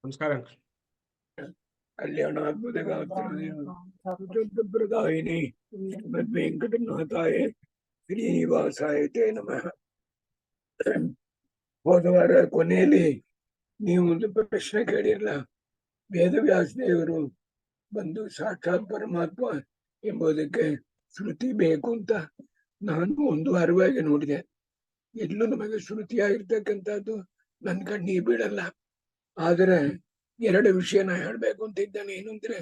ನಮಸ್ಕಾರ. ಕಲ್ಯಾಣಾತ್ಮಕದಾಯಿನಿ ವೆಂಕಟನಾಥಾಯ ಶ್ರೀನಿವಾಸಾಯ ತೇ ನಮಃ. ಹೋದ ವಾರ ಕೊನೆಯಲ್ಲಿ ನೀವು ಒಂದು ಪ್ರಶ್ನೆ ಕೇಳಿರಲ್ಲ, ವೇದವ್ಯಾಸ ದೇವರು ಬಂದು ಸಾಕ್ಷಾತ್ ಪರಮಾತ್ಮ ಎಂಬುದಕ್ಕೆ ಶ್ರುತಿ ಬೇಕು ಅಂತ. ನಾನು ಒಂದು ವಾರವಾಗಿ ನೋಡಿದೆ, ಎಲ್ಲೂ ನಮಗೆ ಶ್ರುತಿಯಾಗಿರ್ತಕ್ಕಂಥದ್ದು ನನ್ನ ಕಣ್ಣಿಗೆ ಬೀಳಲ್ಲ. ಆದರೆ ಎರಡು ವಿಷಯನ ಹೇಳ್ಬೇಕು ಅಂತ ಇದ್ದಾನೆ. ಏನು ಅಂದ್ರೆ,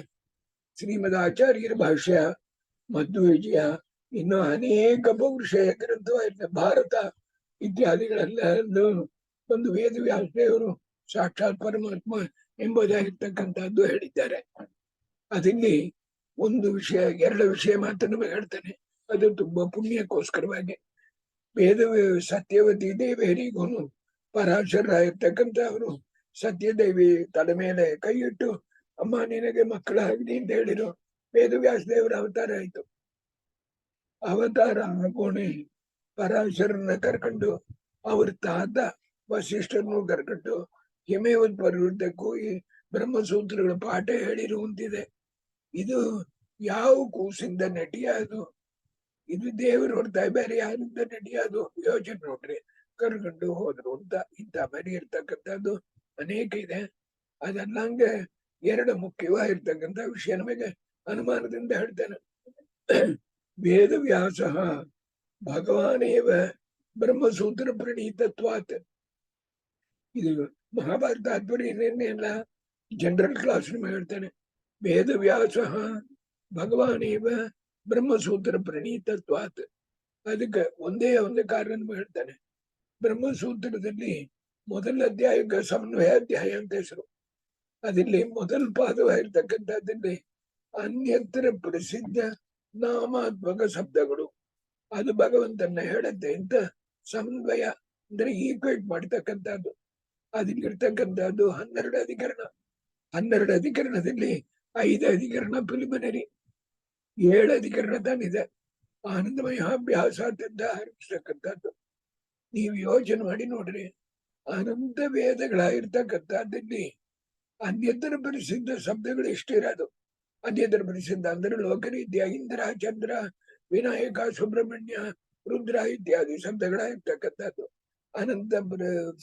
ಶ್ರೀಮದ್ ಆಚಾರ್ಯರ ಭಾಷ್ಯ, ಮಧ್ವವಿಜಯ, ಇನ್ನು ಅನೇಕ ಬಹುಶಯ ಗ್ರಂಥವಾಗಿದೆ, ಭಾರತ ಇತ್ಯಾದಿಗಳೆಲ್ಲ ಒಂದು ವೇದವ್ಯಾಸದೇವರು ಸಾಕ್ಷಾತ್ ಪರಮಾತ್ಮ ಎಂಬುದಾಗಿರ್ತಕ್ಕಂಥದ್ದು ಹೇಳಿದ್ದಾರೆ. ಅದಲ್ಲಿ ಒಂದು ವಿಷಯ, ಎರಡು ವಿಷಯ ಮಾತ್ರ ನಮಗೆ ಹೇಳ್ತಾನೆ. ಅದು ತುಂಬಾ ಪುಣ್ಯಕ್ಕೋಸ್ಕರವಾಗಿ ವೇದ ಸತ್ಯವತಿ ದೇವಿಯರಿಗೂ ಪರಾಶರಾಗಿರ್ತಕ್ಕಂಥವರು ಸತ್ಯದೇವಿ ತಲೆ ಮೇಲೆ ಕೈ ಇಟ್ಟು, ಅಮ್ಮ ನಿನಗೆ ಮಕ್ಕಳಾಗಲಿ ಅಂತ ಹೇಳಿರು. ವೇದವ್ಯಾಸ ದೇವರ ಅವತಾರ ಆಯ್ತು. ಅವತಾರ ಆಗೋಣೆ ಪರಾಶರನ್ನ ಕರ್ಕೊಂಡು ಅವ್ರ ತಾತ ವಸಿಷ್ಠರನ್ನು ಕರ್ಕೊಂಡು ಹಿಮೇವತ್ ಪರ್ವತಕ್ಕೂ ಈ ಬ್ರಹ್ಮಸೂತ್ರಗಳ ಪಾಠ ಹೇಳಿರುವಂತಿದೆ. ಇದು ಯಾವ ಕೂಸಿಂದ ನಟಿಯಾದು? ಇದು ದೇವರು ಹೊಡ್ತಾ ಬೇರೆ ಯಾರಿಂದ ನಟಿಯಾದು? ಯೋಚನೆ ನೋಡ್ರಿ. ಕರ್ಕೊಂಡು ಹೋದ್ರು ಅಂತ ಇಂಥ ಮರಿ ಇರ್ತಕ್ಕಂಥದ್ದು ಅನೇಕ ಇದೆ. ಅದಲ್ಲಂಗೆ ಎರಡು ಮುಖ್ಯವಾಗಿರ್ತಕ್ಕಂಥ ವಿಷಯ ನಮಗೆ ಅನುಮಾನದಿಂದ ಹೇಳ್ತಾನೆ. ವೇದವ್ಯಾಸ ಭಗವಾನೇವ ಬ್ರಹ್ಮಸೂತ್ರ ಪ್ರಣೀತತ್ವಾತ್. ಇದು ಮಹಾಭಾರತ ತಾತ್ಪರ್ಯಲ್ಲ, ಜನರಲ್ ಕ್ಲಾಸ್ ನಿಮಗೆ ಹೇಳ್ತಾನೆ. ವೇದವ್ಯಾಸ ಭಗವಾನೇವ ಬ್ರಹ್ಮಸೂತ್ರ ಪ್ರಣೀತತ್ವಾತ್. ಅದಕ್ಕೆ ಒಂದೇ ಒಂದು ಕಾರಣ ಹೇಳ್ತಾನೆ. ಬ್ರಹ್ಮಸೂತ್ರದಲ್ಲಿ ಮೊದಲ ಅಧ್ಯಾಯಕ್ಕೆ ಸಮನ್ವಯ ಅಧ್ಯಾಯ ಅಂತ ಹೆಸರು. ಅದಲ್ಲಿ ಮೊದಲ ಪಾದವಾಗಿರ್ತಕ್ಕಂಥದ್ದಲ್ಲಿ ಅನ್ಯತ್ರ ಪ್ರಸಿದ್ಧ ನಾಮಾತ್ಮಕ ಶಬ್ದಗಳು, ಅದು ಭಗವಂತನ ಹೇಳತ್ತೆ ಅಂತ ಸಮನ್ವಯ ಅಂದ್ರೆ ಈಕ್ವೇಟ್ ಮಾಡ್ತಕ್ಕಂಥದ್ದು. ಅದಿರ್ತಕ್ಕಂಥದ್ದು 12 ಅಧಿಕರಣ. 12 ಅಧಿಕರಣದಲ್ಲಿ 5 ಅಧಿಕರಣ ಪ್ರಿಲಿಮಿನರಿ, 7 ಅಧಿಕರಣ ತಾನಿದೆ ಆನಂದಮಯ ಅಭ್ಯಾಸ ಅಂತ ಆರಂಭಿಸ್ತಕ್ಕಂಥದ್ದು. ನೀವು ಯೋಚನೆ ಮಾಡಿ ನೋಡ್ರಿ, ಅನಂತ ವೇದಗಳಾಗಿರ್ತಕ್ಕಂಥದ್ದಲ್ಲಿ ಅನ್ಯತರ ಪ್ರಸಿದ್ಧ ಶಬ್ದಗಳು ಎಷ್ಟಿರೋದು. ಅನ್ಯತರ ಪ್ರಸಿದ್ಧ ಅಂದ್ರೆ ಲೋಕರೀತ್ಯ ಇಂದ್ರ, ಚಂದ್ರ, ವಿನಾಯಕ, ಸುಬ್ರಹ್ಮಣ್ಯ, ರುದ್ರ ಇತ್ಯಾದಿ ಶಬ್ದಗಳಾಗಿರ್ತಕ್ಕಂಥದ್ದು. ಅನಂತ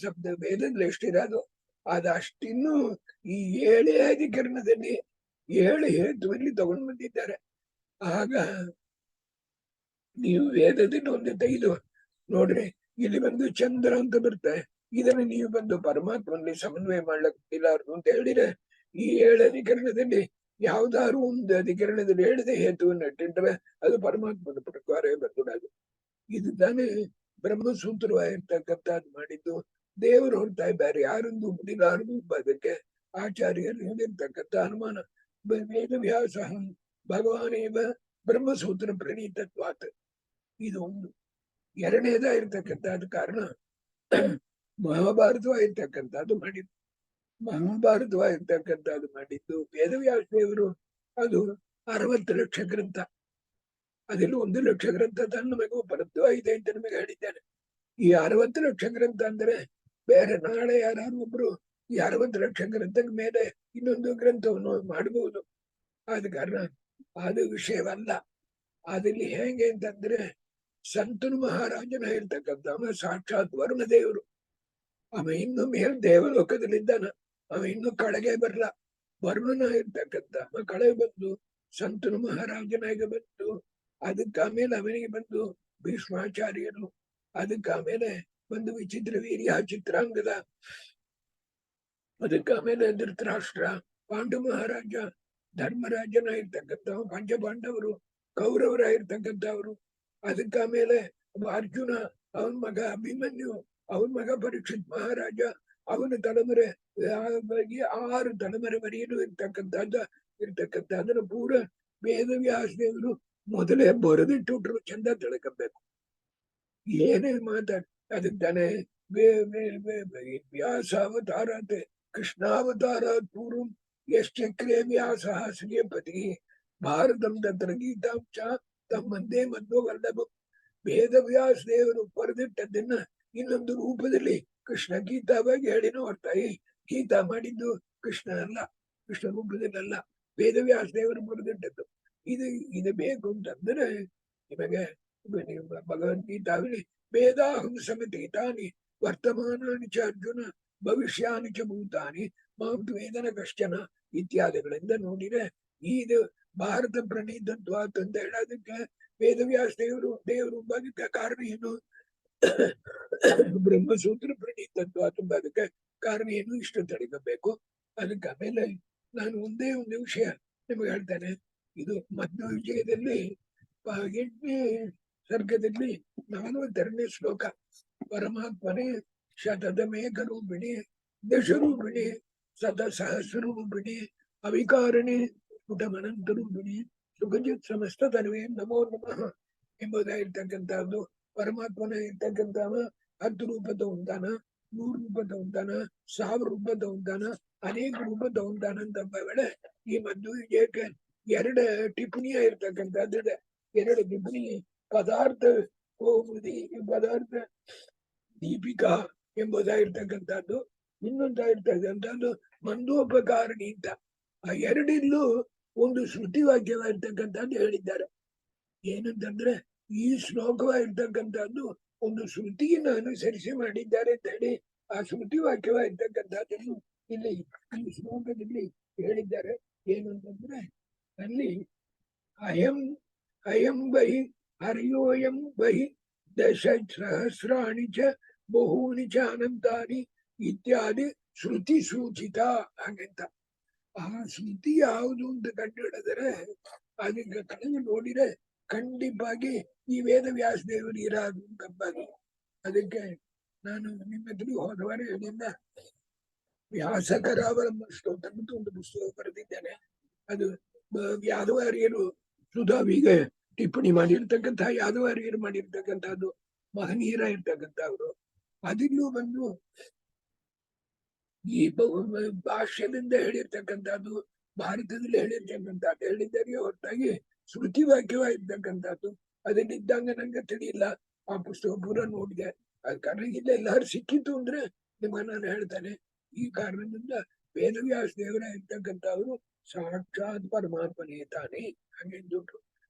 ಶಬ್ದ ವೇದದಲ್ಲಿ ಎಷ್ಟಿರೋದು ಅದಷ್ಟಿನ್ನು ಈ 7 ಅಧಿಕರಣದಲ್ಲಿ 7 ಹೇತುವಲ್ಲಿ ತಗೊಂಡು ಬಂದಿದ್ದಾರೆ. ಆಗ ನೀವು ವೇದದಿಂದ ಒಂದು ತೆಗೆದು ನೋಡ್ರಿ, ಇಲ್ಲಿ ಬಂದು ಚಂದ್ರ ಅಂತ ಬರುತ್ತೆ, ಇದನ್ನ ನೀವು ಬಂದು ಪರಮಾತ್ಮನಲ್ಲಿ ಸಮನ್ವಯ ಮಾಡ್ಲಿಕ್ಕಿಲ್ಲ ಅಂತ ಹೇಳಿದ್ರೆ, ಈ 7 ಅಧಿಕರಣದಲ್ಲಿ ಯಾವ್ದಾದ್ರು ಒಂದು ಅಧಿಕರಣದಲ್ಲಿ ಹೇಳಿದೆ ಹೇತುವನ್ನು ಇಟ್ಟಿದ್ರೆ ಅದು ಪರಮಾತ್ಮನ ಪ್ರಕಾರ ಬಂದುಡದು. ಇದು ತಾನೇ ಬ್ರಹ್ಮಸೂತ್ರವಾಗಿರ್ತಕ್ಕಂಥದ್ದು ಮಾಡಿದ್ದು. ದೇವರು ಹೊರತಾ ಬೇರೆ ಯಾರೊಂದು ಮುಡಿಲಾರದು ಅದಕ್ಕೆ ಆಚಾರ್ಯರು ಹೇಳಿರ್ತಕ್ಕಂಥ ಅನುಮಾನ. ವೇದವ್ಯಾಸ ಭಗವಾನೇವ ಬ್ರಹ್ಮಸೂತ್ರ ಪ್ರಣೀತತ್ವಾತ್. ಇದು ಒಂದು. ಎರಡನೇದಾಗಿರ್ತಕ್ಕಂಥದ್ದು ಕಾರಣ ಮಹಾಭಾರತವಾಗಿರ್ತಕ್ಕಂಥದ್ದು ಮಾಡಿದ್ದು. ಮಹಾಭಾರತವಾಗಿರ್ತಕ್ಕಂಥದ್ದು ಮಾಡಿದ್ದು ವೇದವ್ಯಾಸ ದೇವರು. ಅದು 60 ಲಕ್ಷ ಗ್ರಂಥ. ಅದಿಲ್ಲಿ 1 ಲಕ್ಷ ಗ್ರಂಥ ತಾನು ನಮಗೆ ಉಪಲಬ್ಧವಾಗಿದೆ ಅಂತ ನಮಗೆ ಹೇಳಿದ್ದಾನೆ. ಈ 60 ಲಕ್ಷ ಗ್ರಂಥ ಅಂದ್ರೆ ಬೇರೆ ನಾಳೆ ಯಾರು ಒಬ್ರು ಈ 60 ಲಕ್ಷ ಗ್ರಂಥದ ಮೇಲೆ ಇನ್ನೊಂದು ಗ್ರಂಥವನ್ನು ಮಾಡಬಹುದು. ಆದ ಕಾರಣ ಅದು ವಿಷಯವಲ್ಲ. ಅದಲ್ಲಿ ಹೇಗೆ ಅಂತಂದ್ರೆ, ಸಂತನು ಮಹಾರಾಜನ ಇರ್ತಕ್ಕಂಥ ಸಾಕ್ಷಾತ್ ವರುಣ ದೇವರು. ಅವ ಇನ್ನು ಮೇಲ್ ದೇವಲೋಕದಲ್ಲಿದ್ದಾನ, ಅವ ಇನ್ನು ಕೆಳಗೆ ಬರಲ್ಲ. ವರುಣನ ಇರ್ತಕ್ಕಂಥ ಕೆಳಗೆ ಬಂದು ಸಂತನು ಮಹಾರಾಜನಾಗಿ ಬಂದು, ಅದಕ್ಕೆ ಆಮೇಲೆ ಅವನಿಗೆ ಬಂದು ಭೀಷ್ಮಾಚಾರ್ಯರು, ಅದಕ್ಕೆ ಆಮೇಲೆ ಬಂದು ವಿಚಿತ್ರ ವೀರ್ಯ ಚಿತ್ರಾಂಗದ, ಅದಕ್ಕೆ ಆಮೇಲೆ ಧೃತರಾಷ್ಟ್ರ, ಪಾಂಡು ಮಹಾರಾಜ, ಧರ್ಮರಾಜನ ಇರ್ತಕ್ಕಂಥ ಪಂಚಪಾಂಡವರು, ಕೌರವರಾಗಿರ್ತಕ್ಕಂಥವ್ರು, ಅದಕ್ಕೆ ಆಮೇಲೆ ಅರ್ಜುನ, ಅವನ ಮಗ ಅಭಿಮನ್ಯು, ಅವನ ಮಗ ಪರೀಕ್ಷಿತ್ ಮಹಾರಾಜ, ಅವನ ತಲೆಮರೆ 6 ತಲೆಮರೆವರೆಗೂ ಇರ್ತಕ್ಕಂಥದ್ದನ್ನು ಪೂರ ವೇದವ್ಯಾಸ ದೇವರು ಮೊದಲೇ ಬರೆದಿಟ್ಟುಟ್ರು. ಚಂದ ತಿಳ್ಕಬೇಕು. ಏನೇ ಮಾತಾಡ ಅದಕ್ಕೆ ತಾನೇ ವ್ಯಾಸಾವತಾರಾತ್ ಕೃಷ್ಣಾವತಾರಾತ್ ಪೂರ್ವಂ ಯಶ್ಚಕ್ರೇ ವ್ಯಾಸ ಶ್ರೀಯಪತಿ ಭಾರತಂ ತತ್ರ ಗೀತಾಂಶ ತಮ್ಮಂದೇ ಮಧ್ವ ವಲ್ಲಭ. ವೇದವ್ಯಾಸ ದೇವರು ಬರೆದಿಟ್ಟದನ್ನ ಇನ್ನೊಂದು ರೂಪದಲ್ಲಿ ಕೃಷ್ಣ ಗೀತಾವಾಗಿ ಹೇಳಿನೋ ಹೊರತಾಗಿ ಗೀತಾ ಮಾಡಿದ್ದು ಕೃಷ್ಣ ಅಲ್ಲ, ಕೃಷ್ಣ ರೂಪದಲ್ಲ, ವೇದವ್ಯಾಸ ದೇವರು ಬರೆದಿಟ್ಟದ್ದು. ಇದು ಬೇಕು ಅಂತಂದ್ರೆ ನಿಮಗೆ ಭಗವದ್ಗೀತಾವಲ್ಲಿ ವೇದಾಹಂ ಸಮತೀತಾನಿ ವರ್ತಮಾನಾನಿ ಚ ಅರ್ಜುನ ಭವಿಷ್ಯಾನಿ ಚ ಭೂತಾನಿ ಮಾಂ ವೇದನ ಕಶ್ಚನ ಇತ್ಯಾದಿಗಳಿಂದ ನೋಡಿದ್ರೆ ಇದು ಭಾರತ ಪ್ರಣೀತತ್ವ ಅಂತ ಹೇಳೋದಕ್ಕೆ ವೇದವ್ಯಾಸ ದೇವರು ಅದಕ್ಕೆ ಕಾರಣ ಏನು? ಬ್ರಹ್ಮಸೂತ್ರ ಪ್ರಣೀತತ್ವ ತುಂಬದಕ್ಕೆ ಕಾರಣ ಏನು? ಇಷ್ಟು ತಡೆಗಬೇಕು. ಅದಕ್ಕೆ ಆಮೇಲೆ ನಾನು ಒಂದೇ ಒಂದು ವಿಷಯ ನಿಮಗೆ ಹೇಳ್ತೇನೆ. ಇದು ಮಧ್ವ ವಿಜಯದಲ್ಲಿ 8ನೇ ಸರ್ಗದಲ್ಲಿ 42ನೇ ಶ್ಲೋಕ. ಪರಮಾತ್ಮನೇ ಶತಮೇಕರೂಪಿಣಿ ದಶರೂಪಿಣಿ ಸಹಸ್ರರೂಪಿಣಿ ಅವಿಕಾರಣಿ ಸ್ಫುಟಮನಂತರೂಪಿಣಿ ಸುಖಜಿತ್ ಸಮಸ್ತ ತನ್ವೇ ನಮೋ ನಮಃ ಎಂಬುದಾಗಿರ್ತಕ್ಕಂಥದ್ದು. ಪರಮಾತ್ಮನ ಇರ್ತಕ್ಕಂಥವ 10 ರೂಪ ತಗೊಂತಾನ, 100 ರೂಪ ತಗೊಂತಾನ, 1000 ರೂಪ ತಗೊಂತಾನ, ಅನೇಕ ರೂಪ ತಗೊಂತಾನ ಅಂತ ವೇಳೆ ಈ ಮಧ್ವ ವಿಜಯಕ್ಕೆ 2 ಟಿಪ್ಪಣಿಯ ಇರ್ತಕ್ಕಂಥದ್ದು. 2 ಟಿಪ್ಪಣಿ ಪದಾರ್ಥ ಕೌಮುದಿ, ಪದಾರ್ಥ ದೀಪಿಕಾ ಎಂಬುದಾಗಿರ್ತಕ್ಕಂಥದ್ದು, ಇನ್ನೊಂದಾಗಿರ್ತಕ್ಕಂಥದ್ದು ಮಂದೋಪಕಾರಣಿ ಅಂತ. ಆ 2 ಒಂದು ಶ್ರುತಿ ವಾಕ್ಯವಾಗಿರ್ತಕ್ಕಂಥದ್ದು ಹೇಳಿದ್ದಾರೆ. ಏನಂತಂದ್ರೆ ಈ ಶ್ಲೋಕವಾಗಿರ್ತಕ್ಕಂಥದ್ದು ಒಂದು ಶ್ರುತಿಯನ್ನು ಅನುಸರಿಸಿ ಮಾಡಿದ್ದಾರೆ ಅಂತ ಹೇಳಿ ಆ ಶ್ರುತಿ ವಾಕ್ಯವಾಗಿರ್ತಕ್ಕಂಥದ್ದನ್ನು ಇಲ್ಲಿ ಈ ಶ್ಲೋಕದಲ್ಲಿ ಹೇಳಿದ್ದಾರೆ. ಏನು ಅಂತಂದ್ರೆ ಅಲ್ಲಿ ಅಯಂ ಬಹಿ ಹರಿಯೋಯಂ ಬಹಿ ದಶಸಹಸ್ರಾಣಿ ಚ ಬಹೂನಿ ಚ ಅನಂತಾನಿ ಇತ್ಯಾದಿ ಶ್ರುತಿ ಸೂಚಿತ ಹಾಗಂತ. ಆ ಶ್ರುತಿ ಯಾವುದು ಅಂತ ಕಂಡು ಹಿಡಿದರೆ ಅದಕ್ಕೆ ಕಳೆದು ನೋಡಿದ್ರೆ ಖಂಡಿತವಾಗಿ ಈ ವೇದವ್ಯಾಸ ದೇವರು ಇರಾದು ಕಂಬಾಗಿ. ಅದಕ್ಕೆ ನಾನು ನಿಮ್ಮ ಎದುರು ಹೋದವಾರ ಹೇಳಿದ್ದ ವ್ಯಾಸಕರಾವಲಂಬ ಸ್ತೋತ್ರ ಅಂತ ಒಂದು ಪುಸ್ತಕ ಬರೆದಿದ್ದೇನೆ. ಅದು ಯಾದವಾರಿಯರು ಸುಧಾವಿಗ ಟಿಪ್ಪಣಿ ಮಾಡಿರ್ತಕ್ಕಂಥ ಯಾದವಾರಿಯರು ಮಾಡಿರ್ತಕ್ಕಂಥದ್ದು ಮಹನೀಯರ ಇರ್ತಕ್ಕಂಥವ್ರು. ಅದಿಲ್ಲೂ ಬಂದು ಈ ಭಾಷ್ಯದಿಂದ ಹೇಳಿರ್ತಕ್ಕಂಥದ್ದು, ಭಾರತದಲ್ಲಿ ಹೇಳಿರ್ತಕ್ಕಂಥದ್ದು ಹೇಳಿದ್ದಾರೆ ಹೊರತಾಗಿ ಶ್ರುತಿ ವಾಕ್ಯವಾಗಿರ್ತಕ್ಕಂಥದ್ದು ಅದನ್ನಿದ್ದಂಗ ನಂಗೆ ತಿಳಿಯಿಲ್ಲ. ಆ ಪುಸ್ತಕ ಪೂರ ನೋಡಿದೆ. ಅದ್ ಕಾರಣ ಇಲ್ಲ ಎಲ್ಲಾರು ಸಿಕ್ಕಿತ್ತು ಅಂದ್ರೆ ನಿಮ್ಮ ನಾನು ಹೇಳ್ತಾನೆ. ಈ ಕಾರಣದಿಂದ ವೇದವ್ಯಾಸ ದೇವರ ಇರ್ತಕ್ಕಂಥವ್ರು ಸಾಕ್ಷಾತ್ ಪರಮಾತ್ಮನೇ ತಾನೇ ಹಾಗೆಂದುಂಟು.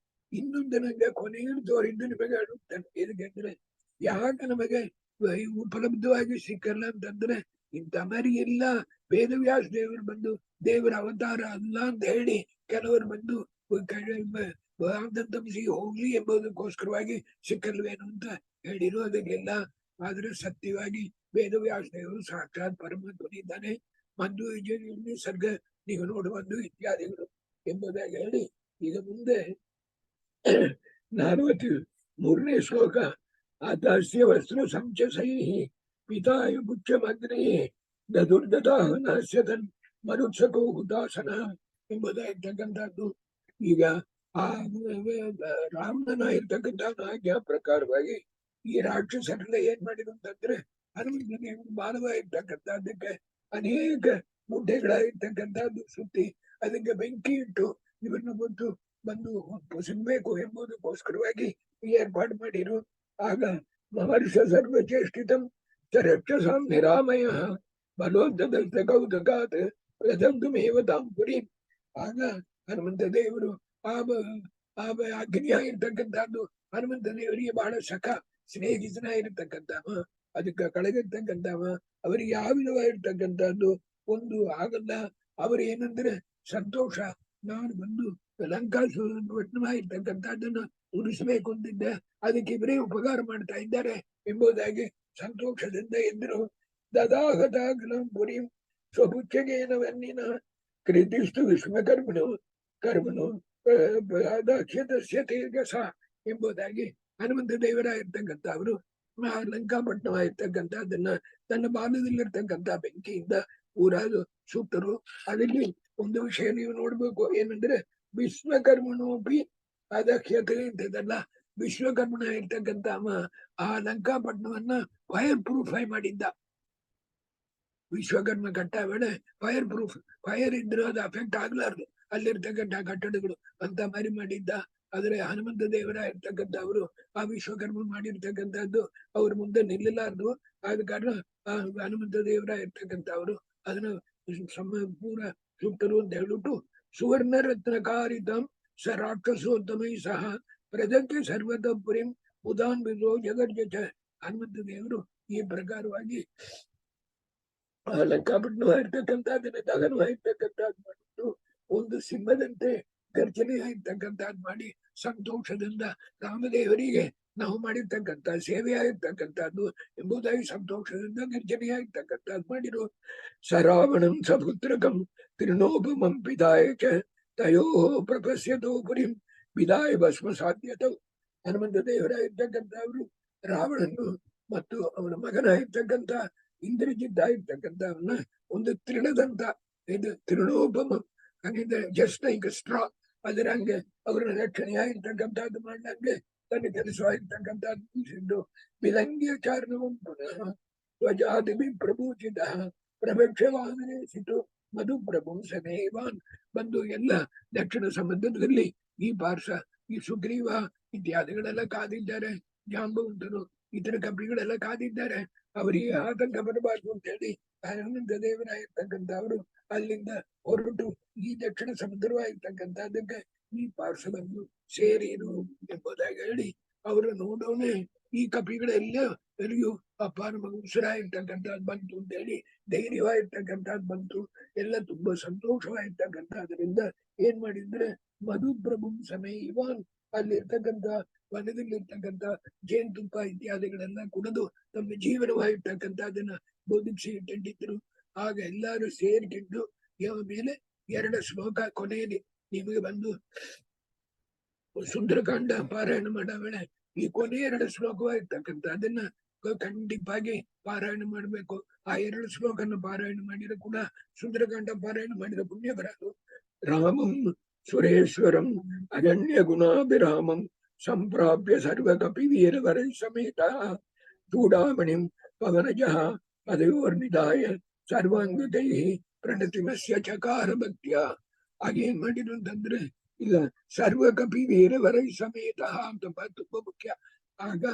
ಇನ್ನೊಂದು ನನಗೆ ಕೊನೆಯ ತೋರಿದ್ದು ನಿಮಗೆ ಹೇಳುತ್ತೇನೆ. ಇದಕ್ಕೆ ಯಾಕೆ ನಮಗೆ ಉಪಲಬ್ಧವಾಗಿ ಸಿಕ್ಕಲ್ಲ ಅಂತಂದ್ರೆ ಇಂಥ ಮರಿ ಎಲ್ಲ ವೇದವ್ಯಾಸ ದೇವರು ಬಂದು ದೇವರ ಅವತಾರ ಅಲ್ಲ ಅಂತ ಹೇಳಿ ಕೆಲವರು ಬಂದು ಹೋಗ್ಲಿ ಎಂಬುದಕ್ಕೋಸ್ಕರವಾಗಿ ಸಿಕ್ಕಲ್ವೇನು ಅಂತ ಹೇಳಿರು. ಅದಕ್ಕೆಲ್ಲ ಆದ್ರೆ ಸತ್ಯವಾಗಿ ವೇದವ್ಯಾಸ ದೇವರು ಸಾಕ್ಷಾತ್ ಪರಮಾತ್ಮನಿದ್ದಾನೆ. ಮಧ್ವ ವಿಜಯದಲ್ಲಿ ಸರ್ಗ ನೀವು ನೋಡುವುದು ಇತ್ಯಾದಿಗಳು ಎಂಬುದಾಗಿ ಹೇಳಿ ಈಗ ಮುಂದೆ 43ನೇ ಶ್ಲೋಕ. ಆತಾಸ್ಯ ವಸ್ತ್ರ ಸಂಚಸೈ ಪಿತಾಯ ಪುಚ್ಛಮಗ್ನೇ ದದುರ್ದತಾಹನಾಸ್ಯತನ್ ಮರುತ್ಸಕೋ ಹುತಾಸನ ಎಂಬುದಾಗಿರ್ತಕ್ಕಂಥದ್ದು. ಈಗ ಆ ರಾಮನ ಇರ್ತಕ್ಕಂಥ ಆಜ್ಞಾ ಪ್ರಕಾರವಾಗಿ ಈ ರಾಕ್ಷಸರೆಲ್ಲ ಏನ್ ಮಾಡಿದ್ರು ಅಂತಂದ್ರೆ ಹನುಮಂತನೇ ಬಾಲವಾಗಿರ್ತಕ್ಕಂಥದ್ದಕ್ಕೆ ಅನೇಕ ಗುಡ್ಡೆಗಳಾಗಿರ್ತಕ್ಕಂಥದ್ದು ಸುತ್ತಿ ಅದಕ್ಕೆ ಬೆಂಕಿ ಇಟ್ಟು ಇವರನ್ನ ಬಂದು ಸಿಗ್ಬೇಕು ಎಂಬುದಕ್ಕೋಸ್ಕರವಾಗಿ ಏರ್ಪಾಡು ಮಾಡಿರು. ಆಗ ಮಹರ್ಷ ಸರ್ವಚೇಷ್ಟಿತಂ ರಕ್ಷಸಾಂ ನಿರಾಮಯ ಬಲೋದ್ದತ ಕೌತಕಾತ್ ಪ್ರದಗ್ಧಮೇವ ತಾಂ ಪುರಿ. ಆಗ ಹನುಮಂತ ದೇವರು ಆ ಅಗ್ನಿಯಾಗಿರ್ತಕ್ಕಂಥದ್ದು ಹನುಮಂತ ದೇವರಿಗೆ ಬಹಳ ಸಖ ಸ್ನೇಹಿತನಾಗಿರ್ತಕ್ಕಂಥವ, ಅದಕ್ಕೆ ಕಳಗಿರ್ತಕ್ಕಂಥವ. ಅವರಿಗೆ ಯಾವ ವಿಧವಾಗಿರ್ತಕ್ಕಂಥದ್ದು ಒಂದು ಆಗಲ್ಲ. ಅವರು ಏನಂದ್ರೆ ಸಂತೋಷ, ನಾನು ಬಂದು ಲಂಕಾಸುರನಾಗಿರ್ತಕ್ಕಂಥದ್ದನ್ನ ಉಳಿಸ್ಬೇಕು ಅಂತಿದ್ದೆ, ಅದಕ್ಕೆ ಇವರೇ ಉಪಕಾರ ಮಾಡ್ತಾ ಇದ್ದಾರೆ ಎಂಬುದಾಗಿ ಸಂತೋಷದಿಂದ ಇದ್ರು. ದದಾಹದಾಗಲಂ ಪುರಿಂ ಸ್ವಪುಚ್ಛಗೇನ ವನ್ನಿನ ಕೃತಿಸ್ತು ವಿಶ್ವಕರ್ಮನು ಕರ್ಮನು ದಕ್ಷತಸ್ಯ ತೇಜಸ ಎಂಬುದಾಗಿ ಹನುಮಂತ ದೇವರ ಇರ್ತಕ್ಕಂಥವ್ರು ಲಂಕಾಪಟ್ಟಣವಾಗಿರ್ತಕ್ಕಂಥದ್ದನ್ನ ತನ್ನ ಬಾಲ್ಯದಲ್ಲಿರ್ತಕ್ಕಂಥ ಬೆಂಕಿಯಿಂದ ಊರಾದು ಸುತ್ತರು. ಅದರಲ್ಲಿ ಒಂದು ವಿಷಯ ನೀವು ನೋಡ್ಬೇಕು, ಏನಂದ್ರೆ ವಿಶ್ವಕರ್ಮನೋಪಿ ಅದಕ್ಷತೆ ಅಂತದಲ್ಲ. ವಿಶ್ವಕರ್ಮನ ಇರ್ತಕ್ಕಂಥ ಆ ಲಂಕಾಪಟ್ಟಣವನ್ನ ಫೈರ್ ಪ್ರೂಫ್ ಆಗಿ ಮಾಡಿದ್ದ. ವಿಶ್ವಕರ್ಮ ಕಟ್ಟ ವೇಳೆ ಫೈರ್ ಪ್ರೂಫ್, ಫೈರ್ ಇದ್ರೆ ಅದು ಅಫೆಕ್ಟ್ ಆಗ್ಲಾರ್ದು ಅಲ್ಲಿರ್ತಕ್ಕಂಥ ಕಟ್ಟಡಗಳು ಅಂತ ಮಾರಿ ಮಾಡಿದ್ದ. ಆದ್ರೆ ಹನುಮಂತ ದೇವರ ಇರ್ತಕ್ಕಂಥವ್ರು ಆ ವಿಶ್ವಕರ್ಮ ಮಾಡಿರ್ತಕ್ಕಂಥದ್ದು ಅವ್ರ ಮುಂದೆ ನಿಲ್ಲಲಾರ್ದು. ಆದ ಕಾರಣ ಆ ಹನುಮಂತ ದೇವರ ಇರ್ತಕ್ಕಂಥವ್ರು ಅದನ್ನು ಪೂರ ಸುಟ್ಟರು ಅಂತ ಹೇಳ್ಬಿಟ್ಟು ಸುವರ್ಣ ರತ್ನಕಾರಿತಂ ಸ ರಾಕ್ಷಸೋತ್ತಮೈ ಸಹ ಪ್ರಜಕ್ಕೆ ಸರ್ವತ ಪುರಿಂ ಉದಾನ್ ಬಿದೋ ಜಗರ್ಜ. ಹನುಮಂತ ದೇವರು ಈ ಪ್ರಕಾರವಾಗಿ ಆ ಲಂಕಾಪಟ್ಟಣವಾಗಿರ್ತಕ್ಕಂಥದ್ದನ್ನ ದಹನವಾಗಿರ್ತಕ್ಕಂಥದ್ದು ಮಾಡಿಬಿಟ್ಟು ಒಂದು ಸಿಂಹದಂತೆ ಗರ್ಜನೆಯಾಗಿರ್ತಕ್ಕಂಥದ್ದು ಮಾಡಿ ಸಂತೋಷದಿಂದ ರಾಮದೇವರಿಗೆ ನಾವು ಮಾಡಿರ್ತಕ್ಕಂಥ ಸೇವೆ ಆಗಿರ್ತಕ್ಕಂಥದ್ದು ಎಂಬುದಾಗಿ ಸಂತೋಷದಿಂದ ಗರ್ಜನೆಯಾಗಿರ್ತಕ್ಕಂಥದ್ದು ಮಾಡಿರು. ಸರಾವಣಂ ಸಪುತ್ರಕಂ ತ್ರಿನೋಪಮಂ ಪಿದಾಯ ಚ ತಯೋ ಪ್ರಪಸ್ಯತೋ ಪುರಿಂ ವಿದಾಯ ಭಸ್ಮ ಸಾಧ್ಯತವು. ಹನುಮಂತ ದೇವರಾಗಿರ್ತಕ್ಕಂಥವ್ರು ರಾವಣನು ಮತ್ತು ಅವನ ಮಗನಾಗಿರ್ತಕ್ಕಂಥ ಇಂದ್ರಜಿತ್ ಆಗಿರ್ತಕ್ಕಂಥವನ್ನ ಒಂದು ತೃಣದಂತ ಇದು ತೃಣೋಪಮ ಹಂಗಿದ್ರೆ ಜಸ್ಟ್ ಲೈಕ್ ಸ್ಟ್ರಾ ಅದರ ಹಂಗೆ ಅವರ ರಕ್ಷಣೆ ಆಗಿರ್ತಕ್ಕಂಥದ್ದು ಮಾಡಂಗೆ ತನ್ನ ಕೆಲಸವಾಗಿರ್ತಕ್ಕಂಥದ್ದು ಮುಗಿಸಿದ್ದು ವಿಲಂಗ್ಯ ಚಾರಣವಂ ಪುನಃ ಧ್ವಜಾದಿಭಿ ಪ್ರಭೂಚಿತ ಪ್ರಭಕ್ಷವಾದನೆಸಿತು ಮಧು ಪ್ರಭು ಸಮೇವಾನ್. ಬಂದು ಎಲ್ಲ ದಕ್ಷಿಣ ಸಮುದ್ರದಲ್ಲಿ ಈ ಪಾರ್ಶ ಈ ಸುಗ್ರೀವ ಇತ್ಯಾದಿಗಳೆಲ್ಲ ಕಾದಿದ್ದಾರೆ. ಜಾಂಬವಂತರು ಇತರ ಕಪಿಗಳೆಲ್ಲ ಕಾದಿದ್ದಾರೆ. ಅವರಿಗೆ ಆತಂಕ ಬರಬಾರ್ದು ಅಂತ ಹೇಳಿ ಹನುಮಂತ ದೇವರಾಗಿರ್ತಕ್ಕಂಥವರು ಅಲ್ಲಿಂದ ಹೊರಟು ಈ ದಕ್ಷಿಣ ಸಮುದ್ರವಾಗಿರ್ತಕ್ಕಂಥದ್ದಕ್ಕೆ ಈ ಪಾರ್ಶ್ವವನ್ನು ಸೇರಿರು ಎಂಬುದಾಗಿ ಹೇಳಿ ಅವರು ನೋಡೋನೆ ಈ ಕಪಿಗಳೆಲ್ಲ ಎಲ್ಲಿಯೂ ಅಪ್ಪ ನಮಗೆ ಉಸಿರಾಗಿರ್ತಕ್ಕಂಥದ್ದು ಬಂತು ಅಂತ ಹೇಳಿ ಧೈರ್ಯವಾಗಿರ್ತಕ್ಕಂಥದ್ದು ಬಂತು. ಎಲ್ಲ ತುಂಬಾ ಸಂತೋಷವಾಗಿರ್ತಕ್ಕಂಥದ್ರಿಂದ ಏನ್ ಮಾಡಿದ್ರೆ ಮಧು ಪ್ರಭು ಸಮೀವಾನ್ ಅಲ್ಲಿರ್ತಕ್ಕಂಥ ವನದಲ್ಲಿರ್ತಕ್ಕಂಥ ಜೇನುತುಪ್ಪ ಇತ್ಯಾದಿಗಳೆಲ್ಲ ಕುಡಿದು ತಮ್ಮ ಜೀವನವಾಗಿರ್ತಕ್ಕಂಥದ್ದನ್ನ ಬದುಕಿಸಿ ಇಟ್ಟಿದ್ರು. ಆಗ ಎಲ್ಲರೂ ಸೇರಿಕೊಂಡು ಯಾವ ಮೇಲೆ 2 ಶ್ಲೋಕ ಕೊನೆಯಲ್ಲಿ ನಿಮಗೆ ಬಂದು ಸುಂದರಕಾಂಡ ಪಾರಾಯಣ ಮಾಡೋ ವೇಳೆ ಈ ಕೊನೆ 2 ಶ್ಲೋಕವಾಗಿರ್ತಕ್ಕಂಥ ಅದನ್ನ ಖಂಡಿತವಾಗಿ ಪಾರಾಯಣ ಮಾಡ್ಬೇಕು. ಆ 2 ಶ್ಲೋಕನ ಪಾರಾಯಣ ಮಾಡಿದ್ರೆ ಕೂಡ ಸುಂದರಕಾಂಡ ಪಾರಾಯಣ ಮಾಡಿದ ಪುಣ್ಯ ಬರೋದು. ರಾಮಂ ಸುರೇಶ್ವರಂ ಅಗಣ್ಯ ಗುಣಾಭಿರಾಮಂ ಸಂಪ್ರಾಪ್ಯ ಸರ್ವ ಕಪಿ ವೀರವರ ಸಮೇತ ಚೂಡಾಮಣಿಂ ಪವನಜಃ ಪದಯೋರ್ನಿಧಾಯ ಸರ್ವಾಂಗಕೈ ಪ್ರಣತಿಮಸ್ಯ ಚಕಾರ ಭಕ್ತ್ಯ. ಹಾಗೇನ್ ಮಾಡಿದ್ರು ಅಂತಂದ್ರೆ ಇಲ್ಲ ಸರ್ವ ಕಪಿ ವೀರವರ ಸಮೇತ ಅಂತ ತುಂಬಾ ಮುಖ್ಯ. ಆಗ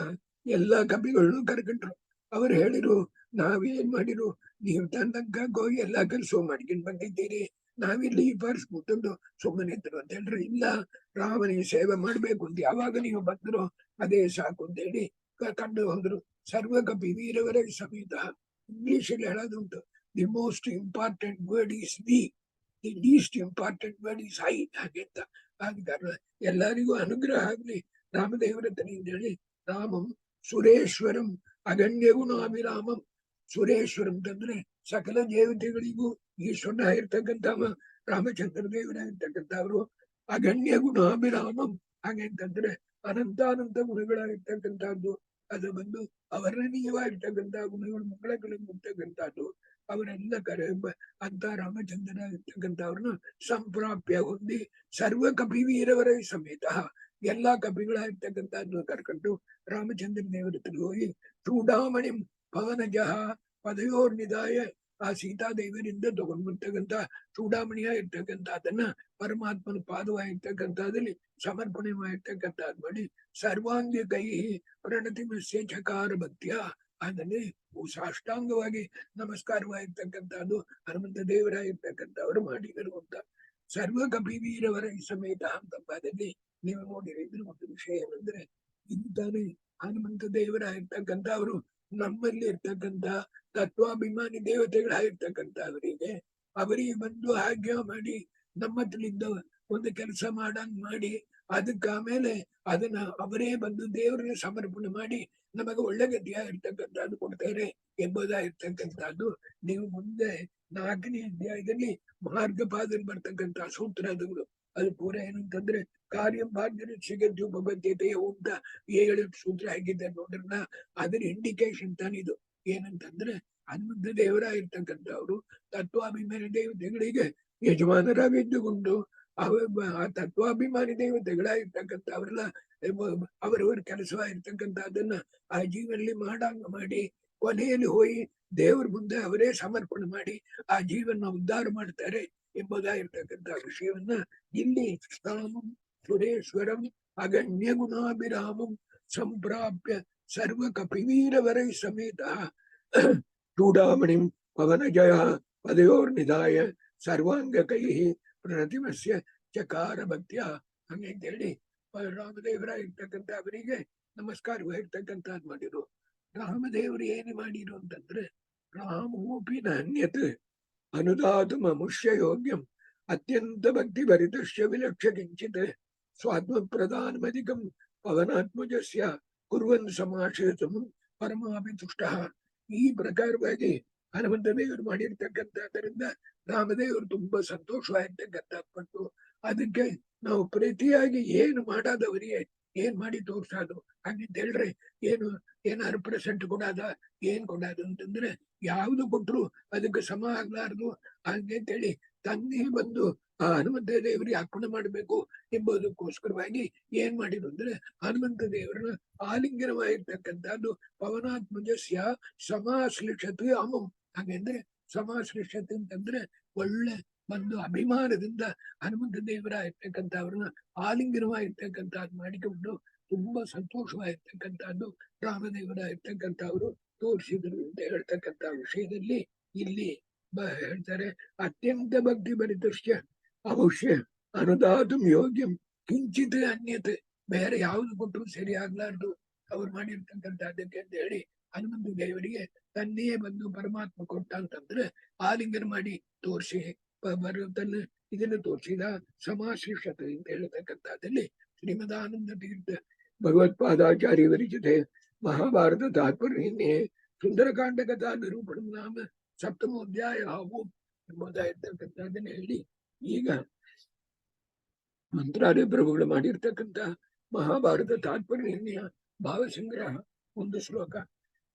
ಎಲ್ಲಾ ಕಪಿಗಳನ್ನು ಕರ್ಕೊಂಡ್ರು. ಅವ್ರು ಹೇಳಿರು ನಾವೇನ್ ಮಾಡಿರು, ನೀವು ತನ್ನಂಗಾಗೋ ಎಲ್ಲಾ ಕೆಲಸ ಮಾಡ್ಕೊಂಡ್ ಬಂದಿದ್ದೀರಿ, ನಾವಿಲ್ಲಿ ಈ ಪಾರ್ಸ್ ಕೂತ್ಕೊಂಡು ಸುಮ್ಮನೆ ಇದ್ರು ಅಂತ ಹೇಳ್ರಿ. ಇಲ್ಲ ರಾಮನಿಗೆ ಸೇವೆ ಮಾಡ್ಬೇಕು ಅಂತ ಯಾವಾಗ ನೀವು ಬಂದ್ರು ಅದೇ ಸಾಕು ಅಂತ ಹೇಳಿ ಕರ್ಕೊಂಡು ಹೋದ್ರು. ಸರ್ವ ಕಪಿ ವೀರವರ ಸಮೇತ. ಇಂಗ್ಲಿಷ್ ಅಲ್ಲಿ ಹೇಳೋದುಂಟು, the most important word is the least important word is I ಹಾಗೆಂತ. ಆದ ಕಾರಣ ಎಲ್ಲರಿಗೂ ಅನುಗ್ರಹ ಆಗ್ಲಿ ರಾಮದೇವರ ತನಿಂದ ಹೇಳಿ ರಾಮಂ ಸುರೇಶ್ವರಂ ಅಗಣ್ಯ ಗುಣಾಭಿರಾಮಂ. ಸುರೇಶ್ವರಂ ಅಂತಂದ್ರೆ ಸಕಲ ದೇವತೆಗಳಿಗೂ ಈಶ್ವರನಾಗಿರ್ತಕ್ಕಂಥ ರಾಮಚಂದ್ರ ದೇವರಾಗಿರ್ತಕ್ಕಂಥವ್ರು. ಅಗಣ್ಯ ಗುಣಾಭಿರಾಮಂ ಹಾಗೆ ಅಂತಂದ್ರೆ ಅನಂತಾನಂತ ಗುಣಗಳಾಗಿರ್ತಕ್ಕಂಥದ್ದು. ಅದು ಬಂದು ಅವರ್ಣನೀಯವಾಗಿರ್ತಕ್ಕಂಥ ಗುಣಗಳು ಮಂಗಳಗಳಿರ್ತಕ್ಕಂಥದ್ದು. ಅವರೆಲ್ಲ ಅಂತ ರಾಮಚಂದ್ರನಾಗಿರ್ತಕ್ಕಂಥವ್ರನ್ನ ಸಂಪ್ರಾಪ್ಯ ಹೊಂದಿ ಸರ್ವ ಕಪಿ ವೀರವರ ಸಮೇತ ಎಲ್ಲಾ ಕಪಿಗಳಾಗಿರ್ತಕ್ಕಂಥದ್ದು ಕರ್ಕೊಂಡು ರಾಮಚಂದ್ರ ದೇವರ ಹತ್ರ ಹೋಗಿ ಚೂಡಾಮಣಿ ಪವನಜಃ ಪದಯೋರ್ನಿಧಾಯ ಆ ಸೀತಾದೇವರಿಂದ ತಗೊಂಡು ಬರ್ತಕ್ಕಂಥ ಚೂಡಾಮಣಿಯಾಗಿರ್ತಕ್ಕಂಥ ಅದನ್ನ ಪರಮಾತ್ಮನ ಪಾದವಾಗಿರ್ತಕ್ಕಂಥದ್ದಲ್ಲಿ ಸಮರ್ಪಣೆ ಮಾಡಿರ್ತಕ್ಕಂಥದ್ದು ಮಾಡಿ ಸರ್ವಾಂಗಿ ಕೈ ಪ್ರಣತಿಮಸ್ಯ ಚಕಾರ ಭಕ್ತ್ಯ ಅದನ್ನೇ ಸಾಷ್ಟಾಂಗವಾಗಿ ನಮಸ್ಕಾರವಾಗಿರ್ತಕ್ಕಂಥದ್ದು ಹನುಮಂತ ದೇವರಾಗಿರ್ತಕ್ಕಂಥವ್ರು ಮಾಡಿದರು ಅಂತ. ಸರ್ವ ಕಪಿ ವೀರವರ ಸಮೇತ ಅಂತ ಪದದಲ್ಲಿ ನೀವು ನೋಡಿರಿದ್ರೆ ಒಂದು ವಿಷಯ ಏನಂದ್ರೆ ಇದು ತಾನೇ ಹನುಮಂತ ದೇವರಾಗಿರ್ತಕ್ಕಂಥವ್ರು ನಮ್ಮಲ್ಲಿ ಇರ್ತಕ್ಕಂಥ ತತ್ವಾಭಿಮಾನಿ ದೇವತೆಗಳಾಗಿರ್ತಕ್ಕಂಥವರಿಗೆ ಅವರಿಗೆ ಬಂದು ಆಜ್ಞಾ ಮಾಡಿ ನಮ್ಮ ಹತ್ರಲಿದ್ದ ಒಂದು ಕೆಲಸ ಮಾಡಂಗ್ ಮಾಡಿ ಅದಕ್ಕೆ ಆಮೇಲೆ ಅದನ್ನ ಅವರೇ ಬಂದು ದೇವರಿಗೆ ಸಮರ್ಪಣೆ ಮಾಡಿ ನಮಗೆ ಒಳ್ಳೆ ಗತಿಯಾಗಿರ್ತಕ್ಕಂಥದ್ದು ಕೊಡ್ತಾರೆ ಎಂಬುದಾಗಿರ್ತಕ್ಕಂಥದ್ದು. ನೀವು ಮುಂದೆ 4ನೇ ಅಧ್ಯಾಯದಲ್ಲಿ ಮಾರ್ಗಪಾದಲ್ಲಿ ಬರ್ತಕ್ಕಂಥ ಸೂತ್ರಗಳು ಅದು ಪೂರ ಏನಂತಂದ್ರೆ ಕಾರ್ಯ ಭಾಗ್ಯ ಸಿಗದ್ದು ಬದ್ಧತೆಯ ಅಂತ 7 ಸೂತ್ರ ಆಗಿದ್ದ ನೋಡ್ರನ್ನ ಅದರ ಇಂಡಿಕೇಶನ್ ತಾನಿದು. ಏನಂತಂದ್ರೆ ಹನುಮಂತ ದೇವರಾಗಿರ್ತಕ್ಕಂಥವ್ರು ತತ್ವಾಭಿಮಾನಿ ದೇವತೆಗಳಿಗೆ ಯಜಮಾನರಾಗಿದ್ದುಕೊಂಡು ಆ ತತ್ವಾಭಿಮಾನಿ ದೇವತೆಗಳಾಗಿರ್ತಕ್ಕಂಥವ್ರೆಲ್ಲ ಅವರವರ ಕೆಲಸವಾಗಿರ್ತಕ್ಕಂಥದ್ದನ್ನ ಆ ಜೀವನಲ್ಲಿ ಮಾಡಂಗ ಮಾಡಿ ಕೊನೆಯಲ್ಲಿ ಹೋಗಿ ದೇವರ ಮುಂದೆ ಅವರೇ ಸಮರ್ಪಣೆ ಮಾಡಿ ಆ ಜೀವನ ಉದ್ಧಾರ ಮಾಡ್ತಾರೆ ಎಂಬುದಾಗಿರ್ತಕ್ಕಂಥ ವಿಷಯವನ್ನ ಇಲ್ಲಿ ರಾಮಂ ಸುರೇಶ್ವರಂ ಅಗಣ್ಯ ಗುಣಾಭಿರಾಮಂ ಸಂಪ್ರಾಪ್ಯ ಸರ್ವ ಕಪಿವೀರವರೈ ಸಮೇತ ಚೂಡಾಮಣಿಂ ಪವನಜಯ ಪದಯೋರ್ನಿಧಾಯ ಸರ್ವಾಂಗ ಕೈ ಪ್ರಣತಿಮಸ್ಯ ಚಕಾರ ಭಕ್ತಿಯ ಹಂಗೆ ಅಂತೇಳಿ ರಾಮದೇವರ ಇರ್ತಕ್ಕಂಥ ಅವರಿಗೆ ನಮಸ್ಕಾರವಾಗಿರ್ತಕ್ಕಂಥದ್ದು ಮಾಡಿರು. ರಾಮದೇವರು ಏನು ಮಾಡಿರು ಅಂತಂದ್ರೆ ರಾಮೋಪಿ ನಾನ್ಯತ್ ಅನುದಾತು ಮನುಷ್ಯ ಯೋಗ್ಯಂ ಅತ್ಯಂತ ಭಕ್ತಿ ಭರಿತಶ್ಯ ವಿಲಕ್ಷ್ಯ ಕಿಂಚಿತ್ ಸ್ವಾತ್ಮ ಪ್ರಧಾನಮಧಿಕಂ ಪವನಾತ್ಮಜಸ್ಯ ಕುರ್ವನ್ ಸಮಾಶಯತಂ ಪರಮಾಪಿ ತುಷ್ಟ. ಈ ಪ್ರಕಾರವಾಗಿ ಹನುಮಂತ ದೇವರು ಮಾಡಿರ್ತಕ್ಕಂಥದ್ರಿಂದ ರಾಮದೇವರು ತುಂಬಾ ಸಂತೋಷವಾಗಿರ್ತಕ್ಕಂಥ ಪಟ್ಟು ಅದಕ್ಕೆ ನಾವು ಪ್ರತಿಯಾಗಿ ಏನು ಮಾಡೋದವರಿಗೆ ಏನ್ ಮಾಡಿ ತೋರ್ಸೋದು ಹಾಗಂತ ಹೇಳ್ರಿ. ಏನಾದ್ರು ಪ್ರೆಸೆಂಟ್ ಕೊಡಾದ ಏನ್ ಕೊಡೋದು ಅಂತಂದ್ರೆ ಯಾವ್ದು ಕೊಟ್ರು ಅದಕ್ಕೆ ಸಮ ಆಗ್ಲಾರ್ದು ಹಾಗಂತೇಳಿ ತನ್ನೇ ಬಂದು ಆ ಹನುಮಂತ ದೇವರಿಗೆ ಅರ್ಪಣೆ ಮಾಡ್ಬೇಕು ಎಂಬುದಕ್ಕೋಸ್ಕರವಾಗಿ ಏನ್ ಮಾಡಿದ್ರು ಅಂದ್ರೆ ಹನುಮಂತ ದೇವರನ್ನ ಆಲಿಂಗನವಾಗಿರ್ತಕ್ಕಂಥದ್ದು ಪವನಾತ್ಮಜಸ್ಯ ಸಮಾಶ್ಲಿಷತ್ ಅಮಂ. ಹಾಗಂದ್ರೆ ಸಮಾಶ್ಲಿಷತ್ ಅಂತಂದ್ರೆ ಒಳ್ಳೆ ಒಂದು ಅಭಿಮಾನದಿಂದ ಹನುಮಂತ ದೇವರ ಇರ್ತಕ್ಕಂಥವ್ರನ್ನ ಆಲಿಂಗನವಾಗಿರ್ತಕ್ಕಂಥದ್ದು ಮಾಡಿಕೊಂಡು ತುಂಬಾ ಸಂತೋಷವಾಗಿರ್ತಕ್ಕಂಥದ್ದು ರಾಮದೇವರ ಇರ್ತಕ್ಕಂಥವ್ರು ತೋರಿಸಿದ್ರು ಅಂತ ಹೇಳ್ತಕ್ಕಂಥ ವಿಷಯದಲ್ಲಿ ಇಲ್ಲಿ ಹೇಳ್ತಾರೆ. ಅತ್ಯಂತ ಭಕ್ತಿ ಭರಿತಶ್ಚ ಅವಶ್ಯ ಅನುದಾತು ಯೋಗ್ಯಂ ಕಿಂಚಿತ್ ಅನ್ಯತೆ. ಬೇರೆ ಯಾವ್ದು ಕೊಟ್ಟರು ಸರಿ ಆಗ್ಲಾರ್ದು ಅವ್ರು ಮಾಡಿರ್ತಕ್ಕಂಥದ್ದಕ್ಕೆ ಅಂತ ಹೇಳಿ ಹನುಮಂತ ದೇವರಿಗೆ ತನ್ನೇ ಬಂದು ಪರಮಾತ್ಮ ಕೊಟ್ಟ ಅಂತಂದ್ರೆ ಆಲಿಂಗನ ಮಾಡಿ ತೋರಿಸಿ ತನ್ನ ಇದನ್ನು ತೋರಿಸಿದ ಸಮಾಶ್ಲಿಷತೆ ಅಂತ ಹೇಳ್ತಕ್ಕಂಥದ್ದಲ್ಲಿ ಶ್ರೀಮದಾನಂದ ತೀರ್ಥ ಭಗವತ್ಪಾದಾಚಾರ್ಯ ವಿರಚಿತೆ ಮಹಾಭಾರತ ತಾತ್ಪರ್ಯ ಸುಂದರಕಾಂಡ ಕಥಾ ನಿರೂಪಣ ನಾಮ ಸಪ್ತಮೋಧ್ಯಾಯ ಹಾವು ಎಂಬುದಾಗಿರ್ತಕ್ಕಂಥದ್ದನ್ನ ಹೇಳಿ ಈಗ ಮಂತ್ರಾಲಯ ಪ್ರಭುಗಳು ಮಾಡಿರ್ತಕ್ಕಂಥ ಮಹಾಭಾರತ ತಾತ್ಪರ್ಯ ಭಾವಸಂಗ್ರಹ ಒಂದು ಶ್ಲೋಕ.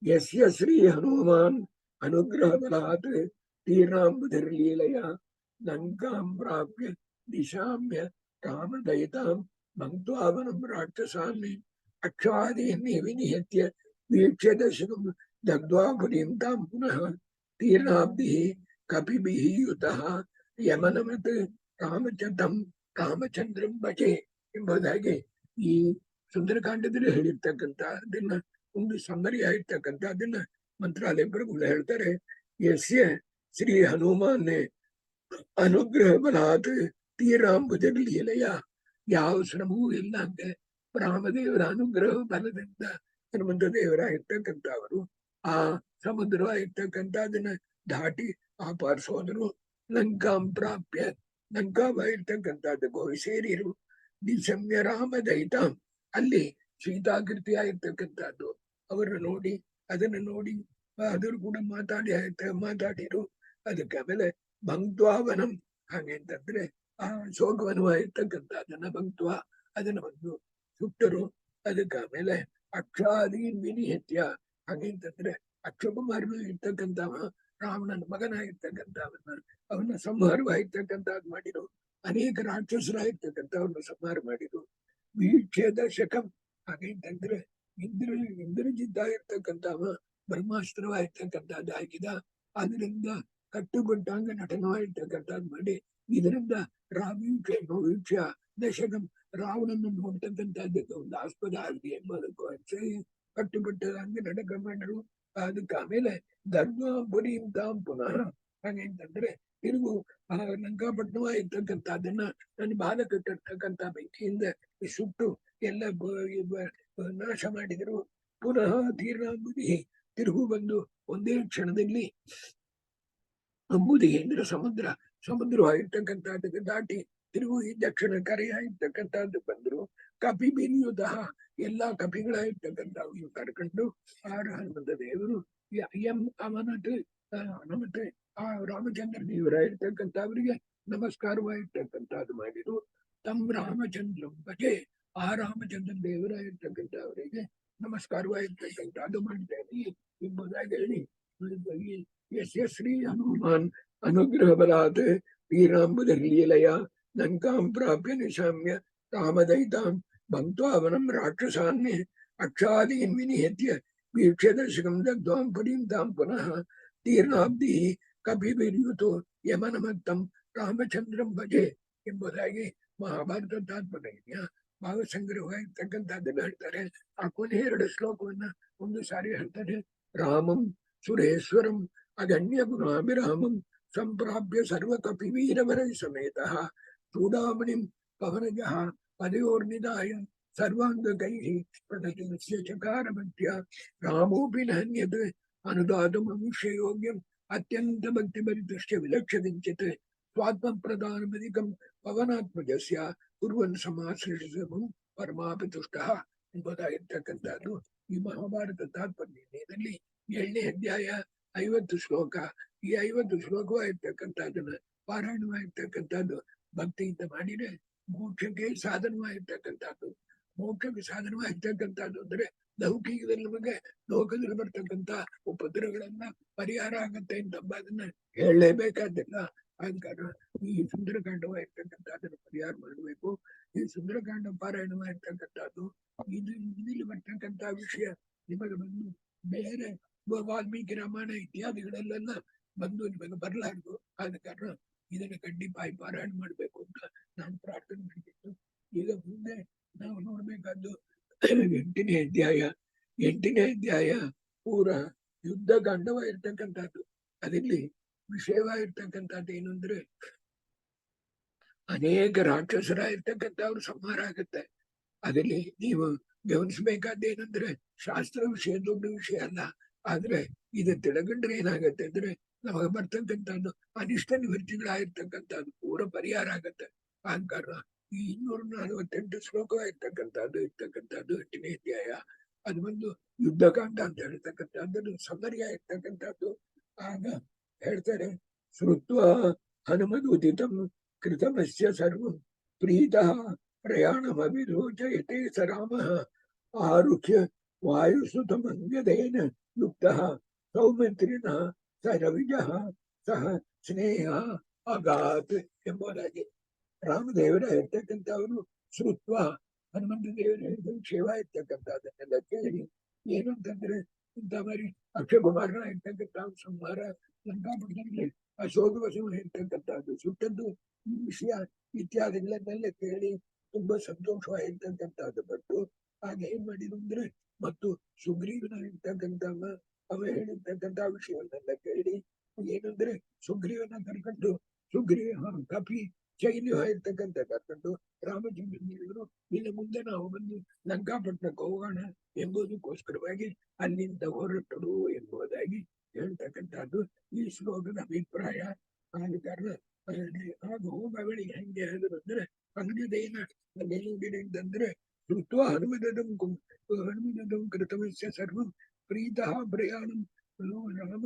ಯಸ್ಯ ಶ್ರೀ ಹನುಮಾನ್ ಅನುಗ್ರಹ ಬಲಾತ್ ತೀರ್ಣಾಂಬುಧಿರ್ಲೀಲಯ ಲಂಕಾಂ ಪ್ರಾಪ್ಯ ದಿಶಾಮ್ಯ ಕಾಮದಯಿತಾಂ ಮಂಕ್ತ್ವಾವನಂ ರಾಕ್ಷಸಾಮಿ ಅಕ್ಷಾದೀನ್ ವಿನಿಹತ್ಯ ವೀಕ್ಷ್ಯ ದಶಕಂ ದಗ್ಧ್ವಾ ಪುರೀಂ ತಾಂ ಪುನಃ ತೀರ್ಣಾಬ್ಧಿಃ ಕಪಿಭಿಃ ಯುತಃ ಯಮನಮತ್ ರಾಮಚಂದ್ರಂ ಭಜೆ ಎಂಬುದಾಗಿ ಈ ಸುಂದರಕಾಂಡದಲ್ಲಿ ಹೇಳಿರ್ತಕ್ಕಂಥ ಅದನ್ನ ಒಂದು ಸಮರಿ ಆಗಿರ್ತಕ್ಕಂಥ ಅದನ್ನ ಮಂತ್ರಾಲಯ ಪ್ರಭುಗಳು ಹೇಳ್ತಾರೆ. ಯಸ್ಯ ಶ್ರೀ ಹನುಮಾನ್ ಅನುಗ್ರಹ ಬಲಾತ್ ತೀರಾಂಬುಜರ್ ಲೀಲೆಯ ಯಾವ ಶ್ರಮವೂ ಇಲ್ಲ ಅಂದ್ರೆ ರಾಮದೇವರ ಅನುಗ್ರಹ ಬಲದಿಂದ ಹನುಮಂತ ದೇವರಾಗಿರ್ತಕ್ಕಂಥವರು ಆ ಸಮುದ್ರವಾಗಿರ್ತಕ್ಕಂಥದನ್ನ ದಾಟಿ ಆಪಾರಿಸೋದ್ರು. ಲಂಕಾಂ ಪ್ರಾಪ್ಯ ಲಂಕಾವಾಗಿರ್ತಕ್ಕಂಥದ್ದು ಗೋವಿ ಸೇರಿರು. ದಿಶಮ್ಯ ರಾಮ ದೈತಾಂ ಅಲ್ಲಿ ಸೀತಾಕೃತಿಯಾಗಿರ್ತಕ್ಕಂಥದ್ದು ಅವರನ್ನು ನೋಡಿ ಅದನ್ನು ನೋಡಿ ಅದ್ರ ಕೂಡ ಮಾತಾಡಿರು. ಅದಕ್ಕೆ ಆಮೇಲೆ ಭಂಕ್ತ್ವಾವನಂ ಹಾಗೆ ಅಂತಂದ್ರೆ ಆ ಶೋಕವನವಾಗಿರ್ತಕ್ಕಂಥದ್ದನ್ನ ಭಂಕ್ತ್ವ ಅದನ್ನ ಬಂದು ಸುಟ್ಟರು. ಅದಕ್ಕೆ ಆಮೇಲೆ ಅಕ್ಷಾದೀನ್ ವಿನಿಹತ್ಯ ಹಾಗೆ ಅಂತಂದ್ರೆ ಅಕ್ಷಕುಮಾರನು ಇರ್ತಕ್ಕಂಥವ ರಾವಣನ ಮಗನಾಗಿರ್ತಕ್ಕಂಥವನ್ನ ಅವನ್ನ ಸಂಹಾರವಾಗಿರ್ತಕ್ಕಂಥದ್ದು ಮಾಡಿರು. ಅನೇಕ ರಾಕ್ಷಸರಾಗಿರ್ತಕ್ಕಂಥವ್ರನ್ನ ಸಂಹಾರ ಮಾಡಿರು. ವೀಕ್ಷ್ಯ ದಶಕಂ ಹಾಗೆ ಅಂತಂದ್ರೆ ಇಂದ್ರಜಿದ್ದ ಆಗಿರ್ತಕ್ಕಂಥವ ಬ್ರಹ್ಮಾಸ್ತ್ರವಾಗಿರ್ತಕ್ಕಂಥದ್ದು ಹಾಕಿದ. ಅದರಿಂದ ಕಟ್ಟುಗೊಂಡಂಗ ನಟನವಾಗಿರ್ತಕ್ಕಂಥದ್ದು ಮಾಡಿ ಇದರಿಂದ ವೀಕ್ಷ ದಶಕಂ ರಾವಣನ ನೋಡ್ತಕ್ಕಂಥದ್ದಕ್ಕೆ ಒಂದು ಆಸ್ಪದ ಆಗಿದೆ ಎಂಬುದಕ್ಕೂ ಕಟ್ಟುಬಿಟ್ಟದಂಗೆ ನಟಕ ಮಾಡರು. ಅದಕ್ಕೆ ಆಮೇಲೆ ಧರ್ಮಪುರಿ ತಾಂ ಪುನಃ ಹಾಗೆ ಅಂತಂದ್ರೆ ತಿರುಗು ಆ ಲಂಕಾಪಟ್ಟಣವಾಗಿರ್ತಕ್ಕಂಥದ್ದನ್ನ ನನ್ನ ಬಾಲ ಕಟ್ಟಿರ್ತಕ್ಕಂಥ ಬೆಂಕಿಯಿಂದ ಸುಟ್ಟು ಎಲ್ಲ ನಾಶ ಮಾಡಿದರು. ಪುನಃ ತೀರ್ಣಾಂಬುದಿ ತಿರುಗು ಬಂದು ಒಂದೇ ಕ್ಷಣದಲ್ಲಿ ಅಂಬುದಿ ಅಂದ್ರೆ ಸಮುದ್ರವಾಗಿರ್ತಕ್ಕಂಥದ್ದಕ್ಕೆ ದಾಟಿ ತಿರುಗು ಈ ದಕ್ಷಿಣ ಕರೆಯಾಗಿರ್ತಕ್ಕಂಥದ್ದು ಬಂದ್ರು. ಕಪಿ ಬಿರಿಯುತಃ ಎಲ್ಲಾ ಕಪಿಗಳಾಗಿರ್ತಕ್ಕಂಥವು ಇವು ಕರ್ಕೊಂಡು ಆರ ಹನುಮಂತ ದೇವರು ಹನುಮಂತ ಆ ರಾಮಚಂದ್ರ ದೇವರಾಗಿರ್ತಕ್ಕಂಥವರಿಗೆ ನಮಸ್ಕಾರವಾಗಿರ್ತಕ್ಕಂಥದ್ದು ಮಾಡಿದ್ರು. ತಮ್ಮ ರಾಮಚಂದ್ರ ಭಜೆ ಆ ರಾಮಚಂದ್ರ ದೇವರಾಗಿರ್ತಕ್ಕಂಥವರಿಗೆ ನಮಸ್ಕಾರವಾಗಿರ್ತಕ್ಕಂಥದ್ದು ಮಾಡಿದ್ದೇನೆ ಎಂಬುದಾಗಿ ಹೇಳಿ ಯಸ್ಯ ಶ್ರೀ ಹನುಮಾನ್ ಅನುಗ್ರಹ ಬಲಾತ್ ಶ್ರೀರಾಂಬುಧರ್ ಲೀಲೆಯ ಲಂಕಾಂ ಪ್ರಾಪ್ಯ ನಿಶಾಮ್ಯ ರಾಮದೈತಾಂ ಭಂಕ್ತ್ವಾವನಂ ರಾಕ್ಷಸಾನ್ಯ ಅಕ್ಷಾದೀನ್ ವಿನಿಹತ್ಯ ವೀಕ್ಷ್ಯ ದಶಕಂ ದಗ್ಧ್ವಾಂ ಪುರೀಂ ತಾಂ ಪುನಃ ತೀರ್ಣಾಬ್ಧಿ ಕಪಿಭಿರ್ಯುತೋ ಯಮನಮತ್ತಂ ರಾಮಚಂದ್ರಂ ಭಜೆ ಎಂಬುದಾಗಿ ಮಹಾಭಾರತ ತಾತ್ಪರ್ಯ ಭಾವಸಂಗ್ರಹವಾಗಿರ್ತಕ್ಕಂಥದ್ದನ್ನು ಹೇಳ್ತಾರೆ. ಆ ಕೊನೆ 2 ಶ್ಲೋಕವನ್ನ ಒಂದು ಸಾರಿ ಹೇಳ್ತಾರೆ. ರಾಮಂ ಸುರೇಶ್ವರಂ ಅಗಣ್ಯ ಗುಣಾಭಿರಾಮಂ ಸಂಪ್ರಾಪ್ಯ ಸರ್ವ ಕಪಿವೀರವರ ಸಮೇತ ಚೂಡಾಮಣಿಂ ಪವನಜಃ ಪದಯೋರ್ನಿದಾಯ ಸರ್ವಾಂಗಕೈಃ ಪ್ರದತಿಮಸ್ಯ ಚಕಾರಭಕ್ತ್ಯ ರಾಮೋಪಿ ನಹನ್ಯತ್ ಅನುದಾತುಮನುಷ್ಯಯೋಗ್ಯಂ ಅತ್ಯಂತ ಭಕ್ತಿಭರಿತಶ್ಚ ವಿಲಕ್ಷಕಿಂಚಿತ್ ಸ್ವಾತ್ಮಪ್ರದಾನಮಧಿಕಂ ಪವನಾತ್ಮಜಸ್ಯ ಕುರ್ವನ್ ಸಮಾಶ್ರಯಿಸಮಂ ಪರಮಾಪಿ ತುಷ್ಟಃ ಎಂಬುದಾಗಿರ್ತಕ್ಕಂಥದ್ದು ಈ ಮಹಾಭಾರತ ತಾತ್ಪರ್ಯದಲ್ಲಿ 7ನೇ ಅಧ್ಯಾಯ 50 ಶ್ಲೋಕ. ಈ 50 ಶ್ಲೋಕವಾಗಿರ್ತಕ್ಕಂಥದ್ದನ್ನ ಪಾರಾಯಣವಾಗಿರ್ತಕ್ಕಂಥದ್ದು ಭಕ್ತಿಯಿಂದ ಮಾಡಿದ್ರೆ ಮೋಕ್ಷಕ್ಕೆ ಸಾಧನವಾಗಿರ್ತಕ್ಕಂಥದ್ದು. ಮೋಕ್ಷಕ್ಕೆ ಸಾಧನವಾಗಿರ್ತಕ್ಕಂಥದ್ದು ಅಂದ್ರೆ ಲೌಕಿಕದಲ್ಲಿ ನಮಗೆ ಲೋಕದಲ್ಲಿ ಬರ್ತಕ್ಕಂಥ ಉಪದ್ರವಗಳನ್ನ ಪರಿಹಾರ ಆಗತ್ತೆ ಅಂತ ಅದನ್ನ ಹೇಳಲೇಬೇಕಾದಿಲ್ಲ. ಆದ ಕಾರಣ ಈ ಸುಂದರಕಾಂಡವಾಗಿರ್ತಕ್ಕಂಥದ್ದನ್ನು ಪರಿಹಾರ ಮಾಡಬೇಕು. ಈ ಸುಂದರಕಾಂಡ ಪಾರಾಯಣವಾಗಿರ್ತಕ್ಕಂಥದ್ದು ಇಲ್ಲಿ ಬರ್ತಕ್ಕಂಥ ವಿಷಯ ನಿಮಗೆ ಬಂದು ಬೇರೆ ವಾಲ್ಮೀಕಿ ರಾಮಾಯಣ ಇತ್ಯಾದಿಗಳಲ್ಲೆಲ್ಲ ಬಂದು ನಿಮಗೆ ಬರಲಾರದು. ಆದ ಕಾರಣ ಇದನ್ನು ಖಂಡಿತವಾಗಿ ಪಾರಾಯಣ ಮಾಡಬೇಕು ಅಂತ ನಾನು ಪ್ರಾರ್ಥನೆ ಮಾಡಿದ್ದು. ಈಗ ಮುಂದೆ ನಾವು ನೋಡ್ಬೇಕಾದ್ದು 8ನೇ ಅಧ್ಯಾಯ. 8ನೇ ಅಧ್ಯಾಯ ಪೂರ ಯುದ್ಧ ಕಾಂಡವಾಗಿರ್ತಕ್ಕಂಥದ್ದು. ಅದಲ್ಲಿ ವಿಷಯವಾಗಿರ್ತಕ್ಕಂಥದ್ದು ಏನು ಅಂದ್ರೆ ಅನೇಕ ರಾಕ್ಷಸರ ಇರ್ತಕ್ಕಂಥವ್ರು ಸಂಹಾರ ಆಗುತ್ತೆ. ಅದಲ್ಲಿ ನೀವು ಗಮನಿಸಬೇಕಾದ್ದೇನಂದ್ರೆ ಶಾಸ್ತ್ರ ವಿಷಯ ದೊಡ್ಡ ವಿಷಯ ಅಲ್ಲ. ಆದ್ರೆ ಇದು ತಿಳಗಂಡ್ರೆ ಏನಾಗತ್ತೆ ಅಂದ್ರೆ ನಮಗೆ ಬರ್ತಕ್ಕಂಥದ್ದು ಅನಿಷ್ಟ ನಿವೃತ್ತಿಗಳಾಗಿರ್ತಕ್ಕಂಥದ್ದು ಪೂರ ಪರಿಹಾರ ಆಗತ್ತೆ. ಆದ ಕಾರಣ ಈ 248 ಶ್ಲೋಕವಾಗಿರ್ತಕ್ಕಂಥದ್ದು 8ನೇ ಅಧ್ಯಾಯ ಅದು ಒಂದು ಯುದ್ಧಕಾಂಡ ಅಂತ ಹೇಳ್ತಕ್ಕಂಥದ್ದು ಸಮರ್ಯ ಇರ್ತಕ್ಕಂಥದ್ದು. ಆಗ ಹೇಳ್ತಾರೆ, ಶ್ರುತ್ವ ಹನುಮದುದಿತಂ ಕೃತಮಸ್ಯ ಸರ್ವಂ ಪ್ರೀತಃ ಪ್ರಯಾಣಮಭಿರೋಚಯತೆ ಸ ರಾಮಃ ಆರುಹ್ಯ ವಾಯುಸುತಮಂಗದೇನ ಯುಕ್ತಃ ಸೌಮಿತ್ರಿನಃ ಸ ರವಿಜಃ ಸಹ ಸ್ನೇಹ ಅಗಾತ್ ಎಂಬುದಾಗಿ ರಾಮದೇವರ ಇರ್ತಕ್ಕಂಥವರು ಶ್ರುತ್ವ ಹನುಮಂತ ದೇವರ ಹೇಳಿದ ವಿಷಯವ ಇರ್ತಕ್ಕಂಥದ್ದನ್ನೆಲ್ಲ ಕೇಳಿ ಏನು ಅಂತಂದ್ರೆ ಇಂಥ ಮಾರಿ ಅಕ್ಷಯಕುಮಾರನ ಇರ್ತಕ್ಕಂಥ ಸಂಹಾರ ಲಂಕಾಪಟ್ಟಣದಲ್ಲಿ ಅಶೋಕವಶವ ಇರ್ತಕ್ಕಂಥದ್ದು ಸುಟ್ಟದ್ದು ಈ ವಿಷಯ ಇತ್ಯಾದಿಗಳನ್ನೆಲ್ಲ ಕೇಳಿ ತುಂಬಾ ಸಂತೋಷವಾಗಿರ್ತಕ್ಕಂಥದ್ದು. ಬಟ್ಟು ಆಗ ಏನ್ ಮಾಡಿದ್ರು ಅಂದ್ರೆ ಮತ್ತು ಸುಗ್ರೀವನ ಇರ್ತಕ್ಕಂಥವ ಅವ ಹೇಳಿರ್ತಕ್ಕಂಥ ವಿಷಯವನ್ನೆಲ್ಲ ಕೇಳಿ ಏನಂದ್ರೆ ಸುಗ್ರೀವನ ಕರ್ಕೊಂಡು ಸುಗ್ರೀವ ಕಪಿ ಶೈಲ್ಯ ಇರ್ತಕ್ಕಂಥ ಕರ್ಕೊಂಡು ರಾಮಚಂದ್ರ ಹೇಳಿದ್ರು, ಇನ್ನು ಮುಂದೆ ನಾವು ಬಂದು ಲಂಕಾಪಟ್ಟಣಕ್ಕೆ ಹೋಗೋಣ ಎಂಬುದಕ್ಕೋಸ್ಕರವಾಗಿ ಅಲ್ಲಿಂದ ಹೊರಟರು ಎಂಬುದಾಗಿ ಹೇಳ್ತಕ್ಕಂಥದ್ದು ಈ ಶ್ಲೋಕದ ಅಭಿಪ್ರಾಯ. ಆದ ಕಾರಣ ಆಗ ಹೋಗವಳಿಗೆ ಹೆಂಗೆ ಹೇಳಿದ್ರು ಅಂದ್ರೆ ಅಂಗದೇನ ಅಂತಂದ್ರೆ ಋತ್ವ ಹನುಮದಂ ಕೃತಮಸ್ಯ ಸರ್ವಂ ಪ್ರೀತಃ ಪ್ರಯಾಣಂ ರಾಮ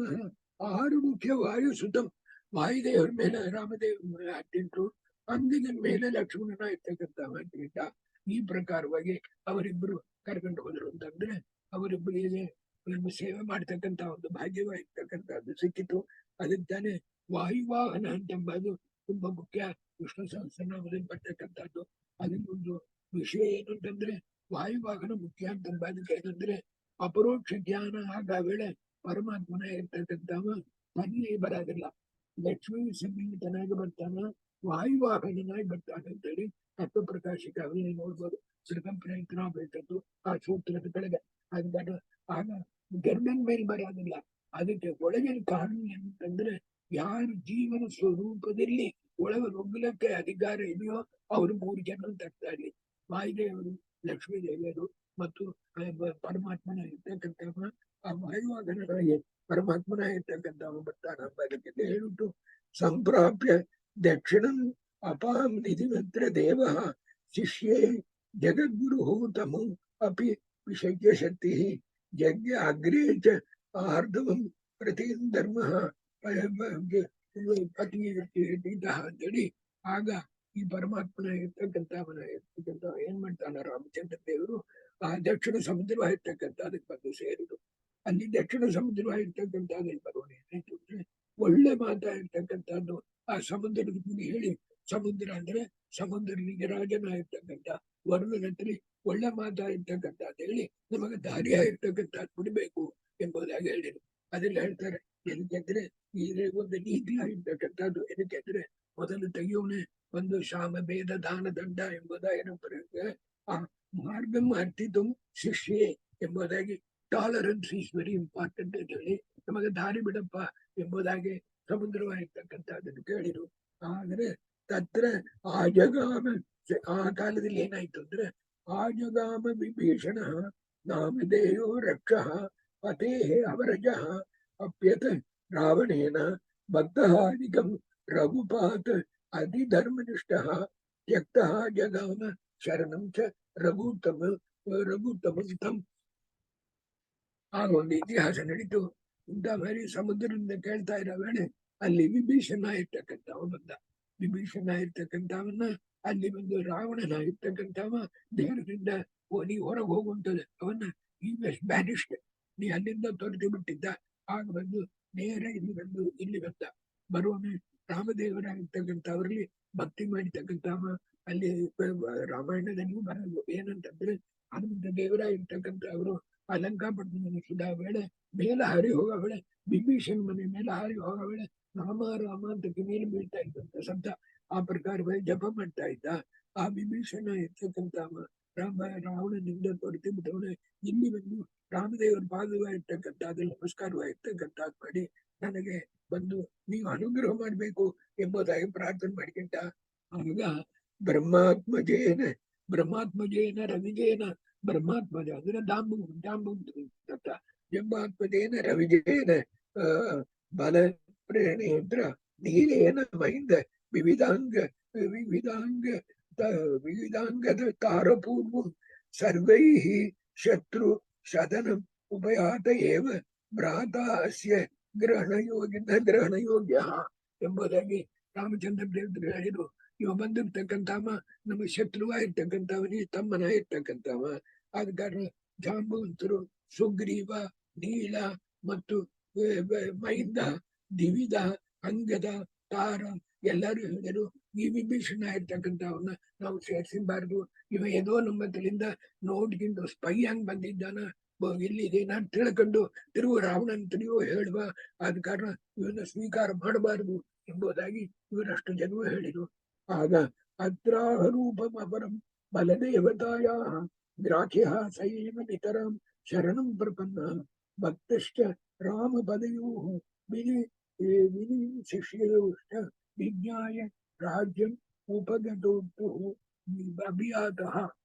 ಆರು ಮುಖ್ಯ ವಾಯುಸುತಂ ವಾಯುದೇವರ ಮೇಲೆ ರಾಮದೇವ ಹತ್ತಿಂಟು ಅಂದಿನ ಮೇಲೆ ಲಕ್ಷ್ಮಣನ ಇರ್ತಕ್ಕಂಥ ಈ ಪ್ರಕಾರವಾಗಿ ಅವರಿಬ್ಬರು ಕರ್ಕೊಂಡು ಹೋದ್ರು ಅಂತಂದ್ರೆ ಅವರಿಬ್ಬರಿಗೆ ಸೇವೆ ಮಾಡ್ತಕ್ಕಂಥ ಒಂದು ಭಾಗ್ಯವಾಗಿರ್ತಕ್ಕಂಥದ್ದು ಸಿಕ್ಕಿತು. ಅದಕ್ಕೆ ತಾನೇ ವಾಯುವಾಹನ ಅಂತಂಬುದು ತುಂಬಾ ಮುಖ್ಯ ವಿಷ್ಣು ಸಹಸ್ರನಾಮದಲ್ಲಿ ಬರ್ತಕ್ಕಂಥದ್ದು. ಅದಕ್ಕೊಂದು ವಿಷಯ ಏನು ಅಂತಂದ್ರೆ ವಾಯುವಾಹನ ಮುಖ್ಯ ಅಂತಂಬುದಕ್ಕೆ ಏನಂದ್ರೆ ಅಪರೋಕ್ಷ ಜ್ಞಾನ ಆಗ ವೇಳೆ ಪರಮಾತ್ಮನ ಇರ್ತಕ್ಕಂಥವ ತನ್ನೇ ಬರೋದಿಲ್ಲ, ಲಕ್ಷ್ಮೀ ಸಂಗೀತನಾಗಿ ಬರ್ತಾನ, ವಾಯುವಾಹನನಾಗಿ ಬರ್ತಾನೆ ಅಂತೇಳಿ ತತ್ವಪ್ರಕಾಶಿಕ ಅವಲ್ಲಿ ನೋಡ್ಬೋದು. ಶ್ರೀಕಂಪ್ರಯತ್ನ ಬೇಕದ್ದು ಆ ಸೂತ್ರದ ಕೆಳಗೆ ಅದಕ್ಕೆ ಆಗ ಗರ್ಭನ್ ಮೇಲೆ ಬರೋದಿಲ್ಲ. ಅದಕ್ಕೆ ಒಳಗಿನ ಕಾರಣ ಅಂತಂದ್ರೆ ಯಾರು ಜೀವನ ಸ್ವರೂಪದಲ್ಲಿ ಒಳಗೆ ನುಗ್ಗಲಕ್ಕೆ ಅಧಿಕಾರ ಇದೆಯೋ ಅವರು 3 ಜನ ತರ್ತಾರೆ. ವಾಯುದೇವರು, ಲಕ್ಷ್ಮೀ ದೇವಿಯರು ಮತ್ತು ಪರಮಾತ್ಮನ ಇರ್ತಕ್ಕಂಥವ ಆ ವಾಯುವಾಹನಗಳಿಗೆ ಪರಮಾತ್ಮನ ಇರ್ತಕ್ಕಂಥವ ಬರ್ತಾನ ಅದಕ್ಕೆ ಹೇಳಿಟ್ಟು ಸಂಪ್ರಾಪ್ಯ ದಕ್ಷಿಣಂ ಅಪಾಂ ನಿಧಿಮಂತ್ರ ದೇವ ಶಿಷ್ಯೇ ಜಗದ್ಗುರು ತಮು ಅಪಿ ವಿಷಯ ಶಕ್ತಿ ಯಜ್ಞ ಅಗ್ರೇ ಚ ಆರ್ಧವಂ ಪ್ರತಿ ಧರ್ಮ ಪತಿ ಅಂತೇಳಿ ಆಗ ಈ ಪರಮಾತ್ಮನ ಇರ್ತಕ್ಕಂಥವನ ಏನ್ ಮಾಡ್ತಾನ ರಾಮಚಂದ್ರ ದೇವರು ಆ ದಕ್ಷಿಣ ಸಮುದ್ರವಾಗಿರ್ತಕ್ಕಂಥ ಅದಕ್ಕೆ ಬಂದು ಸೇರಿದ್ರು. ಅಲ್ಲಿ ದಕ್ಷಿಣ ಸಮುದ್ರವಾಗಿರ್ತಕ್ಕಂಥ ಅದಕ್ಕೆ ಬರೋಣ ಏನಾಯ್ತು ಅಂದ್ರೆ ಒಳ್ಳೆ ಮಾತಾಡಿರ್ತಕ್ಕಂಥದ್ದು ಆ ಸಮುದ್ರದ ಮುಂದೆ ಹೇಳಿ, ಸಮುದ್ರ ಅಂದ್ರೆ ಸಮುದ್ರನಿಗೆ ರಾಜನಾಗಿರ್ತಕ್ಕಂಥ ವರುಣನಂತರಿ ಒಳ್ಳೆ ಮಾತಾಡಿರ್ತಕ್ಕಂಥ ಅಂತ ಹೇಳಿ ನಮಗೆ ದಾರಿ ಆಗಿರ್ತಕ್ಕಂಥದ್ದು ಬಿಡಬೇಕು ಎಂಬುದಾಗಿ ಹೇಳಿದ್ರು. ಅದೆಲ್ಲ ಹೇಳ್ತಾರೆ ಏನಕ್ಕೆಂದ್ರೆ ಈ ಒಂದು ನೀತಿ ಆಗಿರ್ತಕ್ಕಂಥದ್ದು. ಏನಕ್ಕೆಂದ್ರೆ ಮೊದಲು ತೆಗೆಯೋನೆ ಒಂದು ಶಾಮ ಭೇದ ದಾನ ದಂಡ ಎಂಬುದಾಗಿ ಆ ಮಾರ್ಗಂ ಅರ್ಥಿತು ಶಿಷ್ಯೆ ಎಂಬುದಾಗಿ ಟಾಲರೆನ್ಸ್ ಈಸ್ ವೆರಿ ಇಂಪಾರ್ಟೆಂಟ್ ಅಂತ ಹೇಳಿ ನಮಗೆ ದಾರಿ ಬಿಡಪ್ಪ ಎಂಬುದಾಗಿ ಸಮುದ್ರವಾಗಿರ್ತಕ್ಕಂಥದ್ದನ್ನು ಕೇಳಿರು. ಆದ್ರೆ ತತ್ರ ಆಜಗಾಮ, ಆ ಕಾಲದಲ್ಲಿ ಏನಾಯ್ತು ಅಂದ್ರೆ ಆಜಗಾಮ ವಿಭೀಷಣ ನಾಮಧೇಯೋ ರಕ್ಷ ಪತೇ ಅವರಜ ಅಪ್ಯತ ರಾವಣೇನ ಬದ್ಧಾದಿಕಂ ರಘುಪಾತ್ ಅಧಿಧರ್ಮನಿಷ್ಠ ತ್ಯಕ್ತ ಜಗಾಮ ಶರಣಂ ಚ ರಘುತಮಂ. ಆಗ ಒಂದು ಇತಿಹಾಸ ನಡೀತು. ಇಂಥ ಬಾರಿ ಸಮುದ್ರದಿಂದ ಕೇಳ್ತಾ ಇರೋ ವೇಳೆ ಅಲ್ಲಿ ವಿಭೀಷಣ ಇರ್ತಕ್ಕಂಥವ ಬಂದ. ವಿಭೀಷಣ ಇರ್ತಕ್ಕಂಥವನ್ನ ಅಲ್ಲಿ ಬಂದು ರಾವಣನ ಇರ್ತಕ್ಕಂಥವ ದೇವರಿಂದ ನೀ ಹೊರಗೆ ಹೋಗುವಂತದ್ದು ಅವನ್ನ ಈ ಬ್ಯಾನಿಷ್ಡ್, ನೀ ಅಲ್ಲಿಂದ ತೊರೆದು ಬಿಟ್ಟಿದ್ದ. ಆಗ ಬಂದು ನೇರ ಇಲ್ಲಿ ಬಂದ. ಬರುವನ ರಾಮದೇವರ ಇರ್ತಕ್ಕಂಥವ್ರಲ್ಲಿ ಭಕ್ತಿ ಮಾಡಿರ್ತಕ್ಕಂಥವ ಅಲ್ಲಿ ರಾಮಾಯಣದಲ್ಲಿಯೂ ಬರಲು ಏನಂತಂದ್ರೆ ಹನುಮಂತ ದೇವರ ಇರ್ತಕ್ಕಂಥವ್ರು ಲಂಕಾಪಟ್ಟಣ ಸುಧಾ ವೇಳೆ ಮೇಲೆ ಹಾರಿ ಹೋಗೋ ವೇಳೆ ವಿಭೀಷಣ ಮನೆ ಮೇಲೆ ಹಾರಿ ಹೋಗೋ ವೇಳೆ ರಾಮ ರಾಮ ಅಂತ ಮೇಲೆ ಬೀಳ್ತಾ ಇದ್ದಂತ ಶಬ್ದ. ಆ ಪ್ರಕಾರವಾಗಿ ಜಪ ಮಾಡ್ತಾ ಇದ್ದ. ಆ ವಿಭೀಷಣ ಇರ್ತಕ್ಕಂಥ ರಾವಣನಿಂದ ತೊರೆತು ಬಿಟ್ಟವನ ಇಲ್ಲಿ ಬಂದು ರಾಮದೇವರ ಪಾದವಾಗಿರ್ತಕ್ಕಂಥದ್ದು ನಮಸ್ಕಾರವಾಗಿರ್ತಕ್ಕಂಥದ್ದು ಮಾಡಿ ನನಗೆ ಬಂದು ನೀವು ಅನುಗ್ರಹ ಮಾಡ್ಬೇಕು ಎಂಬುದಾಗಿ ಪ್ರಾರ್ಥನೆ ಮಾಡಿಕೊಂಡ. ಆಗ ಬ್ರಹ್ಮಾತ್ಮಜೇನ ರವಿಜೇನ, ಬ್ರಹ್ಮಾತ್ಮಜ ಅಂದ್ರೆ ದಾಂಬು ಬ್ರಹ್ಮಾತ್ಮಜೇನ ರವಿಜೇನ ಬಲ ಪ್ರೇರಣೇಂದ್ರ ನೀಲೇನ ಮಹಿಂದ ವಿವಿಧಾಂಗದ ತಾರಪೂರ್ವ ಸರ್ವೈ ಶತ್ರು ಸದನಂ ಉಪಯಾತ ಏವ ಭ್ರಾತಾ ಅಸ್ಯ ಗ್ರಹಣಯೋಗ್ಯ ಎಂಬುದಾಗಿ ರಾಮಚಂದ್ರ ದೇವರು ಹೇಳಿದ್ರು. ಇವ ಬಂದಿರ್ತಕ್ಕಂಥವ ನಮ್ಮ ಶತ್ರುವಾಗಿರ್ತಕ್ಕಂಥವನಿ ತಮ್ಮನ ಇರ್ತಕ್ಕಂಥವ. ಆದ ಕಾರಣ ಜಾಂಬವಂತರು ಸುಗ್ರೀವ, ನೀಲ ಮತ್ತು ಮೈಂದ, ದಿವಿದ, ಅಂಗದ, ತಾರ ಎಲ್ಲರೂ ಹೇಳಿದರು ಈ ವಿಭೀಷಣ ಇರ್ತಕ್ಕಂಥವನ್ನ ನಾವು ಸೇರಿಸಬಾರ್ದು. ಇವ ಏನೋ ನಮ್ಮ ತಲೆಯಿಂದ ನೋಡ್ಕೊಂಡು ಸ್ಪೈ ಹಂಗ್ ಬಂದಿದ್ದಾನ, ಎಲ್ಲಿದೆ ನಾನು ತಿಳ್ಕೊಂಡು ತಿರುವು ರಾವಣನ್ ತಿಳಿಯೋ ಹೇಳುವ. ಆದ ಕಾರಣ ಇವನ್ನ ಸ್ವೀಕಾರ ಮಾಡಬಾರದು ಎಂಬುದಾಗಿ ಇವರಷ್ಟು ಜನರು ಹೇಳಿದರು. ಆಗ ಅತ್ರಾಹರೂಪಂ ಅಪರಂ ಬಲದೇವತಾಯ ಗ್ರಾಖ್ಯ ಸೈವ ನಿತರಾಂ ಶರಣಂ ಪ್ರಪನ್ನ ಭಕ್ತಶ್ಚ ರಾಮ ಪದಯೋ ಶಿಷ್ಯಶ್ಚ ವಿಜ್ಞಾಯ ರಾಜ್ಯಂ ಉಪಗತೋತ್ತು ಅಭಿಯಾತಃ.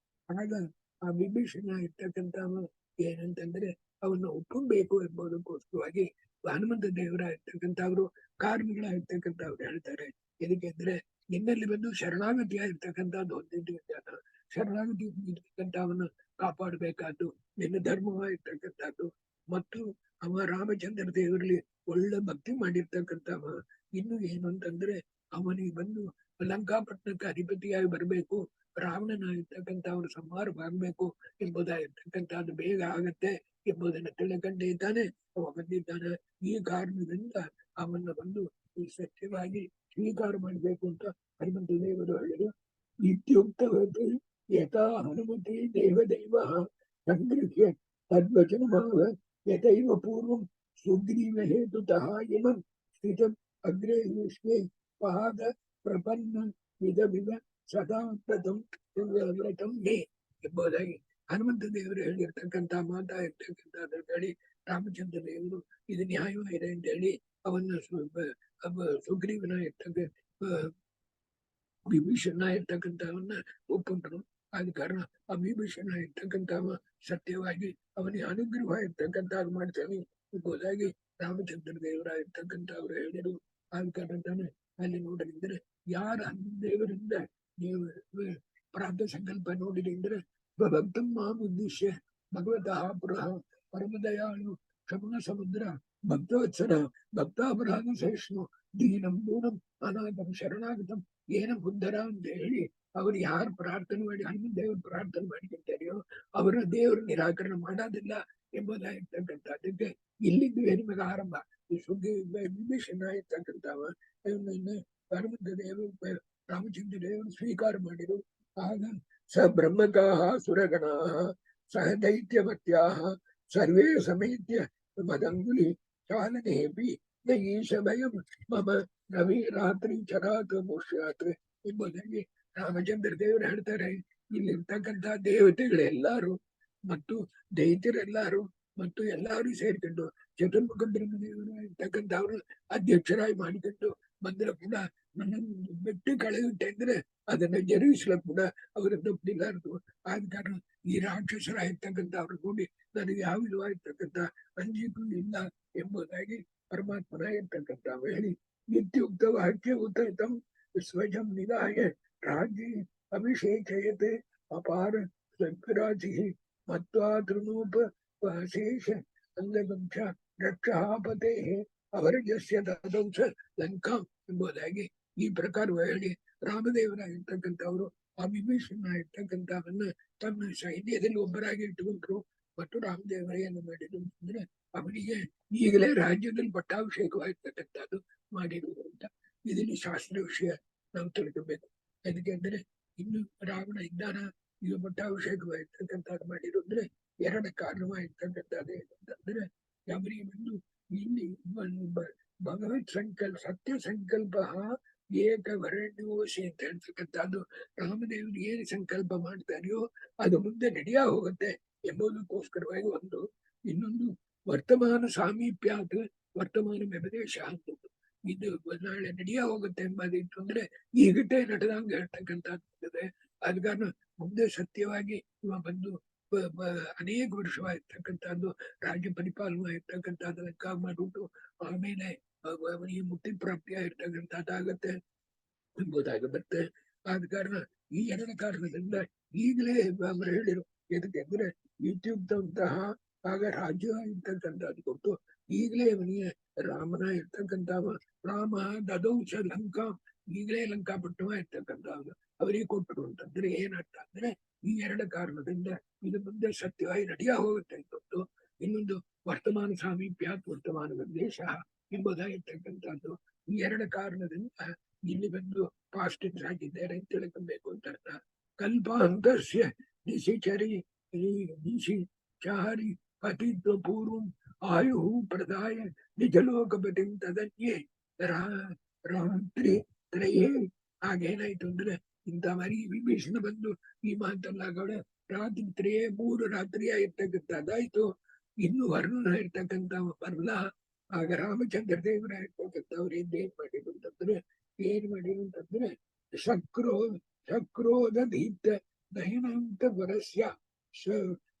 ಆಗ ಆ ವಿಭೀಷಣ ಇರ್ತಕ್ಕಂಥವ ಏನಂತಂದ್ರೆ ಅವನ್ನ ಒಪ್ಪಬೇಕು ಎಂಬುದಕ್ಕೋಸ್ಕರವಾಗಿ ಹನುಮಂತ ದೇವರ ಇರ್ತಕ್ಕಂಥವ್ರು ಕಾರ್ಮಿಗಳಾಗಿರ್ತಕ್ಕಂಥವ್ರು ಹೇಳ್ತಾರೆ. ಎದಕ್ಕೆಂದ್ರೆ ನಿನ್ನಲ್ಲಿ ಬಂದು ಶರಣಾಗತಿಯಾಗಿರ್ತಕ್ಕಂಥದ್ದು ಹೊಂದಿದ್ದಾನ, ಶರಣಾಗತಿ ಇರ್ತಕ್ಕಂಥವನ್ನ ಕಾಪಾಡಬೇಕಾದ್ದು ನಿನ್ನ ಧರ್ಮವಾಗಿರ್ತಕ್ಕಂಥದ್ದು. ಮತ್ತು ಅವ ರಾಮಚಂದ್ರ ದೇವರಲ್ಲಿ ಒಳ್ಳೆ ಭಕ್ತಿ ಮಾಡಿರ್ತಕ್ಕಂಥವ. ಇನ್ನು ಏನು ಅಂತಂದ್ರೆ ಅವನಿಗೆ ಬಂದು ಲಂಕಾಪಟ್ಟಣಕ್ಕೆ ಅಧಿಪತಿಯಾಗಿ ಬರಬೇಕು, ರಾವಣನಾಗಿರ್ತಕ್ಕಂಥವ್ರು ಸಂಹಾರವಾಗಬೇಕು ಎಂಬುದಾಗಿರ್ತಕ್ಕಂಥದ್ದು ಬೇಗ ಆಗತ್ತೆ ಎಂಬುದನ್ನು ತಿಳ್ಕೊಂಡಿದ್ದಾನೆ. ಅವ ಬಂದಿದ್ದಾನೆ. ಈ ಕಾರಣದಿಂದ ಅವನ್ನ ಬಂದು ಸತ್ಯವಾಗಿ ಸ್ವೀಕಾರ ಮಾಡಬೇಕು ಅಂತ ಹನುಮಂತ ದೇವರು ಹೇಳಿದರು. ಇತ್ಯುಕ್ತವತ್ ಯಥಾ ಹನುಮತಿ ದೇವದೈವ ಸಂಗೃಹ್ಯ ತದ್ವಚನಮಾವ ಯಥೈವ ಪೂರ್ವಂ ಸುಗ್ರೀವ ಹೇತುತಃ ಇಮಂ ಸ್ಥಿತಂ ಅಗ್ರೇ ವಿಶ್ವೇ ಪಾದ ಪ್ರಪನ್ನ ವಿಧ ಸದಾ ವ್ರತಂ ಮೇ ಎಂಬುದಾಗಿ ಹನುಮಂತ ದೇವರು ಹೇಳಿರ್ತಕ್ಕಂಥ ಮಾತಾಗಿರ್ತಕ್ಕಂಥ ಹೇಳಿ ರಾಮಚಂದ್ರ ದೇವರು ಇದು ನ್ಯಾಯವಾಗಿದೆ ಅಂತ ಹೇಳಿ ಅವನ್ನ ಸುಗ್ರೀವನ ವಿಭೀಷಣ ಇರ್ತಕ್ಕಂಥವನ್ನ ಒಪ್ಪಿಕೊಂಡ್ರು. ಆದ ಕಾರಣ ಆ ವಿಭೀಷಣ ಇರ್ತಕ್ಕಂಥವ ಸತ್ಯವಾಗಿ ಅವನಿಗೆ ಅನುಗ್ರಹ ಇರ್ತಕ್ಕಂಥದ್ದು ಮಾಡ್ತೇನೆ ಎಂಬುದಾಗಿ ರಾಮಚಂದ್ರ ದೇವರ ಇರ್ತಕ್ಕಂಥವ್ರು ಹೇಳಿದರು. ಆದ ಕಾರಣ ತಾನೆ ಅಲ್ಲಿ ನೋಡಿದ್ರೆ ಯಾರ ದೇವರಿಂದ ನೀವು ಪ್ರಾರ್ಥ ಸಂಕಲ್ಪ ನೋಡಿರಿ ಅಂದ್ರೆ ಭಕ್ತಂ ಮಾಂ ಉದ್ದೇಶ್ಯ ಭಗವತಃ ಪುರಃ ಪರಮದಯಾಳು ಕ್ಷಮಣ ಸಮುದ್ರ ಭಕ್ತವತ್ಸರ ಭಕ್ತಾಪರಾಧ ಸಹಿಷ್ಣು ದೀನಂ ದೂನಂ ಅನಾಥಂ ಶರಣಾಗತಂ ಏನ ಬುದ್ಧರ ಅಂತ ಹೇಳಿ ಅವ್ರು ಯಾರು ಪ್ರಾರ್ಥನೆ ಮಾಡಿ ಹನುಮಂತ ದೇವರು ಪ್ರಾರ್ಥನೆ ಮಾಡಿಕೊಳ್ತಾರೆಯೋ ಅವರ ದೇವರು ನಿರಾಕರಣೆ ಮಾಡೋದಿಲ್ಲ ಎಂಬುದಾಗಿರ್ತಕ್ಕಂಥದ್ದಕ್ಕೆ ಇಲ್ಲಿದ್ದು ನಿಮಗೆ ಆರಂಭ. ಈ ಸುಗ್ಗಿ ವಿಭೀಷಣ ಇರ್ತಕ್ಕಂಥವ ಹನುಮಂತ ದೇವರು ರಾಮಚಂದ್ರ ದೇವರು ಸ್ವೀಕಾರ ಮಾಡಿರು. ಆಗ ಸ ಬ್ರಹ್ಮಕಾಹ ಸುರಗಣಾಹ ಸಹ ದೈತ್ಯಮತ್ಯಾಹ ಸರ್ವೇ ಸಮೇತ್ಯ ಮದಂಗುಲಿ ಚಾಲನೇಪಿ ನ ಈಶ ಭಯಂ ಮಮ ರವಿ ರಾತ್ರಿ ಚರಾತ್ ಮುಷ್ಯಾತ್ ಎಂಬುದಾಗಿ ರಾಮಚಂದ್ರ ದೇವರು ಹೇಳ್ತಾರೆ. ಇಲ್ಲಿರ್ತಕ್ಕಂಥ ದೇವತೆಗಳೆಲ್ಲಾರು ಮತ್ತು ದೈತ್ಯರೆಲ್ಲಾರು ಮತ್ತು ಎಲ್ಲಾರು ಸೇರ್ಕೊಂಡು ಚತುರ್ಮುಖ ಬ್ರಹ್ಮದೇವರಾಗಿರ್ತಕ್ಕಂಥ ಅವರು ಅಧ್ಯಕ್ಷರಾಗಿ ಮಾಡಿಕೊಂಡು ಬಂದ್ರೆ ಕೂಡ ನನ್ನನ್ನು ಬಿಟ್ಟು ಕಳೆಯುತ್ತೆ ಅಂದ್ರೆ ಅದನ್ನ ಜರುಗಿಸ್ಲಕ್ ಕೂಡ ಅವರ ತಪ್ಪಿಲಾರದು. ಆದ ಕಾರಣ ಈ ರಾಕ್ಷಸರಾಗಿರ್ತಕ್ಕಂಥ ಅವರು ನೋಡಿ ನನಗೆ ಯಾವ ವಿಧವಾಗಿರ್ತಕ್ಕಂಥ ಅಂಜಿಗೂ ಇಲ್ಲ ಎಂಬುದಾಗಿ ಪರಮಾತ್ಮನಾಗಿರ್ತಕ್ಕಂಥ ಹೇಳಿ ನಿತ್ಯುಕ್ತ ವಾಕ್ಯ ಉತ್ತರತಂ ಸ್ವಜಂ ನಿಧಾಯ ರಾಜ್ಯ ಅಭಿಷೇಕಯತೆ ಅಪಾರ ಸ್ವರಾಜಿ ಮತ್ವಾ ತೃಣೋಪ ಶೇಷ ಅಂಗವಂಶ ರಕ್ಷಾಪತೆ ಅವರಜಸ್ಯ ತದಂಶ ಲಂಕಾಂ ಎಂಬುದಾಗಿ ಈ ಪ್ರಕಾರ ಹೇಳಿ ರಾಮದೇವರಾಗಿರ್ತಕ್ಕಂಥವರು ಆ ವಿಭೀಷಣನಾಗಿರ್ತಕ್ಕಂಥವನ್ನ ತನ್ನ ಸೈನ್ಯದಲ್ಲಿ ಒಬ್ಬರಾಗಿ ಇಟ್ಟುಕೊಂಡ್ರು. ಮತ್ತು ರಾಮದೇವರೇನು ಮಾಡಿದ್ರು ಅಂದ್ರೆ ಅವನಿಗೆ ಈಗಲೇ ರಾಜ್ಯದಲ್ಲಿ ಪಟ್ಟಾಭಿಷೇಕವಾಗಿರ್ತಕ್ಕಂಥದ್ದು ಮಾಡಿರುವುದು ಅಂತ ಇದರಲ್ಲಿ ಶಾಸ್ತ್ರ ವಿಷಯ ನಾವು ತಿಳ್ಕೊಬೇಕು. ಯಾಕೆಂದ್ರೆ ಇನ್ನು ರಾವಣ ಇದ್ದಾನ ಈಗ ಪಟ್ಟಾಭಿಷೇಕವಾಗಿರ್ತಕ್ಕಂಥದ್ದು ಮಾಡಿರು ಅಂದ್ರೆ ಎರಡು ಕಾರಣವಾಗಿರ್ತಕ್ಕಂಥದ್ದು ಏನಂತಂದ್ರೆ ಅವರಿಗೆ ಒಂದು ಇಲ್ಲಿ ಭಗವತ್ ಸಂಕಲ್ಪ ಸತ್ಯ ಸಂಕಲ್ಪ ಏಕವರ್ಣ್ಯೋಸಿ ಅಂತ ಹೇಳ್ತಕ್ಕಂಥದ್ದು ರಾಮದೇವರು ಏನು ಸಂಕಲ್ಪ ಮಾಡ್ತಾರೆಯೋ ಅದು ಮುಂದೆ ನಡೆಯ ಹೋಗುತ್ತೆ ಎಂಬುದಕ್ಕೋಸ್ಕರವಾಗಿ ಒಂದು. ಇನ್ನೊಂದು ವರ್ತಮಾನ ಸಾಮೀಪ್ಯಾತ್ ವರ್ತಮಾನ ವ್ಯಪದೇಶ ಅಂತ ಇದು ನಾಳೆ ನಡೆಯ ಹೋಗುತ್ತೆ ಎಂಬುದಿತ್ತು ಅಂದ್ರೆ ಈಗಟ್ಟೆ ನಡೆದಂಗೆ ಹೇಳ್ತಕ್ಕಂಥದ್ದು. ಅದ ಕಾರಣ ಮುಂದೆ ಸತ್ಯವಾಗಿ ಇವ ಬಂದು ಅನೇಕ ವರ್ಷವಾಗಿರ್ತಕ್ಕಂಥದ್ದು ರಾಜ್ಯ ಪರಿಪಾಲನೆಯಾಗಿರ್ತಕ್ಕಂಥದ್ದು ಮಾಡಿಬಿಟ್ಟು ಆಮೇಲೆ ಅವನಿಗೆ ಮುಕ್ತಿ ಪ್ರಾಪ್ತಿಯಾಗಿರ್ತಕ್ಕಂಥದ್ದಾಗತ್ತೆ ಎಂಬುದಾಗಿ ಬರುತ್ತೆ. ಆದ ಕಾರಣ ಈ ಎರಡು ಕಾರಣದಿಂದ ಈಗಲೇ ಅವರು ಹೇಳಿರು. ಎದಕ್ಕೆಂದ್ರೆ ಇತ್ಯುಕ್ತಂತಹ ಆಗ ರಾಜ್ಯ ಇರ್ತಕ್ಕಂಥದ್ದು ಕೊಟ್ಟು ಈಗಲೇ ಅವನಿಗೆ ರಾಮನ ಇರ್ತಕ್ಕಂಥವ ರಾಮ ದದೌಷ ಲಂಕಾ ಈಗಲೇ ಲಂಕಾಪಟ್ಟಣ ಇರ್ತಕ್ಕಂಥದ್ದು ಅವರಿಗೆ ಕೊಟ್ಟರು ಅಂತಂದ್ರೆ ಏನರ್ಥ ಅಂದ್ರೆ ಈ ಎರಡು ಕಾರಣದಿಂದ ಇದು ಮುಂದೆ ಸತ್ಯವಾಗಿ ನಡೆಯ ಹೋಗುತ್ತೆ ಅಂತ. ಇನ್ನೊಂದು ವರ್ತಮಾನ ಸಾಮೀಪ್ಯಾತ್ ವರ್ತಮಾನ ಉದ್ದೇಶ ಎಂಬುದಾಗಿರ್ತಕ್ಕಂಥದ್ದು ಈ ಎರಡು ಕಾರಣದಿಂದ ಇಲ್ಲಿ ಬಂದು ಪಾಸ್ಟಿಕ್ಸ್ ಆಗಿದ್ದಾರೆ ಅಂತ ತಿಳ್ಕೊಬೇಕು ಅಂತ ಅರ್ಥ. ಕಲ್ಪಾಂತಸ್ಯ ನಿಶಿಚರಿ ನಿಶಿ ಚಾರಿ ಪತಿತ್ವ ಪೂರ್ವಂ ಆಯು ಪ್ರದಾಯ ನಿಜಲೋಕಪತಿಂ ತದನ್ಯೇ ರಾತ್ರಿ ತ್ರಯೇ. ಆಗೇನಾಯ್ತು ಅಂದ್ರೆ ಇಂಥ ಮರಿ ವಿಭೀಷಣ ಬಂದು ಈ ಮಾತಲ್ಲ ಕೂಡ ರಾತ್ರಿ ತ್ರಯೇ 3 ರಾತ್ರಿ ಆಗಿರ್ತಕ್ಕಂಥದ್ದಾಯ್ತು. ಇನ್ನು ವರ್ಣನ ಇರ್ತಕ್ಕಂಥ ಬರಲ್ಲ. ಆಗ ರಾಮಚಂದ್ರ ದೇವರ ಇರ್ತಕ್ಕಂಥವ್ರು ಏನ್ ಮಾಡಿದ್ರು ಅಂತಂದ್ರೆ ಶಕ್ರೋಧ ದೀಪ್ತ ದಹನಂತ ವರಸ್ಯ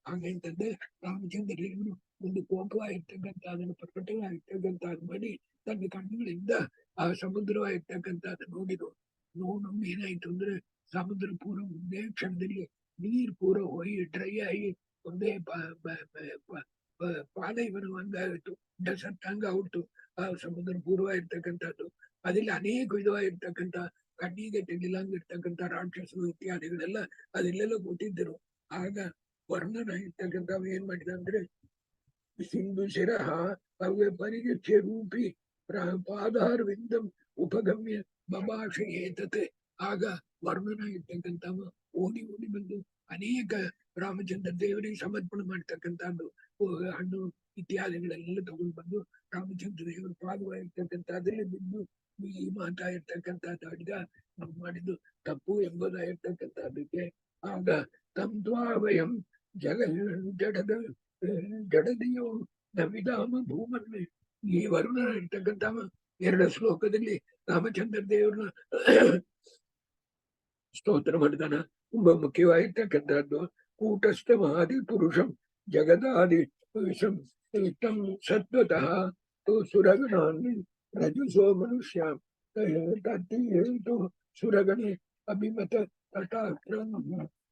ಹಾಗಂತಂದ್ರೆ ರಾಮಚಂದ್ರ ದೇವರು ಒಂದು ಕೋಪವಾಗಿರ್ತಕ್ಕಂಥ ಅದನ್ನು ಪ್ರಕಟವಾಗಿರ್ತಕ್ಕಂಥದ್ದು ಮಾಡಿ ತನ್ನ ಕಣ್ಣುಗಳಿಂದ ಆ ಸಮುದ್ರವಾಗಿರ್ತಕ್ಕಂಥದ್ದು ನೋಡಿದ್ರು. ನೋಡು ಏನಾಯ್ತು ಅಂದ್ರೆ ಸಮುದ್ರ ಪೂರ ಒಂದೇ ಕ್ಷಣದಲ್ಲಿ ನೀರ್ ಪೂರ ಹೋಗಿ ಡ್ರೈ ಆಗಿ ಒಂದೇ ಪಾಲೈವನವಂಗಾಗಿತ್ತು, ಡೆಸರ್ಟ್ ಹಂಗಾಗ್ಬಿಡ್ತು ಆ ಸಮುದ್ರ ಪೂರ್ವ ಇರ್ತಕ್ಕಂಥದ್ದು. ಅದ್ರಲ್ಲಿ ಅನೇಕ ವಿಧವಾಗಿರ್ತಕ್ಕಂಥ ಕಣ್ಣಿಗೆ ತೆಗಿಲಂಗಿರ್ತಕ್ಕಂಥ ರಾಕ್ಷಸರು ಇತ್ಯಾದಿಗಳೆಲ್ಲ ಅದೆಲ್ಲೆಲ್ಲ ಗೊತ್ತಿದ್ದರು. ಆಗ ವರ್ಣನ ಇರ್ತಕ್ಕಂಥವ್ ಏನ್ ಮಾಡಿದ ಅಂದ್ರೆ ಸಿಂಧು ಶಿರಹ ಅವ್ಯ ಪರಿಗಚ್ಛೆ ರೂಪಿ ಪಾದಾರವಿಂದಂ ಉಪಗಮ್ಯ ಬಭಾಷೆ ಏತತೆ. ಆಗ ವರ್ಣನ ಇರ್ತಕ್ಕಂಥವ ಓಡಿ ಬಂದು ಅನೇಕ ರಾಮಚಂದ್ರ ದೇವರಿಗೆ ಸಮರ್ಪಣೆ ಮಾಡ್ತಕ್ಕಂಥದ್ದು ಹಣ್ಣು ಇತ್ಯಾದಿಗಳೆಲ್ಲ ತಗೊಂಡು ಬಂದು ರಾಮಚಂದ್ರ ದೇವರ ಪಾದವಾಗಿರ್ತಕ್ಕಂಥದ್ರಲ್ಲಿ ಬಿದ್ದು ಈ ಮಾತಾಗಿರ್ತಕ್ಕಂಥದ್ದು ಅಡಿಗ ನಾವು ಮಾಡಿದ್ದು ತಪ್ಪು ಎಂಬುದಾಗಿರ್ತಕ್ಕಂಥದ್ದಕ್ಕೆ. ಆಗ ತಂತ್ವಾವಯಂ ಜಡದಿಯೋ ನವಿಧಾಮ ಭೂಮನ್ನೇ. ಈ ವರುಣ ಇರ್ತಕ್ಕಂಥ 2 ಶ್ಲೋಕದಲ್ಲಿ ರಾಮಚಂದ್ರ ದೇವ್ರನ್ನ ಸ್ತೋತ್ರ ಮಾಡಿದಾನ. ತುಂಬಾ ಮುಖ್ಯವಾಗಿರ್ತಕ್ಕಂಥದ್ದು ಕೂಟಸ್ಥ ಮಹಾದಿ ಪುರುಷಂ ಜಗದಾದಿ ವಿಷಂ ಸತ್ವತಃ ಸುರಗಣಾన్ని ರಜುಸೋ ಮನುಷ್ಯ ತತ್ತಿ ಸುರಗಣೆ ಅಭಿಮತ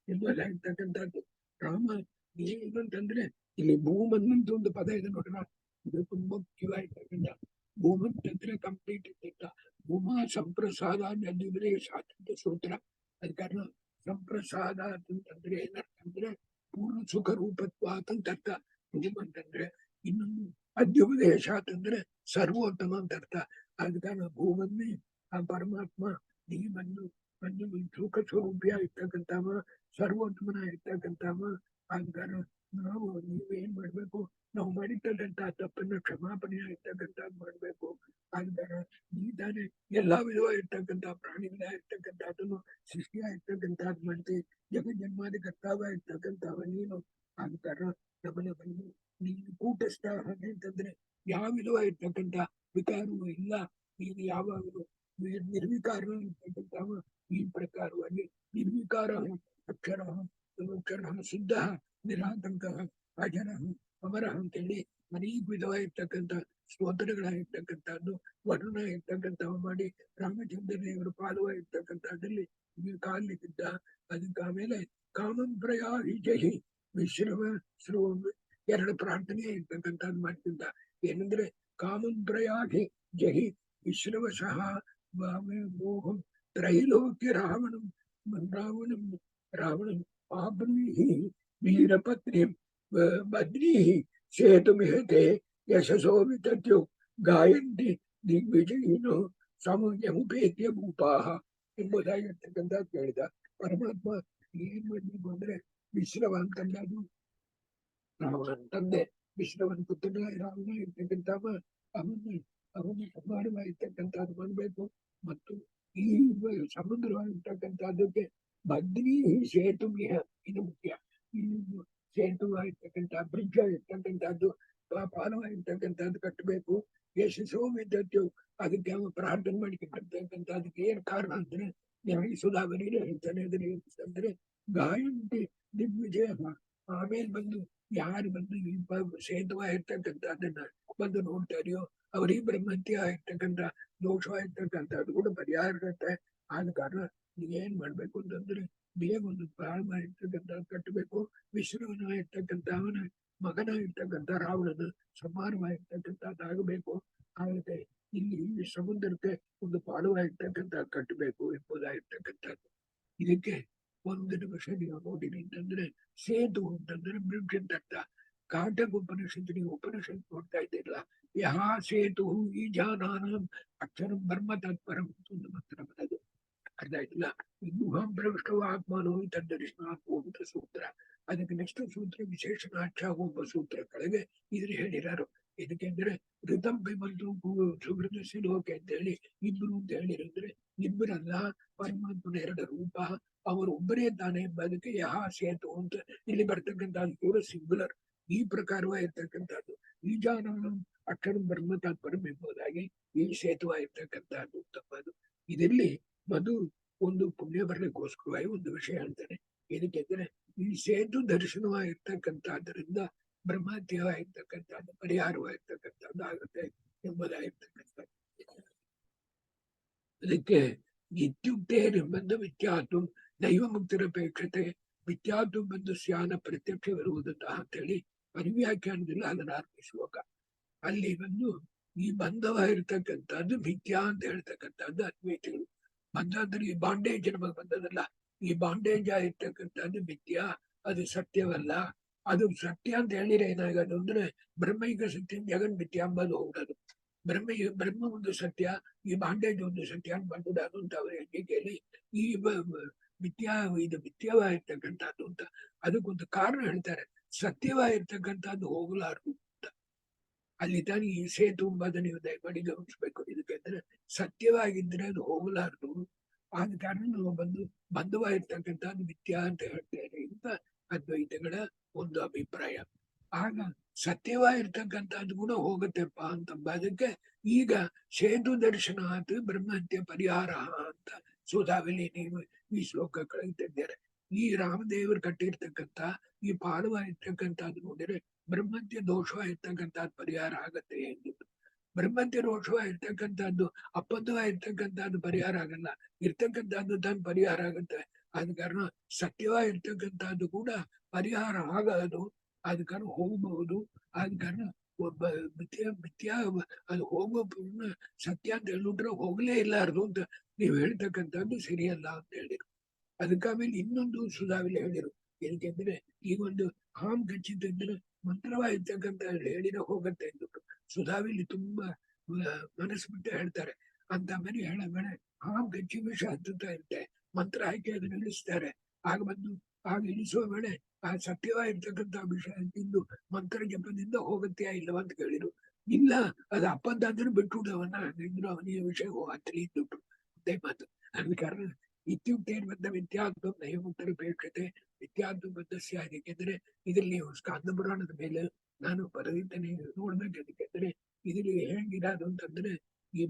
ಎಂಬುದಾಗಿರ್ತಕ್ಕಂಥದ್ದು. ರಾಮ ಏನಂತಂದ್ರೆ ಇಲ್ಲಿ ಭೂಮನ್ನಂತ ಒಂದು ಪದ ಇದೆ ನೋಡ್ರ, ಇದು ತುಂಬಾ ಮುಖ್ಯವಾಗಿರ್ತಕ್ಕಂಥ. ಭೂಮಂತಂದ್ರೆ ಕಂಪ್ಲೀಟ್ ಇರ್ತಕ್ಕ ಭೂಮಾ ಸಂಪ್ರಸಾದ ನದಿವರೇ ಸ್ವಾತಂತ್ರ್ಯ ಸೂತ್ರ. ಅದ ಕಾರಣ ಸಂಪ್ರಸಾದ ಅಂತಂದ್ರೆ ಏನಂತಂದ್ರೆ ಪೂರ್ಣ ಸುಖ ರೂಪತ್ವ ಅಂತ ಅರ್ಥ ಭೂಮಂತಂದ್ರೆ. ಇನ್ನೊಂದು ಅಧ್ಯುಪದೇಶ ಅಂತಂದ್ರೆ ಸರ್ವೋತ್ತಮ ಅಂತ ಅರ್ಥ. ಆದ ಕಾರಣ ಭೂಮನ್ನೇ ಆ ಪರಮಾತ್ಮ ನೀ ಬಂದು ಸುಖ ಸ್ವರೂಪಿಯ ಇರ್ತಕ್ಕಂಥವ ಸರ್ವೋತ್ತಮನ ಇರ್ತಕ್ಕಂಥವ. ಆದ ಕಾರಣ ನಾವು ನೀವೇನ್ ಮಾಡ್ಬೇಕು, ನಾವು ಮಾಡಿರ್ತಕ್ಕಂಥ ತಪ್ಪನ್ನ ಕ್ಷಮಾಪಣೆ ಆಗಿರ್ತಕ್ಕಂಥದ್ದು ಮಾಡ್ಬೇಕು. ಆದ ಕಾರಣ ನೀ ತಾನೇ ಎಲ್ಲಾ ವಿಧವಾಗಿರ್ತಕ್ಕಂಥ ಪ್ರಾಣಿಗಳಾಗಿರ್ತಕ್ಕಂಥದ್ದನ್ನು ಸೃಷ್ಟಿಯಾಗಿರ್ತಕ್ಕಂಥದ್ದು ಮಾಡ್ತಿ, ಜಗಜ್ಜನ್ಮಾದಿ ಕರ್ತಾವ ಇರ್ತಕ್ಕಂಥವ ನೀನು. ಆದ ಕಾರಣ ನಮ್ಮನ್ನ ಬಂದು ನೀನು ಕೂಟಸ್ಥ ಹಾಗೆ ಅಂತಂದ್ರೆ ಯಾವ ವಿಧವಾಗಿರ್ತಕ್ಕಂಥ ವಿಕಾರವೂ ಇಲ್ಲ. ನೀನು ಯಾವಾಗಲೂ ನಿರ್ವಿಕಾರ ಇರ್ತಕ್ಕಂಥ ಈ ಪ್ರಕಾರವಾಗಿ ನಿರ್ವಿಕಾರ ಅಕ್ಷರ ಅಕ್ಷರ ಶುದ್ಧ ನಿರಾತಂಕ ಅಜರ ಅಮರ ಅಂತೇಳಿ ಅನೇಕ ವಿಧವಾಗಿರ್ತಕ್ಕಂಥ ಸ್ತೋತ್ರಗಳಾಗಿರ್ತಕ್ಕಂಥದ್ದು ವರ್ಣನ ಇರ್ತಕ್ಕಂಥವು ಮಾಡಿ ರಾಮಚಂದ್ರ ದೇವರು ಪಾಲುವಾಗಿರ್ತಕ್ಕಂಥದ್ದಲ್ಲಿ ಕಾಲಿದ್ದ. ಅದಕ್ಕೆ ಆಮೇಲೆ ಕಾಮಂ ಪ್ರಯಾಗಿ ಜಹಿ ವಿಶ್ರಮ ಶ್ರವ ಎರಡು ಪ್ರಾರ್ಥನೆ ಇರ್ತಕ್ಕಂಥದ್ದು ಮಾಡ್ತಿದ್ದ. ಏನಂದ್ರೆ ಕಾಮಂ ಪ್ರಯಾಗಿ ಜಹಿ ವಿಶ್ರವಶಃ ಮೋಹಂ ತ್ರೈಲೋಕ್ಯ ರಾವಣಂ ರಾವಣಂ ರಾವಣಂ ಆಬ್ರೀಹಿ ವೀರಪತ್ನಿ ಬದ್ರೀಹಿ ಸೇತುಮಿಹತೆ ಯಶಸೋ ವಿತತ್ಯು ಗಾಯಂತಿ ದಿಗ್ವಿಜಯಿನೋ ಸಮಯಮುಪೇತ್ಯ ಭೂಪಾಹ ಎಂಬುದಾಗಿರ್ತಕ್ಕಂಥ ಕೇಳಿದ. ಪರಮಾತ್ಮ ಏನ್ ಮಾಡ್ಬೇಕು ಅಂದ್ರೆ ವಿಶ್ರವ ಅಂತಂದು ರಾವಣನ ತಂದೆ ವಿಶ್ರವನ ಪುತ್ರ ರಾವಣ ಇರ್ತಕ್ಕಂಥವ ಅವನ ಸಂಹಾರವಾಗಿರ್ತಕ್ಕಂಥದ್ದು ಮಾಡಬೇಕು. ಮತ್ತು ಈ ಸಮುದ್ರವಾಗಿರ್ತಕ್ಕಂಥದ್ದಕ್ಕೆ ಬದ್ರಿ ಸೇತುಮಿಹ ಇದು ಮುಖ್ಯ. ಈ ಸೇತುವಾಗಿರ್ತಕ್ಕಂಥ ಬ್ರಿಡ್ಜ್ ಆಗಿರ್ತಕ್ಕಂಥದ್ದು ಪಾಲವಾಗಿರ್ತಕ್ಕಂಥದ್ದು ಕಟ್ಟಬೇಕು. ಯಶಸ್ಸು ವಿದ್ಯತ್ಯು ಅದಕ್ಕೆ ಅವ ಪ್ರಾರ್ಥನೆ ಮಾಡಿಕೊಂಡಿರ್ತಕ್ಕಂಥ ಅದಕ್ಕೆ ಏನ್ ಕಾರಣ ಅಂದ್ರೆ ಸುಧಾವರಿ ಹೇಳ್ತಾನೆ ಅಂದ್ರೆ ಗಾಯಂತಿ ದಿಗ್ವಿಜಯ. ಆಮೇಲೆ ಬಂದು ಯಾರು ಬಂದು ಈ ಸೇತುವಾಗಿರ್ತಕ್ಕಂಥದ್ದನ್ನ ಬಂದು ನೋಡ್ತಾರೆಯೋ ಅವರಿಗೆ ಬ್ರಹ್ಮತ್ಯ ಆಗಿರ್ತಕ್ಕಂಥ ದೋಷವಾಗಿರ್ತಕ್ಕಂಥದ್ದು ಕೂಡ ಪರಿಹಾರ ಇರುತ್ತೆ. ಆದ ಕಾರಣ ಏನ್ ಮಾಡ್ಬೇಕು ಅಂತಂದ್ರೆ ಬೇಗ ಒಂದು ಪ್ರಾರಂಭ ಇರ್ತಕ್ಕಂಥ ಕಟ್ಟಬೇಕು. ವಿಶ್ರವನಾಗಿರ್ತಕ್ಕಂಥ ಅವನ ಮಗನಾಗಿರ್ತಕ್ಕಂಥ ರಾವಣನ ಸಂಹಾರವಾಗಿರ್ತಕ್ಕಂಥದ್ದಾಗಬೇಕು. ಆಗುತ್ತೆ ಇಲ್ಲಿ ಸಮುದ್ರಕ್ಕೆ ಒಂದು ಪಾಲುವಾಗಿರ್ತಕ್ಕಂಥ ಕಟ್ಟಬೇಕು ಎಂಬುದಾಗಿರ್ತಕ್ಕಂಥದ್ದು. ಇದಕ್ಕೆ ಒಂದು ನಿಮಿಷ ನೀವು ನೋಡಿರಿ ಅಂತಂದ್ರೆ ಸೇತು ಅಂತಂದ್ರೆ ಬ್ರಿಡ್ಜ್ ಅಂತ ಅರ್ಥ. ಕಾಟಕ ಉಪನಿಷತ್ತು ನೀವು ಉಪನಿಷತ್ ನೋಡ್ತಾ ಇದ್ದೀರಲ್ಲ, ಯಹ ಸೇತು ಈ ಜಾನಾನ ಅಕ್ಷರ ಬ್ರಹ್ಮ ತತ್ಪರಂ ಒಂದು ಮಾತ್ರ ಬರೋದು ಅರ್ಥ ಆಯ್ತಿಲ್ಲ. ಯುಹಂ ಪ್ರವಿಷ್ಟವ ಆತ್ಮನೋ ತದ್ದರ್ಶನಾತ್ಮ ಸೂತ್ರ. ಅದಕ್ಕೆ ನೆಕ್ಸ್ಟ್ ಸೂತ್ರ ವಿಶೇಷಣಾಕ್ಷ ಒಬ್ಬ ಸೂತ್ರ ಕೆಳಗೆ ಇದ್ರ ಹೇಳಿರಾರು. ಇದಕ್ಕೆಂದ್ರೆ ಋತಂಬೆ ಬಂದು ಸುಹೃದಸ್ಯ ಲೋಕ ಅಂತ ಹೇಳಿ ಇಬ್ರು ಅಂತ ಹೇಳಿರಂದ್ರೆ ಇಬ್ಬರಲ್ಲ, ಪರಮಾತ್ಮನ ಎರಡು ರೂಪ, ಅವರು ಒಬ್ಬರೇ ತಾನೆ ಎಂಬುದಕ್ಕೆ ಯಹ ಸೇತು ಅಂತ ಇಲ್ಲಿ ಬರ್ತಕ್ಕಂಥದ್ದು ಕೂಡ ಸಿಂಗುಲರ್. ಈ ಪ್ರಕಾರವಾಗಿರ್ತಕ್ಕಂಥದ್ದು ಈ ಜಾನ ಅಕ್ಷರ ಬ್ರಹ್ಮ ತಾತ್ಪರ್ಯ ಎಂಬುದಾಗಿ ಈ ಸೇತುವಾಗಿರ್ತಕ್ಕಂಥದ್ದು ತಪ್ಪದು. ಇದರಲ್ಲಿ ಮಧು ಒಂದು ಪುಣ್ಯ ಬರಲಿಕ್ಕೋಸ್ಕರವಾಗಿ ಒಂದು ವಿಷಯ ಹೇಳ್ತಾನೆ. ಏನಕ್ಕೆಂದ್ರೆ ಈ ಸೇತು ದರ್ಶನವಾಗಿರ್ತಕ್ಕಂಥದ್ದರಿಂದ ಬ್ರಹ್ಮತ್ಯವಾಗಿರ್ತಕ್ಕಂಥದ್ದು ಪರಿಹಾರವಾಗಿರ್ತಕ್ಕಂಥದ್ದು ಆಗುತ್ತೆ ಎಂಬುದಾಗಿರ್ತಕ್ಕಂಥದ್ದು. ಅದಕ್ಕೆ ಇತ್ಯುಕ್ತೆ ನಿರ್ಬಂಧ ಮಿಥ್ಯಾತ್ವ ದೈವ ಮುಕ್ತಿರಪೇಕ್ಷತೆ ಮಿಥ್ಯಾತ್ವ ಬಂದು ಸ್ಯಾನ ಪ್ರತ್ಯಕ್ಷವಿರುವುದಂತಹ ಅಂತೇಳಿ ಪರಿವ್ಯಾಖ್ಯಾನದಲ್ಲಿ 16ನೇ ಶ್ಲೋಕ. ಅಲ್ಲಿ ಬಂದು ಈ ಬಂಧವಾಗಿರ್ತಕ್ಕಂಥದ್ದು ಮಿಥ್ಯಾ ಅಂತ ಹೇಳ್ತಕ್ಕಂಥದ್ದು ಅದ್ವೈತಿಗಳು. ಬಂಧ ಅಂದ್ರೆ ಈ ಬಾಂಡೇಜ್ ನಮಗೆ ಬಂದದಲ್ಲ, ಈ ಬಾಂಡೇಜ್ ಆಗಿರ್ತಕ್ಕಂಥದ್ದು ಮಿಥ್ಯಾ, ಅದು ಸತ್ಯವಲ್ಲ. ಅದು ಸತ್ಯ ಅಂತ ಹೇಳಿದ್ರೆ ಏನಾಗೋದು ಅಂದ್ರೆ ಬ್ರಹ್ಮೈಕ ಸತ್ಯ ಜಗನ್ ಮಿಥ್ಯ ಅಂಬದು ಹೋಗೋದು. ಬ್ರಹ್ಮ ಒಂದು ಸತ್ಯ, ಈ ಬಾಂಡೇಜ್ ಒಂದು ಸತ್ಯ ಅಂತ ಬಂದದ್ದು ಅಂತ ಅವ್ರ ಹೇಳಿಕೆಯಲ್ಲಿ ಈ ಮಿಥ್ಯಾ ಇದು ಮಿಥ್ಯವಾಗಿರ್ತಕ್ಕಂಥದ್ದು ಅಂತ ಅದಕ್ಕೊಂದು ಕಾರಣ ಹೇಳ್ತಾರೆ. ಸತ್ಯವಾಗಿರ್ತಕ್ಕಂಥದ್ದು ಹೋಗಲಾರದು ಅಂತ. ಅಲ್ಲಿ ತಾನೇ ಈ ಸೇತು ಎಂಬುದನ್ನು ನೀವು ದಯಮಾಡಿ ಗಮನಿಸ್ಬೇಕು. ಇದಕ್ಕೆಂದ್ರೆ ಸತ್ಯವಾಗಿದ್ರೆ ಅದು ಹೋಗಲಾರದು. ಆದ ಕಾರಣ ನಾವು ಬಂಧವಾಗಿರ್ತಕ್ಕಂಥದ್ದು ಮಿಥ್ಯಾ ಅಂತ ಹೇಳ್ತೇವೆ ಅಂತ ಅದ್ವೈತಗಳ ಒಂದು ಅಭಿಪ್ರಾಯ. ಆಗ ಸತ್ಯವಾಗಿರ್ತಕ್ಕಂಥದ್ದು ಕೂಡ ಹೋಗುತ್ತೆಪ್ಪ ಅಂತಂಬದಕ್ಕೆ ಈಗ ಸೇತು ದರ್ಶನಾತ್ ಬ್ರಹ್ಮಹತ್ಯೆ ಪರಿಹಾರ ಅಂತ ಸುಧಾವಿಲಿ ನೀವು ಈ ಶ್ಲೋಕ ಕಳೀತಿದ್ದಾರೆ. ಈ ರಾಮದೇವರು ಕಟ್ಟಿರ್ತಕ್ಕಂಥ ಈ ಪಾಲವಾಗಿರ್ತಕ್ಕಂಥದ್ದು ನೋಡಿದ್ರೆ ಬ್ರಹ್ಮತ್ಯ ದೋಷವಾಗಿರ್ತಕ್ಕಂಥದ್ದು ಪರಿಹಾರ ಆಗತ್ತೆ ಎಂದಿದ್ದು. ಬ್ರಹ್ಮತ್ಯ ದೋಷವಾಗಿರ್ತಕ್ಕಂಥದ್ದು ಅಬದ್ಧವಾಗಿರ್ತಕ್ಕಂಥದ್ದು ಪರಿಹಾರ ಆಗಲ್ಲ, ಇರ್ತಕ್ಕಂಥದ್ದು ತಾನು ಪರಿಹಾರ ಆಗುತ್ತೆ. ಆದ ಕಾರಣ ಸತ್ಯವಾಗಿರ್ತಕ್ಕಂಥದ್ದು ಕೂಡ ಪರಿಹಾರ ಆಗದು. ಆದ ಕಾರಣ ಹೋಗಬಹುದು. ಆದ ಕಾರಣ ಒಬ್ಬ ಮಿಥ್ಯಾ ಅದು ಹೋಗೋ ಪೂರ್ಣ ಸತ್ಯ ಅಂತ ಹೇಳ್ಬಿಟ್ರೆ ಹೋಗ್ಲೇ ಇಲ್ಲಾರ್ದು ಅಂತ ನೀವು ಹೇಳ್ತಕ್ಕಂಥದ್ದು ಸರಿಯಲ್ಲ ಅಂತ ಹೇಳಿರು. ಅದಕ್ಕಾಮೇಲೆ ಇನ್ನೊಂದು ಸುಧಾವಿಲ್ಲ ಹೇಳಿರು. ಏನಕ್ಕೆಂದ್ರೆ ಈಗ ಒಂದು ಹಾಮ್ ಕಚ್ಚಿದ್ರೆ ಮಂತ್ರವಾಗಿರ್ತಕ್ಕಂಥ ಹೇಳಿದ್ರೆ ಹೋಗತ್ತೆ ಅಂದ್ಬಿಟ್ಟು ಸುಧಾವಿಲಿ ತುಂಬಾ ಮನಸ್ಸು ಬಿಟ್ಟು ಹೇಳ್ತಾರೆ. ಅಂತ ಮನೆ ಹೇಳಬೇಡ, ಹಾಮ್ ಕಚ್ಚಿ ವಿಷ ಹತ್ತುತ್ತಾ ಇರುತ್ತೆ, ಮಂತ್ರ ಹಾಕಿ ಅದನ್ನ ಇಳಿಸ್ತಾರೆ. ಆಗ ಇಳಿಸುವ ವೇಳೆ ಆ ಸತ್ಯವಾಗಿರ್ತಕ್ಕಂಥ ವಿಷಯ ತಿಂದು ಮಂತ್ರ ಜಪದಿಂದ ಹೋಗತ್ತೆಯಾ ಇಲ್ಲವ ಅಂತ ಕೇಳಿರು. ಇಲ್ಲ, ಅದು ಅಪ್ಪಂದಾದ್ರೂ ಬಿಟ್ಟುಡವನ್ನ ಇದ್ರು ಅವನಿಗೆ ವಿಷಯ ಹತ್ತಲಿ ಇದ್ದುಬಿಟ್ರು ಅದೇ ಮಾತು. ಅದ ಕಾರಣ ಇತ್ಯುಕ್ತೇನ ಬಂದ ಮಿಥ್ಯಾತ್ವ ನೈವಮುಕ್ತರಪೇಕ್ಷತೆ ಮಿಥ್ಯಾತ್ವ ಬದ್ಧಸ್ಯ. ಅದಕ್ಕೆಂದ್ರೆ ಇದರಲ್ಲಿ ಸ್ಕಾಂದ ಪುರಾಣದ ಮೇಲೆ ನಾನು ಬರೆದಿದ್ದೇನೆ ನೋಡ್ಬೇಕು. ಅದಕ್ಕೆಂದ್ರೆ ಇದ್ರಲ್ಲಿ ಹೆಂಗಿರೋದು ಅಂತಂದ್ರೆ ಈ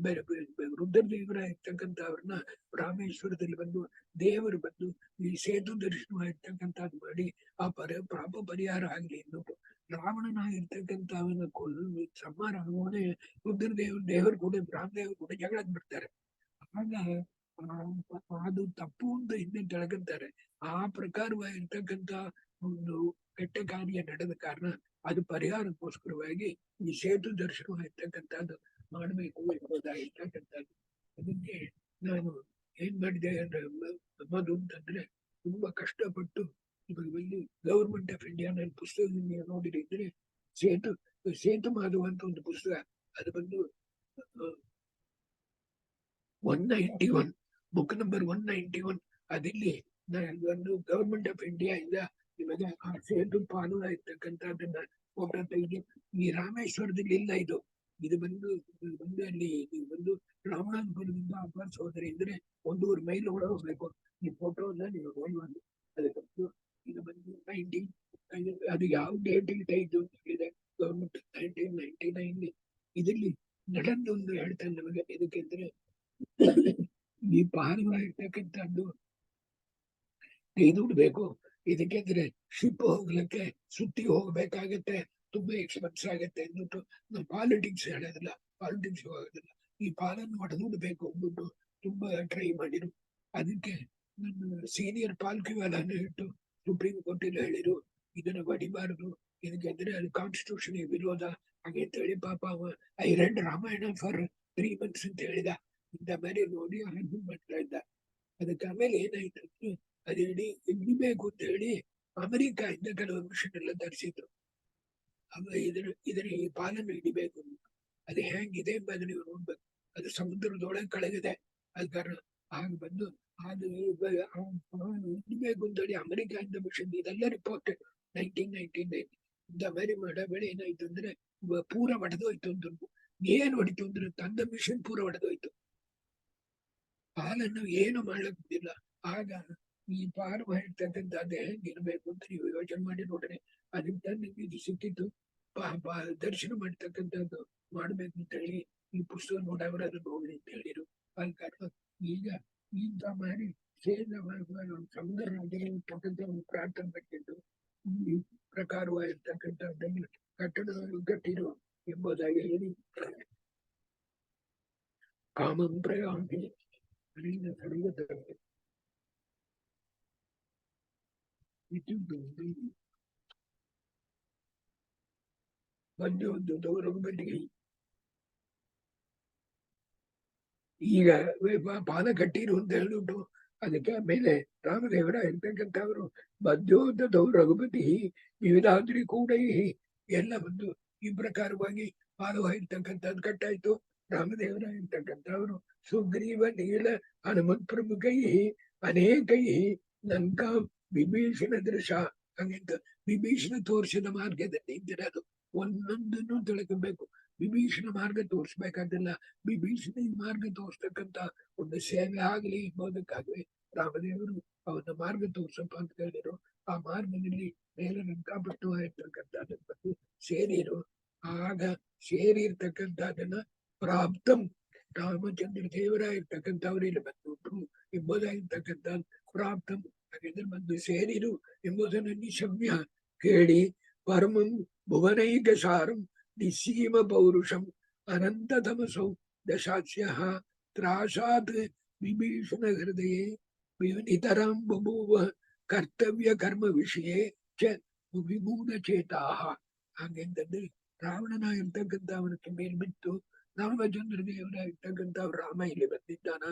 ರುದ್ರದೇವರ ಇರ್ತಕ್ಕಂಥ ಅವ್ರನ್ನ ರಾಮೇಶ್ವರದಲ್ಲಿ ಬಂದು ದೇವರು ಬಂದು ಈ ಸೇತು ದರ್ಶನವಾಗಿರ್ತಕ್ಕಂಥದ್ದು ಮಾಡಿ ಆ ಪಾಪ ಪರಿಹಾರ ಆಗ್ಲಿ ಅಂದ್ಬಿಟ್ಟು ರಾವಣನಾಗಿರ್ತಕ್ಕಂಥ ಅವನ ಸಂಹಾರ ಆಗುವನೇ ದೇವರು ಕೂಡ ರಾಮದೇವರು ಕೂಡ ಜಗಳಕ್ಕೆ ಬಿಡ್ತಾರೆ. ಆಗ ಅದು ತಪ್ಪು ಅಂತ ಹಿಂದೆ ತಿಳ್ಕೊಂತಾರೆ. ಆ ಪ್ರಕಾರವಾಗಿರ್ತಕ್ಕಂಥ ಒಂದು ಕೆಟ್ಟ ಕಾರ್ಯ ನಡೆದ ಕಾರಣ ಅದು ಪರಿಹಾರಕ್ಕೋಸ್ಕರವಾಗಿ ಈ ಸೇತು ದರ್ಶನವಾಗಿರ್ತಕ್ಕಂಥದ್ದು ಮಾಡಬೇಕು ಎಂಬುದಾಗಿರ್ತಕ್ಕಂಥದ್ದು. ಅದಕ್ಕೆ ನಾನು ಏನ್ ಮಾಡಿದೆ ಅಂದ್ರೆ ನಮ್ಮದು ಅಂತಂದ್ರೆ ತುಂಬಾ ಕಷ್ಟಪಟ್ಟು ಇಲ್ಲಿ ಗವರ್ಮೆಂಟ್ ಆಫ್ ಇಂಡಿಯಾ ನನ್ನ ಪುಸ್ತಕದಲ್ಲಿ ನೋಡಿದ್ರೆ ಸೇತು ಮಾಧವ ಅಂತ ಒಂದು ಪುಸ್ತಕ, ಅದು ಬಂದು 191 ಬುಕ್ ನಂಬರ್ 191. ಅದಿಲ್ಲಿ ಒಂದು ಗವರ್ಮೆಂಟ್ ಆಫ್ ಇಂಡಿಯಾ ಇಂದ ನಿಮಗೆ ಆ ಸೇತು ಪಾಲು ಇರ್ತಕ್ಕಂಥದ್ದನ್ನ ಫೋಟೋ ತೆಗೆದು ಈ ರಾಮೇಶ್ವರದಲ್ಲಿ ಇಲ್ಲ ಇದು ಬಂದು ಅಲ್ಲಿ ಬಂದು ರಾಮನಾಥಪುರದಿಂದ ಅಪಾರ್ಸ್ ಹೋದರೆ ಇದ್ರೆ 1.5 ಮೈಲ್ ಒಳಗೆ ಹೋಗ್ಬೇಕು. ಈ ಫೋಟೋನ ನೀವು ನೋಡುವುದು. ಅದಕ್ಕೆ ಇದು ಬಂದು 19 ಅದು ಯಾವ ಡೇಟಿಗೆ ತೆಗೆದು ಇದೆ ಗವರ್ಮೆಂಟ್ 1999 ಇದರಲ್ಲಿ ನಡೆದೊಂದು ಹೇಳ್ತಾನೆ ನಮಗೆ. ಇದಕ್ಕೆ ಅಂದ್ರೆ ಈ ಪಾಲವಾಗಿರ್ತಕ್ಕಂಥದ್ದು ತೆಗೆದುಬಿಡ್ಬೇಕು. ಇದಕ್ಕೆ ಅಂದ್ರೆ ಶಿಪ್ ಹೋಗ್ಲಿಕ್ಕೆ ಸುತ್ತಿ ಹೋಗ್ಬೇಕಾಗತ್ತೆ, ತುಂಬಾ ಎಕ್ಸ್ಪೆನ್ಸ್ ಆಗತ್ತೆ ಅಂದ್ಬಿಟ್ಟು ನಾವು ಪಾಲಿಟಿಕ್ಸ್ ಹೇಳೋದಿಲ್ಲ, ಪಾಲಿಟಿಕ್ಸ್ ಹೋಗೋದಿಲ್ಲ, ಈ ಪಾಲನ್ನು ಹೊಡೆದುಬಿಡ್ಬೇಕು ಅಂದ್ಬಿಟ್ಟು ತುಂಬಾ ಟ್ರೈ ಮಾಡಿರು. ಅದಕ್ಕೆ ನನ್ನ ಸೀನಿಯರ್ ಪಾಲ್ಕಿವಾಲನ್ನು ಇಟ್ಟು ಸುಪ್ರೀಂ ಕೋರ್ಟಿಗೆ ಹೇಳಿರು ಇದನ್ನ ಹೊಡಿಬಾರದು, ಇದಕ್ಕೆ ಅಂದ್ರೆ ಅದು ಕಾನ್ಸ್ಟಿಟ್ಯೂಷನ್ ವಿರೋಧ ಹಾಗೆ ಅಂತ ಹೇಳಿ ಪಾಪ I read Ramayana for 3 months ಅಂತ ಹೇಳಿದ. ಇಂಥ ಮೇಲೆ ನೋಡಿ ಆರ್ಗ್ಯೂ ಮಾಡ್ತಾ ಇದ್ದ. ಅದಕ್ಕೆ ಆಮೇಲೆ ಏನಾಯ್ತು ಅದು ಹಿಡಿಬೇಕು ಅಂತ ಹೇಳಿ ಅಮೆರಿಕ ಇಂದ ಕೆಲವು ಮಿಷನ್ ಎಲ್ಲ ತರಿಸಿದ್ರು. ಇದರ ಈ ಪಾಲನ್ನು ಹಿಡಿಬೇಕು, ಅದು ಹೆಂಗಿದೆ ಎಂಬುದು ನೀವು ನೋಡ್ಬೇಕು. ಅದು ಸಮುದ್ರದೊಳಗೆ ಕಳಗಿದೆ. ಅದ ಕಾರಣ ಆಗ ಬಂದು ಅದು ಹಿಡಿಬೇಕು ಅಂತ ಹೇಳಿ ಅಮೆರಿಕ ಇಂದ ಮಿಷನ್ ಇದೆಲ್ಲ ರಿಪೋರ್ಟ್ 1999 ಇಂದ ಮೇಲೆ ಮಾಡಬೇಡಿ. ಏನಾಯ್ತು ಅಂದ್ರೆ ಪೂರ ಒಡೆದೋಯ್ತು ಅಂತ. ಏನ್ ಹೊಡಿತು ಅಂದ್ರೆ ತಂದ ಮಿಷನ್ ಪೂರ ಒಡೆದೋಯ್ತು, ಪಾಲನ್ನು ಏನು ಮಾಡ್ಲಿಕ್ಕಿಲ್ಲ. ಆಗ ಈ ಪಾಲು ಹೇಳ್ತಕ್ಕಂಥದ್ದು ಹೆಂಗಿರ್ಬೇಕು ಅಂತ ನೀವು ಯೋಚನೆ ಮಾಡಿ ನೋಡ್ರಿ. ಅದಕ್ಕೆ ನಿಮ್ಗೆ ಇದು ಸಿಕ್ಕಿತ್ತು, ದರ್ಶನ ಮಾಡ್ತಕ್ಕಂಥದ್ದು ಮಾಡ್ಬೇಕು ಅಂತ ಹೇಳಿ ಈ ಪುಸ್ತಕ ನೋಡವ್ರು ಅದು ನೋಡಿ ಅಂತ ಹೇಳಿರು. ಆದ ಕಾರಣ ಈಗ ಇಂಥ ಮಾಡಿ ಸಮುದ್ರ ರಾಜರತಕ್ಕಂಥ ಒಂದು ಪ್ರಾರ್ಥನೆ ಕಟ್ಟಿದ್ದು ಈ ಪ್ರಕಾರವಾಗಿರ್ತಕ್ಕಂಥದ್ದನ್ನು ಕಟ್ಟಡ ಕಟ್ಟಿರು ಎಂಬುದಾಗಿ ಹೇಳಿ ಕಾಮಂ ಪ್ರಯಾಮಿ ಈಗ ಪಾದ ಕಟ್ಟಿರು ಅಂತ ಹೇಳ್ಬಿಟ್ಟು ಅದಕ್ಕೆ ಮೇಲೆ ರಾಮದೇವರ ಇರ್ತಕ್ಕಂಥವ್ರು ಬದ್ಯೋಧದವ್ರು ರಘುಪತಿ ವಿವಿಧಾದ್ರಿ ಕೂಡ ಎಲ್ಲ ಬಂದು ಈ ಪ್ರಕಾರವಾಗಿ ಪಾದವಾಗಿರ್ತಕ್ಕಂಥದ್ದು ಕಟ್ಟಾಯ್ತು. ರಾಮದೇವರ ಇರ್ತಕ್ಕಂಥವ್ರು ಸುಗ್ರೀವ ನೀಲ ಹನುಮತ್ ಪ್ರಮುಖೈ ಅನೇಕೈ ಲಂಕಾ ವಿಭೀಷಣ ದೃಶ ಹಂಗಿಂತ ವಿಭೀಷಣ ತೋರಿಸಿದ ಮಾರ್ಗದಲ್ಲಿ ಇದ್ದಿರೋದು ಒಂದೊಂದನ್ನು ತಿಳ್ಕೊಬೇಕು. ವಿಭೀಷಣ ಮಾರ್ಗ ತೋರಿಸ್ಬೇಕಾದಿಲ್ಲ, ವಿಭೀಷಣ ಮಾರ್ಗ ತೋರಿಸ್ತಕ್ಕಂತ ಒಂದು ಸೇವೆ ಆಗ್ಲಿ ಎಂಬುದಕ್ಕಾಗ್ಲಿ ರಾಮದೇವರು ಅವನ ಮಾರ್ಗ ತೋರ್ಸಪ್ಪ ಅಂತ ಹೇಳಿದ್ರು. ಆ ಮಾರ್ಗದಲ್ಲಿ ಮೇಲೆ ಲಂಕಾಪಟ್ಟವಾಗಿರ್ತಕ್ಕಂಥದ್ದನ್ನ ಬಂದು ಸೇರಿರು. ಆಗ ಸೇರಿರ್ತಕ್ಕಂಥದನ್ನ ಪ್ರಾಪ್ತಂ ರಾಮಚಂದ್ರ ದೇವರ ಇರ್ತಕ್ಕಂಥವ್ರು ಇಲ್ಲಿ ಬಂದ್ಬಿಟ್ರು ಎಂಬುದಾಗಿರ್ತಕ್ಕಂಥ ಪ್ರಾಪ್ತಂ ಹಾಗಿದ್ರೆ ಬಂದು ಸೇರಿರು ಎಂಬುದನ್ನು ನಿಶಮ್ಯ ಕೇಳಿ ಪರಮಂ ಭುವನೈಕ ಸಾರಂ ನಿಸೀಮ ಪೌರುಷಂ ಅನಂತ ತಮಸೌ ದಶಾಸ್ಯ ತ್ರಾಸಾತ್ ವಿಭೀಷಣ ಹೃದಯೇ ನಿತರಾಂ ಬಭೂವ ಕರ್ತವ್ಯ ಕರ್ಮ ವಿಷಯೇ ಚ ವಿಮೂಢ ಚೇತಾಹ. ಹಾಗೆಂತಂದ್ರೆ ರಾವಣನ ಇರ್ತಕ್ಕಂಥ ಅವನಕ್ಕೆ ಮೇಲ್ಬಿತ್ತು ರಾಮಚಂದ್ರ ದೇವರ ಇರ್ತಕ್ಕಂಥ ರಾಮ ಇಲ್ಲಿ ಬಂದಿದ್ದಾನ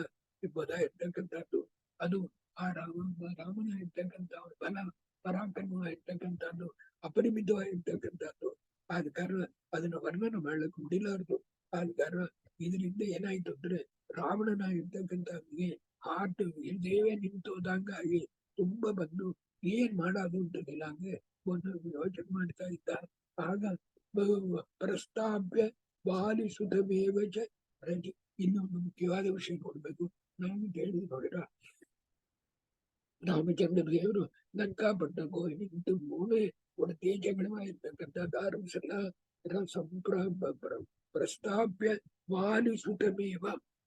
ಎಂಬುದಾಗಿರ್ತಕ್ಕಂಥದ್ದು. ಅದು ಆ ರಾಮನ ಇರ್ತಕ್ಕಂಥ ಬಲ ಪರಾಕ್ರಮ ಇರ್ತಕ್ಕಂಥದ್ದು ಅಪರಿಮಿತವಾಗಿರ್ತಕ್ಕಂಥದ್ದು. ಆದ ಕಾರಣ ಅದನ್ನು ವರ್ಣನೆ ಮಾಡ್ಲಿಕ್ಕೆ ಮುಡಿಲಾರದು. ಆದ ಕಾರಣ ಇದರಿಂದ ಏನಾಯ್ತು ಅಂದ್ರೆ ರಾವಣನ ಇರ್ತಕ್ಕಂಥವ್ರಿಗೆ ಹಾರ್ಟ್ ದೇವೇ ನಿಂತೋದಂಗಾಗಿ ತುಂಬಾ ಬಂದು ಏನ್ ಮಾಡೋದು ಅಂತದಿಲ್ಲ ಹಂಗೆ ಒಂದು ಯೋಚನೆ ಮಾಡ್ತಾ ಇದ್ದ. ಆಗ ಪ್ರಸ್ತಾಪ್ಯ ಬಾಲಿಸುಧಮೇವ ಚ ರಜಿ. ಇನ್ನೊಂದು ಮುಖ್ಯವಾದ ವಿಷಯ ನೋಡ್ಬೇಕು. ನಾವು ಕೇಳಿ ನೋಡಿರ ರಾಮಚಂದ್ರ ದೇವರು ಲಂಕಾಪಟ್ಟಣಕ್ಕೂ ನಿಂತು ಮೂಲೆ ಒಂದು ತೇಜಗಳವಾಗಿರ್ತಕ್ಕಂಥ ದಾರುಸಲ ಪ್ರಸ್ತಾಪ್ಯ ವಾಲಿಸುತಮೇವ.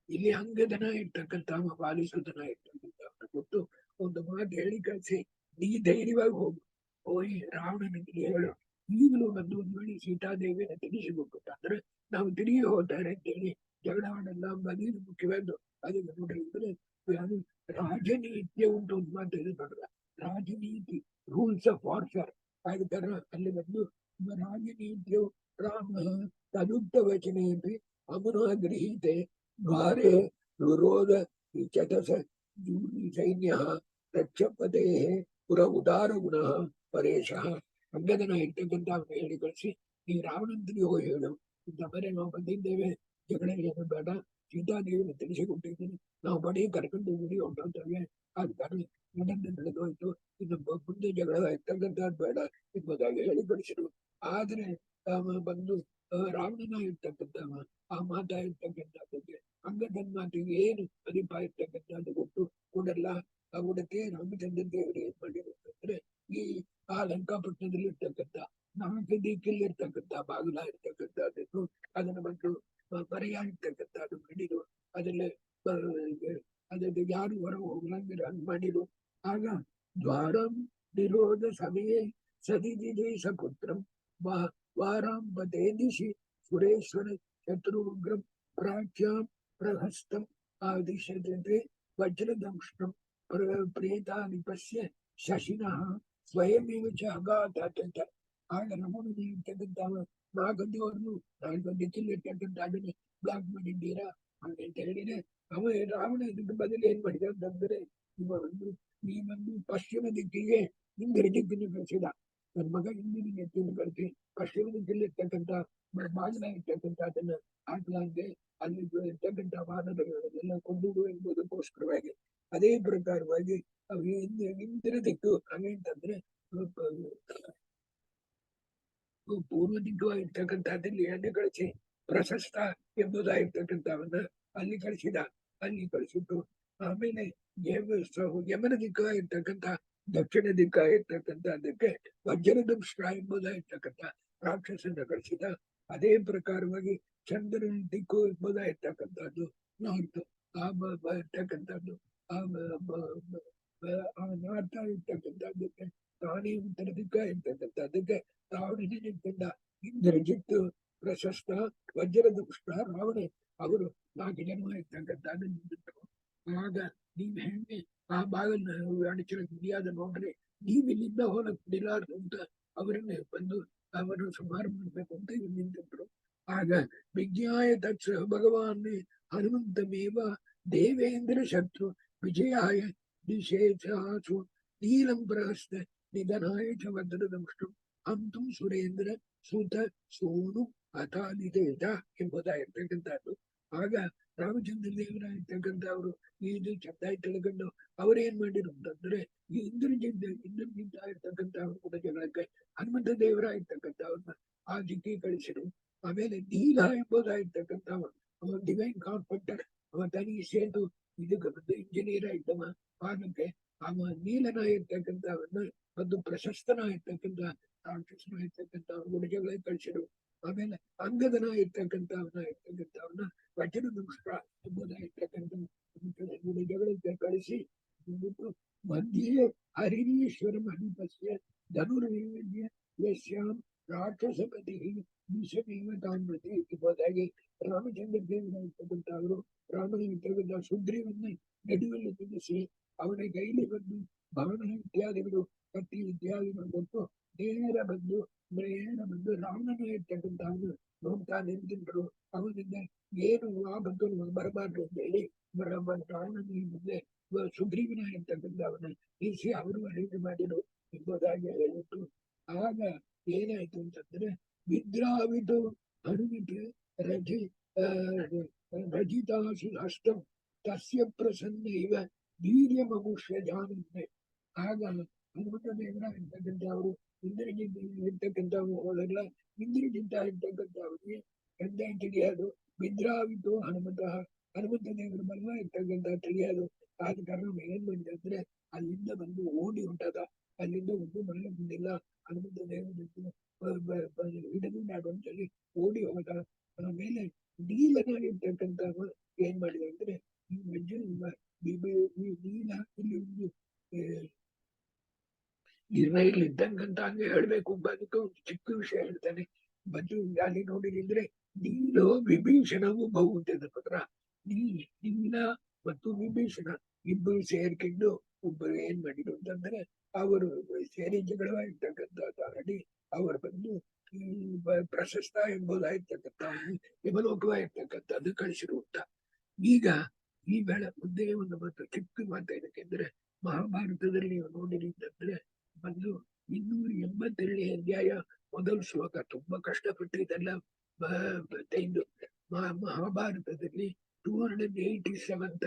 ಇಲ್ಲಿ ಅಂಗದನ ಇರ್ತಕ್ಕಂಥ ವಾಲಿಸುತನ ಇರ್ತಕ್ಕಂಥ ಗೊತ್ತು ಒಂದು ಮಾತು ಹೇಳಿ ಕಳಿಸಿ, ನೀ ಧೈರ್ಯವಾಗಿ ಹೋಗು, ಹೋಗಿ ರಾವಣನಿಗೆ ಹೇಳು, ಈಗಲೂ ಬಂದು ಒಂದು ವೇಳೆ ಸೀತಾದೇವಿನ ತಿಳಿಸಿಬೇಕು ಅಂದ್ರೆ ನಾವು ತಿರುಗಿ ಹೋಗ್ತಾರೆ ಅಂತೇಳಿ ಜಗಳ ಆಡಲ್ಲ. ಬದಿದು ಮುಖ್ಯವಾದ್ದು ಅದಕ್ಕೆ ನೋಡಿದ್ರೆ ಅದು ರಾಜನೀತಿಯ ಉಂಟು ಒಂದು ಮಾತು ಇದು ನೋಡ್ರ, ರಾಜನೀತಿ ರೂಲ್ಸ್ ಆಫ್ ವಾರ್ಫೇರ್ ಆದ ಅಲ್ಲಿ ಬಂದು ರಾಜನೀತಿಯು ರಾಮ ತದುಕ್ತ ವಚನೆ ಅಮುನ ಗೃಹೀತೆ ದ್ವಾರೆ ವಿರೋಧ ಚತಸ ಸೈನ್ಯ ರಕ್ಷಪತೆ ಪುರ ಉದಾರ ಗುಣ ಪರೇಶ. ಅಂಗದನ ಇರ್ತಕ್ಕಂಥ ಅವನು ಹೇಳಿ ಕಳಿಸಿ, ನೀವು ರಾವಣಂತನಿಗೆ ಹೋಗಿ ಹೇಳು, ಇಂಥ ಮರೆ ನಾವು ಬಂದಿದ್ದೇವೆ, ಜಗಳ ಏನು ಬೇಡ, ಸೀತಾದೇವಿನ ತಿಳಿಸಿಕೊಟ್ಟಿದ್ದೀನಿ, ನಾವು ಬಡಿ ಕರ್ಕೊಂಡು ಗುಡಿ ಹೊಂಟೋಗ್ತೇವೆ, ಆದ ಕಾರಣ ನಡೆದು ನಡೆದೋಯ್ತು, ಇನ್ನು ಮುಂದೆ ಜಗಳ ಇರ್ತಕ್ಕಂಥದ್ದು ಬೇಡ ಎಂಬುದಾಗಿ ಹೇಳಿ ಕಳಿಸಿರು. ಆದ್ರೆ ಬಂದು ರಾವಣನ ಇರ್ತಕ್ಕಂಥವ ಆ ಮಾತಾ ಇರ್ತಕ್ಕಂಥದ್ದಕ್ಕೆ ಅಂಗದನ್ ಮಾತಿಗೆ ಏನು ಅಧಿಪ ಇರ್ತಕ್ಕಂಥದ್ದು ಕೊಟ್ಟು ಕೂಡಲ್ಲ ಉಡತೆ ರಾಮಚಂದ್ರ ದೇವರು ಏನ್ ಮಾಡಿರುತ್ತಂದ್ರೆ ಈ ಆ ಲಂಕಾಪಟ್ಟಣದಲ್ಲಿ ಇರ್ತಕ್ಕಂಥ 4 ದಿಕ್ಕಲ್ಲಿ ಇರ್ತಕ್ಕಂಥ ಬಾಗಿಲ ಇರ್ತಕ್ಕಂಥದ್ದು ಅದನ್ನ ಬಂದು ಮರೆಯ ಇರ್ತಕ್ಕಂಥದ್ದು ಮಾಡಿರು. ಅದ್ರಲ್ಲಿ ಅದಕ್ಕೆ ಯಾರು ಹೊರ ಹೋಗ್ಲಂಗಿರ ಹಂಗ್ ಮಾಡಿರು. ಆಗ ದ್ವಾರಂ ನಿರೋಧ ಸಮಯೇ ಸದಿದೇಶ ಪುತ್ರಂ ವಾರಾಂಬತೆ ದಿಶಿ ಸುರೇಶ್ವರ ಶತ್ರುಗ್ರಂ ಪ್ರಾಚ್ಯಾಂ ಪ್ರಹಸ್ತಂ ಆದಿಶತೆ ವಜ್ರದಂಷ್ಣಂ ಪ್ರೇತಾನಿಪಸ್ಯ ಶಶಿನಃ ಸ್ವಯಮೇವ ಚ ಅಗಾತ. ಆಗ ನಮ್ಮನೆ ಇರ್ತಕ್ಕಂಥ 4 ದೇವರನ್ನು 4 ದಿಕ್ಕಿಲ್ಲಿ ಇರ್ತಕ್ಕಂಥ ಅದನ್ನೇ ಬ್ಲಾಕ್ ಮಾಡಿದ್ದೀರಾ ಅಂತ ಹೇಳಿದ್ರೆ ಅವ ರಾವಣ ಇದಕ್ಕೆ ಬದಲು ಏನ್ ಮಾಡಿದ ಅಂತಂದ್ರೆ ಈ ಒಂದು ಪಶ್ಚಿಮ ದಿಕ್ಕಿಗೆ ಇಂದಿನ ದಿಕ್ಕಿನ ಕಳಿಸಿದ. ನನ್ನ ಮಗ ಹಿಂದಿನ ದಿಕ್ಕಿನ ಕಳಿಸಿ ಪಶ್ಚಿಮ ದಿಕ್ಕಿಲ್ಲಿ ಇರ್ತಕ್ಕಂಥ ಬಾಗಿಲ ಇರ್ತಕ್ಕಂಥ ಅದನ್ನ ಹಾಕ್ಲಾಂಗೆ ಅಲ್ಲಿ ಇರ್ತಕ್ಕಂಥ ವಾಹನಗಳನ್ನೆಲ್ಲ ಕೊಂಡುಡು ಎಂಬುದಕ್ಕೋಸ್ಕರವಾಗಿ ಅದೇ ಪ್ರಕಾರವಾಗಿ ಅವು ಇಂದಿನ ದಿಕ್ಕು ಹಾಗೇಂತಂದ್ರೆ ಪೂರ್ವ ದಿಕ್ಕವಾಗಿರ್ತಕ್ಕಂಥದ್ದಲ್ಲಿ ಎಣ್ಣೆ ಕಳಿಸಿ ಪ್ರಶಸ್ತ ಎಂಬುದಾಗಿರ್ತಕ್ಕಂಥವನ್ನ ಅಲ್ಲಿ ಕಳಿಸಿದ. ಅಲ್ಲಿ ಕಳಿಸಿಟ್ಟು ಆಮೇಲೆ ಯಮನ ದಿಕ್ಕಾಗಿರ್ತಕ್ಕಂಥ ದಕ್ಷಿಣ ದಿಕ್ಕಾಗಿರ್ತಕ್ಕಂಥದ್ದಕ್ಕೆ ವಜ್ರದಂಶ್ರ ಎಂಬುದಾಗಿರ್ತಕ್ಕಂಥ ರಾಕ್ಷಸನ ಕಳಿಸಿದ. ಅದೇ ಪ್ರಕಾರವಾಗಿ ಚಂದ್ರನ ದಿಕ್ಕು ಎಂಬುದಾಗಿರ್ತಕ್ಕಂಥದ್ದು ನಾರ್ತ್ ಇರ್ತಕ್ಕಂಥದ್ದು ನಾರ್ಥ ಇರ್ತಕ್ಕಂಥದ್ದಕ್ಕೆ ತಾನೇ ಉತ್ತರ ದಿಕ್ಕ ಇರ್ತಕ್ಕಂಥದ್ದಕ್ಕೆ ರಾವಣನಿಂದ ಇಂದ್ರಜಿತ್ತು ಪ್ರಶಸ್ತ ವಜ್ರದಂಶ್ರ ರಾವಣ ಅವರು 4 ಜನ ಇರ್ತಕ್ಕಂಥದ್ದು ನಿಂತಿದ್ರು. ಆಗ ನೀವ್ ಹೆಂಗೆ ಆ ಬಾಗಲ್ನ ಅಡಚಣೆ ಮುಡಿಯಾದ ನೋಡ್ರಿ, ನೀವ್ ಇಲ್ಲಿಂದ ಹೋಗಕ್ ಬಿಡಲಾರ್ದು ಅಂತ ಅವರನ್ನೇ ಬಂದು ಅವರನ್ನು ಸಂಹಾರ ಮಾಡ್ಬೇಕು ಅಂತ ಇವ್ರು ನಿಂತಿದ್ರು. ಆಗ ವಿಜ್ಞಾಯ ತತ್ಸ ಭಗವಾನ್ ಹನುಮಂತಮೇವ ದೇವೇಂದ್ರ ಶತ್ರು ವಿಜಯಾಯ ದಿಶೇಷಾಸು ನೀಲಂ ಪ್ರಹಸ್ತ ನಿಧನಾಯ ಚ ವಜ್ರದಂಷ್ಟು ಅಂತೂ ಸುರೇಂದ್ರ ಸುತ ಸೋನು ಅಥಾದಿತೇಜ ಎಂಬುದಾಗಿರ್ತಕ್ಕಂಥದ್ದು. ಆಗ ರಾಮಚಂದ್ರ ದೇವರಾಗಿರ್ತಕ್ಕಂಥವ್ರು ಇದು ಚಂದಾಗಿ ತಿಳ್ಕೊಂಡು ಅವರೇನ್ ಮಾಡಿರು ಅಂತಂದ್ರೆ ಈ ಇಂದ್ರಜಿಂದ ಇರ್ತಕ್ಕಂಥವ್ರು ಕೂಡ ಜಗಳಕ್ಕೆ ಹನುಮಂತ ದೇವರಾಗಿರ್ತಕ್ಕಂಥವ್ರನ್ನ ಆ ದಿಕ್ಕಿ ಕಳಿಸಿರು. ಆಮೇಲೆ ನೀಲ ಎಂಬುದಾಗಿರ್ತಕ್ಕಂಥವ ಅವನ್ ಡಿವೈನ್ ಕಾನ್ಫೆಕ್ಟರ್, ಅವ ತನಿಗೆ ಸೇತು ಇದಕ್ಕೆ ಬಂದು ಇಂಜಿನಿಯರ್ ಆಯ್ತವ. ಆಗಕ್ಕೆ ಅವ ನೀಲನ ಇರ್ತಕ್ಕಂಥವನ್ನ ಒಂದು ಪ್ರಶಸ್ತನ ಇರ್ತಕ್ಕಂಥ ರಾಕ್ಷಸನ ಇರ್ತಕ್ಕಂಥವ್ರು ಕೂಡ ಜಗಳ ಕಳಿಸಿರು. ಆಮೇಲೆ ಅಂಗದನ ಇರ್ತಕ್ಕಂಥವನ್ನ ವಜ್ರದಂಶ್ರ ಎಂಬುದಾಗಿರ್ತಕ್ಕಂಥ ಜಗಳಕ್ಕೆ ಕಳಿಸಿ ಮಧ್ಯೆ ಹರಿರೀಶ್ವರಂ ಹರಿಪಸ್ಯ ಧನುರ್ವೈದ್ಯ ಯಶ್ಯಾಂ ರಾಕ್ಷಸಪತಿ ವಿಷಮೇವ ತಾನ್ಮತಿ ಎಂಬುದಾಗಿ ರಾಮಚಂದ್ರ ದೇವರಾಗಿರ್ತಕ್ಕಂಥವರು ರಾಮನ ಇರ್ತಕ್ಕಂಥ ಸುಗ್ರೀವನ್ನ ನಡುವಲ್ಲಿ ನಿಲ್ಲಿಸಿ ಅವನ ಕೈಲಿ ಬಂದು ಬಾಣ ಇತ್ಯಾದಿಗಳು ಕತ್ತಿ ಇತ್ಯಾದಿಗಳು ಕೊಟ್ಟು ನೇರ ಬಂದು ರಾವಣನ ಇರ್ತಕ್ಕಂಥವನು ನೋಡ್ತಾ ನಿಂತಿದ್ರು. ಅವನಿಂದ ಏನು ಆಪತ್ತು ಬರಬಾರ್ದು ಅಂತ ಹೇಳಿ ರಾವಣನ ಮುಂದೆ ಸುಗ್ರೀವನ ಇರ್ತಕ್ಕಂಥವನ್ನ ನಿಲ್ಲಿಸಿ ಅವರು ಅರಿವು ಮಾಡಿರು ಎಂಬುದಾಗಿ ಹೇಳಿಟ್ಟು ಆಗ ಏನಾಯ್ತು ಅಂತಂದ್ರೆ ವಿದ್ರಾವಿತು ಹನುಮತ ರಜಿತಾಸು ಹಸ್ತಂ ತಸ್ಯ ಪ್ರಸನ್ನ ಇವ ವೀರ್ಯ ಮನುಷ್ಯ ಜಾನಂತೆ. ಆಗ ಹನುಮಂತ ದೇವರ ಇರ್ತಕ್ಕಂಥವ್ರು ಇಂದ್ರಜಿಂದ ಇರ್ತಕ್ಕಂಥವ್ರು ಹೋದಲ್ಲ, ಇಂದ್ರಜಿಂದ ಇರ್ತಕ್ಕಂಥವ್ರಿಗೆ ಗಂಧ ತಿಳಿಯೋದು ವಿದ್ರಾವಿತು ಹನುಮಂತ ದೇವರ ಬಲ್ಲ ಇರ್ತಕ್ಕಂಥ ತಿಳಿಯೋದು. ಆದ ಕಾರಣ ಏನ್ ಮಾಡಿದೆ ಅಂದ್ರೆ ಅಲ್ಲಿಂದ ಬಂದು ಓಡಿ ಹೊಂಟದ, ಅಲ್ಲಿಂದ ಒಂದು ಮಳೆ ಬಂದಿಲ್ಲ, ಹನುಮಂತ ದೇವರು ಹಿಡಿದು ನಾಡೊಂದಲ್ಲಿ ಓಡಿ ಹೋದ. ಆಮೇಲೆ ಮಾಡಿದ ಅಂದ್ರೆ ಈ ಮಂಜುನ ನೀಲ ಇಲ್ಲಿ ಒಂದು ನಿರ್ಣಯಲ್ಲಿದ್ದಂಗಂತ ಹಂಗೆ ಹೇಳ್ಬೇಕು ಅದಕ್ಕೆ ಒಂದು ಚಿಕ್ಕ ವಿಷಯ ಹೇಳ್ತಾನೆ. ಬಂದು ಅಲ್ಲಿ ನೋಡಿದ್ರೆ ನೀಲೋ ವಿಭೀಷಣವು ಬಹುಂತದ ಪತ್ರ ನೀಲ ಮತ್ತು ವಿಭೀಷಣ ಇಬ್ಬರು ಸೇರ್ಕೊಂಡು ಒಬ್ಬರು ಏನ್ ಮಾಡಿದ್ರು ಅಂತಂದ್ರೆ ಅವರು ಸೇರಿ ಜಗಳವಾಗಿರ್ತಕ್ಕಂಥ ಆಡಿ ಅವರು ಬಂದು ಪ್ರಶಸ್ತ ಎಂಬುದಾಗಿರ್ತಕ್ಕಂಥ ಯಮಲೋಕವಾಗಿರ್ತಕ್ಕಂಥದ್ದು ಕಳಿಸಿರುವಂತ. ಈಗ ಈ ವೇಳೆ ಮುಂದೆ ಒಂದು ಮಾತು ಚಿಕ್ಕ ಮಾತಾಡಕ್ಕೆಂದ್ರೆ ಮಹಾಭಾರತದಲ್ಲಿ ನೀವು ನೋಡಿರಿ ಅಂತಂದ್ರೆ ಬಂದು 282ನೇ ಅಧ್ಯಾಯ ಮೊದಲ ಶ್ಲೋಕ ತುಂಬಾ ಕಷ್ಟಪಟ್ಟು ಇದೆಲ್ಲ ತೆಗೆದು ಮಹಾಭಾರತದಲ್ಲಿ 287th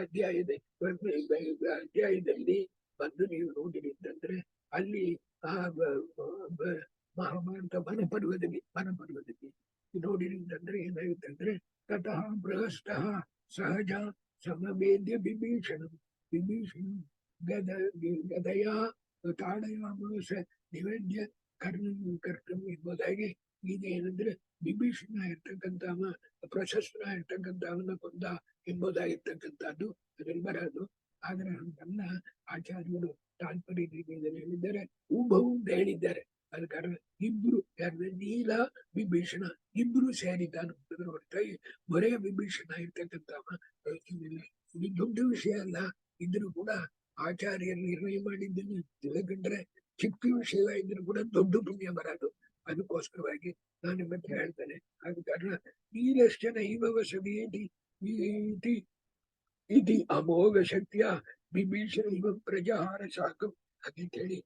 ಅಧ್ಯಾಯದಲ್ಲಿ ಬಂದು ನೀವು ನೋಡಿರಿ ಅಂತಂದ್ರೆ ಅಲ್ಲಿ ಆ ಮಹಾಭಾರತ ವನಪರ್ವದಲ್ಲಿ ನೋಡಿರಿ ಅಂತಂದ್ರೆ ಏನಾಗುತ್ತೆ ಅಂದ್ರೆ ತತಃ ಬೃಹಸ್ತ ಸಹಜ ಸಮವೇದ್ಯ ವಿಭೀಷಣ ಗದಯ ತಾಡಯಾಮಾಸ ನಿವೇದ್ಯ ಕರ್ತವ್ಯ ಎಂಬುದಾಗಿ ಈಗ ಏನಂದ್ರೆ ವಿಭೀಷಣ ಇರ್ತಕ್ಕಂಥವ ಪ್ರಶಸ್ತನಾಗಿರ್ತಕ್ಕಂಥವನ್ನ ಕೊಂದ ಎಂಬುದಾಗಿರ್ತಕ್ಕಂಥದ್ದು ಅದ್ರಲ್ಲಿ ಬರೋದು. ಆದ್ರೆ ಹಂಗಲ್ಲ ಆಚಾರ್ಯರು ತಾತ್ಪರ್ಯದಲ್ಲಿ ಹೇಳಿದ್ದಾರೆ, ಉಭವು ಅಂತ ಹೇಳಿದ್ದಾರೆ. ಅದ ಕಾರಣ ಇಬ್ರು ನೀಲ ವಿಭೀಷಣ ಇಬ್ರು ಸೇರಿದ್ದಾನು ಹೊರತಾಗಿ ಬರೇ ವಿಭೀಷಣ ಇರ್ತಕ್ಕಂಥವ ಇದು ದೊಡ್ಡ ವಿಷಯ ಅಲ್ಲ. ಇದ್ರೂ ಕೂಡ ಆಚಾರ್ಯರು ನಿರ್ಣಯ ಮಾಡಿದ್ದನ್ನು ತಿಳ್ಕೊಂಡ್ರೆ ಚಿಕ್ಕ ವಿಷಯ ಇದ್ರೂ ಕೂಡ ದೊಡ್ಡ ಪುಣ್ಯ ಬರೋದು. ಅದಕ್ಕೋಸ್ಕರವಾಗಿ ನಾನು ನಿಮ್ಮತ್ರ ಹೇಳ್ತೇನೆ. ಆದ ಕಾರಣ ನೀರಷ್ಟನ ಇವ ಸಭೆಯೇತಿ ಇತಿ ಅಮೋಘ ಶಕ್ತಿಯ ವಿಭೀಷಣ ಇವ ಪ್ರಜಾಹಾರ ಸಾಕು ಅಂತ ಹೇಳಿ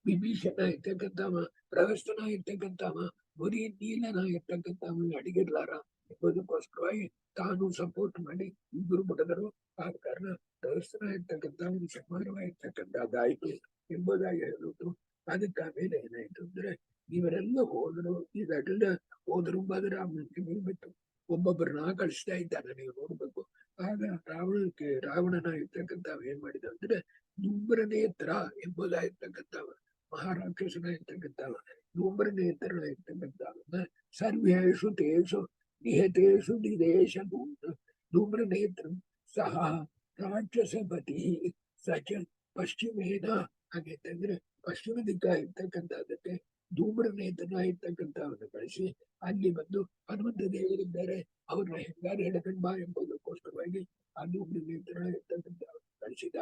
ವಿಭೀಷಣ ಇರ್ತಕ್ಕಂಥವ ಪ್ರಹಸ್ತನ ಇರ್ತಕ್ಕಂಥವ ಬರೀ ನೀಲನ ಇರ್ತಕ್ಕಂಥವ ಅಡಿಗಿರ್ಲಾರ ಎಂಬುದಕ್ಕೋಸ್ಕರವಾಗಿ ತಾನು ಸಪೋರ್ಟ್ ಮಾಡಿ ಇಬ್ಬರು ಬಡದರು. ಆದ ಕಾರಣ ಪ್ರಹಸ್ತನ ಇರ್ತಕ್ಕಂಥವನು ಸಂಹಾರವಾಗಿರ್ತಕ್ಕಂಥದ್ದಾಯ್ತು ಎಂಬುದಾಗಿ ಹೇಳುವುದು. ಅದಕ್ಕೆ ಆಮೇಲೆ ಏನಾಯ್ತು ಅಂದ್ರೆ ಇವರೆಲ್ಲ ಹೋದ್ರು, ಇದೆಲ್ಲ ಹೋದ್ರು ಬದರಾಮಕ್ಕೆ ಬಿಟ್ಟು ಒಬ್ಬೊಬ್ಬರನ್ನ ಕಳಿಸ್ತಾ ಇದ್ದಾನೆ. ನೀವು ನೋಡ್ಬೇಕು. ಆಗ ರಾವಣನ ಇರ್ತಕ್ಕಂಥವ ಏನ್ ಮಾಡಿದ ಅಂದ್ರೆ ಧೂಮ್ರನೇತ್ರ ಎಂಬುದಾಗಿರ್ತಕ್ಕಂಥವ ಮಹಾರಾಕ್ಷಸನ ಇರ್ತಕ್ಕಂಥವ ಧೂಮ್ರನೇತ್ರ ಇರ್ತಕ್ಕಂಥವನ್ನ ಸರ್ವೇಷು ತೇಷು ನಿಹತೇಷು ನಿದೇಶ ಧೂಮ್ರನೇತ್ರ ಸಹ ರಾಕ್ಷಸಪತಿ ಸಚ ಪಶ್ಚಿಮೇನ ಹಾಗಂತಂದ್ರೆ ಪಶ್ಚಿಮ ದಿಕ್ಕ ಇರ್ತಕ್ಕಂಥದಕ್ಕೆ ಧೂಮ್ರನೇತನ ಇರ್ತಕ್ಕಂಥವನ್ನ ಕಳಿಸಿ ಅಲ್ಲಿ ಬಂದು ಹನುಮಂತ ದೇವರಿದ್ದಾರೆ ಅವ್ರನ್ನ ಹೆಂಗಾರು ಹಿಡ್ಕೊಂಡ್ ಬಾ ಎಂಬುದಕ್ಕೋಸ್ಕರವಾಗಿ ಆ ಧೂಮ್ರನೇತನ ಇರ್ತಕ್ಕಂಥವ್ರನ್ನ ಕಳಿಸಿದ.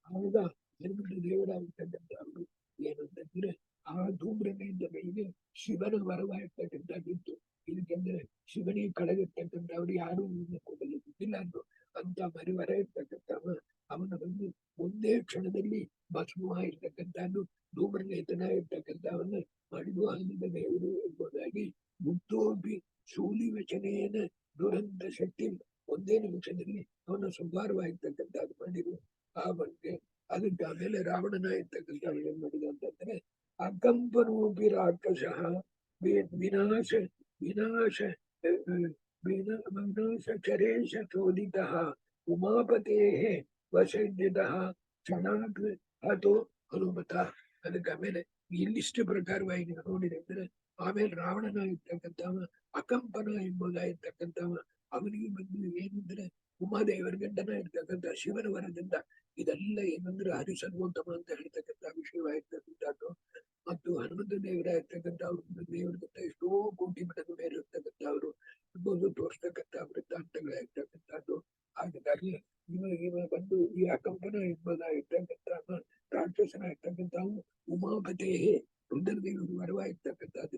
ಆವಾಗ ಹನುಮಂತ ದೇವರಾಗಿರ್ತಕ್ಕಂಥವ್ರು ಏನಂತಂದ್ರೆ ಆ ಧೂಮ್ರನೇತನಿಗೆ ಶಿವನ ವರವಾಗಿರ್ತಕ್ಕಂಥದ್ದಿತ್ತು. ಇದಕ್ಕೆಂದ್ರೆ ಶಿವನಿಗೆ ಕಳೆದಿರ್ತಕ್ಕಂಥವ್ರು ಯಾರು ಕೊಡಲು ಗೊತ್ತಿಲ್ಲ ಅಂತ ಮರಿವರ ಇರ್ತಕ್ಕಂಥವ ಅವನ ಬಂದು ಒಂದೇ ಕ್ಷಣದಲ್ಲಿ ಭಸ್ಮವಾಗಿರ್ತಕ್ಕಂಥದ್ದು ಧೂಮ್ರನೇತನ ಇರ್ತಕ್ಕಂಥವನ್ನ ಮಾಡಿರುವ ಹನುಮ ದೇವರು ಎಂಬುದಾಗಿ ಮುಕ್ತೋಪಿ ಶೂಲಿ ವಚನೇನ ದುರಂತ ಶಕ್ತಿ ಒಂದೇ ನಿಮಿಷದಲ್ಲಿ ಅವನ ಸಂಹಾರವಾಗಿರ್ತಕ್ಕಂಥದ್ದು ಮಾಡಿರು ಆ ಬಗ್ಗೆ. ಅದಕ್ಕೆ ಆಮೇಲೆ ರಾವಣನ ಇರ್ತಕ್ಕಂಥವ್ರು ಏನ್ ಮಾಡಿದ ಅಂತಂದ್ರೆ ಅಕಂಪನೋಪಿ ರಾಕ್ಷಸ ವಿನಾಶ ವಿನಾಶ ವಿನಾಶ ಚರೇಶ ಚೋದಿತ ಉಮಾಪತೆ ವಸಂಜಿತ ಕ್ಷಣಾತ್ ಅಥೋ ಹನುಮತ. ಅದಕ್ಕೆ ಆಮೇಲೆ ಇಲ್ಲಿಷ್ಟು ಪ್ರಕಾರವಾಗಿ ನೀವು ನೋಡಿದ್ರೆ ಆಮೇಲೆ ರಾವಣನ ಇರ್ತಕ್ಕಂಥವ ಅಕಂಪನ ಎಂಬುದಾಗಿರ್ತಕ್ಕಂಥವ ಅವನಿಗೆ ಬಂದು ಏನಂದ್ರೆ ಉಮಾದೇವರ ಗಂಡನ ಇರ್ತಕ್ಕಂಥ ಶಿವನ ವರದಿಂದ ಇದೆಲ್ಲ ಏನಂದ್ರೆ ಹರಿಸರ್ವೋತ್ತಮ ಅಂತ ಹೇಳ್ತಕ್ಕಂಥ ವಿಷಯವಾಗಿರ್ತಕ್ಕಂಥದ್ದು. ಮತ್ತು ಹನುಮಂತ ದೇವರ ಇರ್ತಕ್ಕಂಥವ್ರು ದೇವರಿಗಿಂತ ಎಷ್ಟೋ ಕೋಟಿ ಮಠದ ಮೇಲೆ ಇರ್ತಕ್ಕಂಥವ್ರು ಎಂಬುದು ತೋರಿಸ್ತಕ್ಕಂಥ ವೃತ್ತಾಂತಗಳಾಗಿರ್ತಕ್ಕಂಥದ್ದು. ಹಾಗಾಗಿ ಇವ ಬಂದು ಈ ಅಕಂಪನ ಎಂಬುದಾಗಿರ್ತಕ್ಕಂಥ ರಾಕ್ಷಸನ ಇರ್ತಕ್ಕಂಥವು ಉಮಾಪತೆ ರುದ್ರದೇವರು ವರವಾಗಿರ್ತಕ್ಕಂಥದ್ದು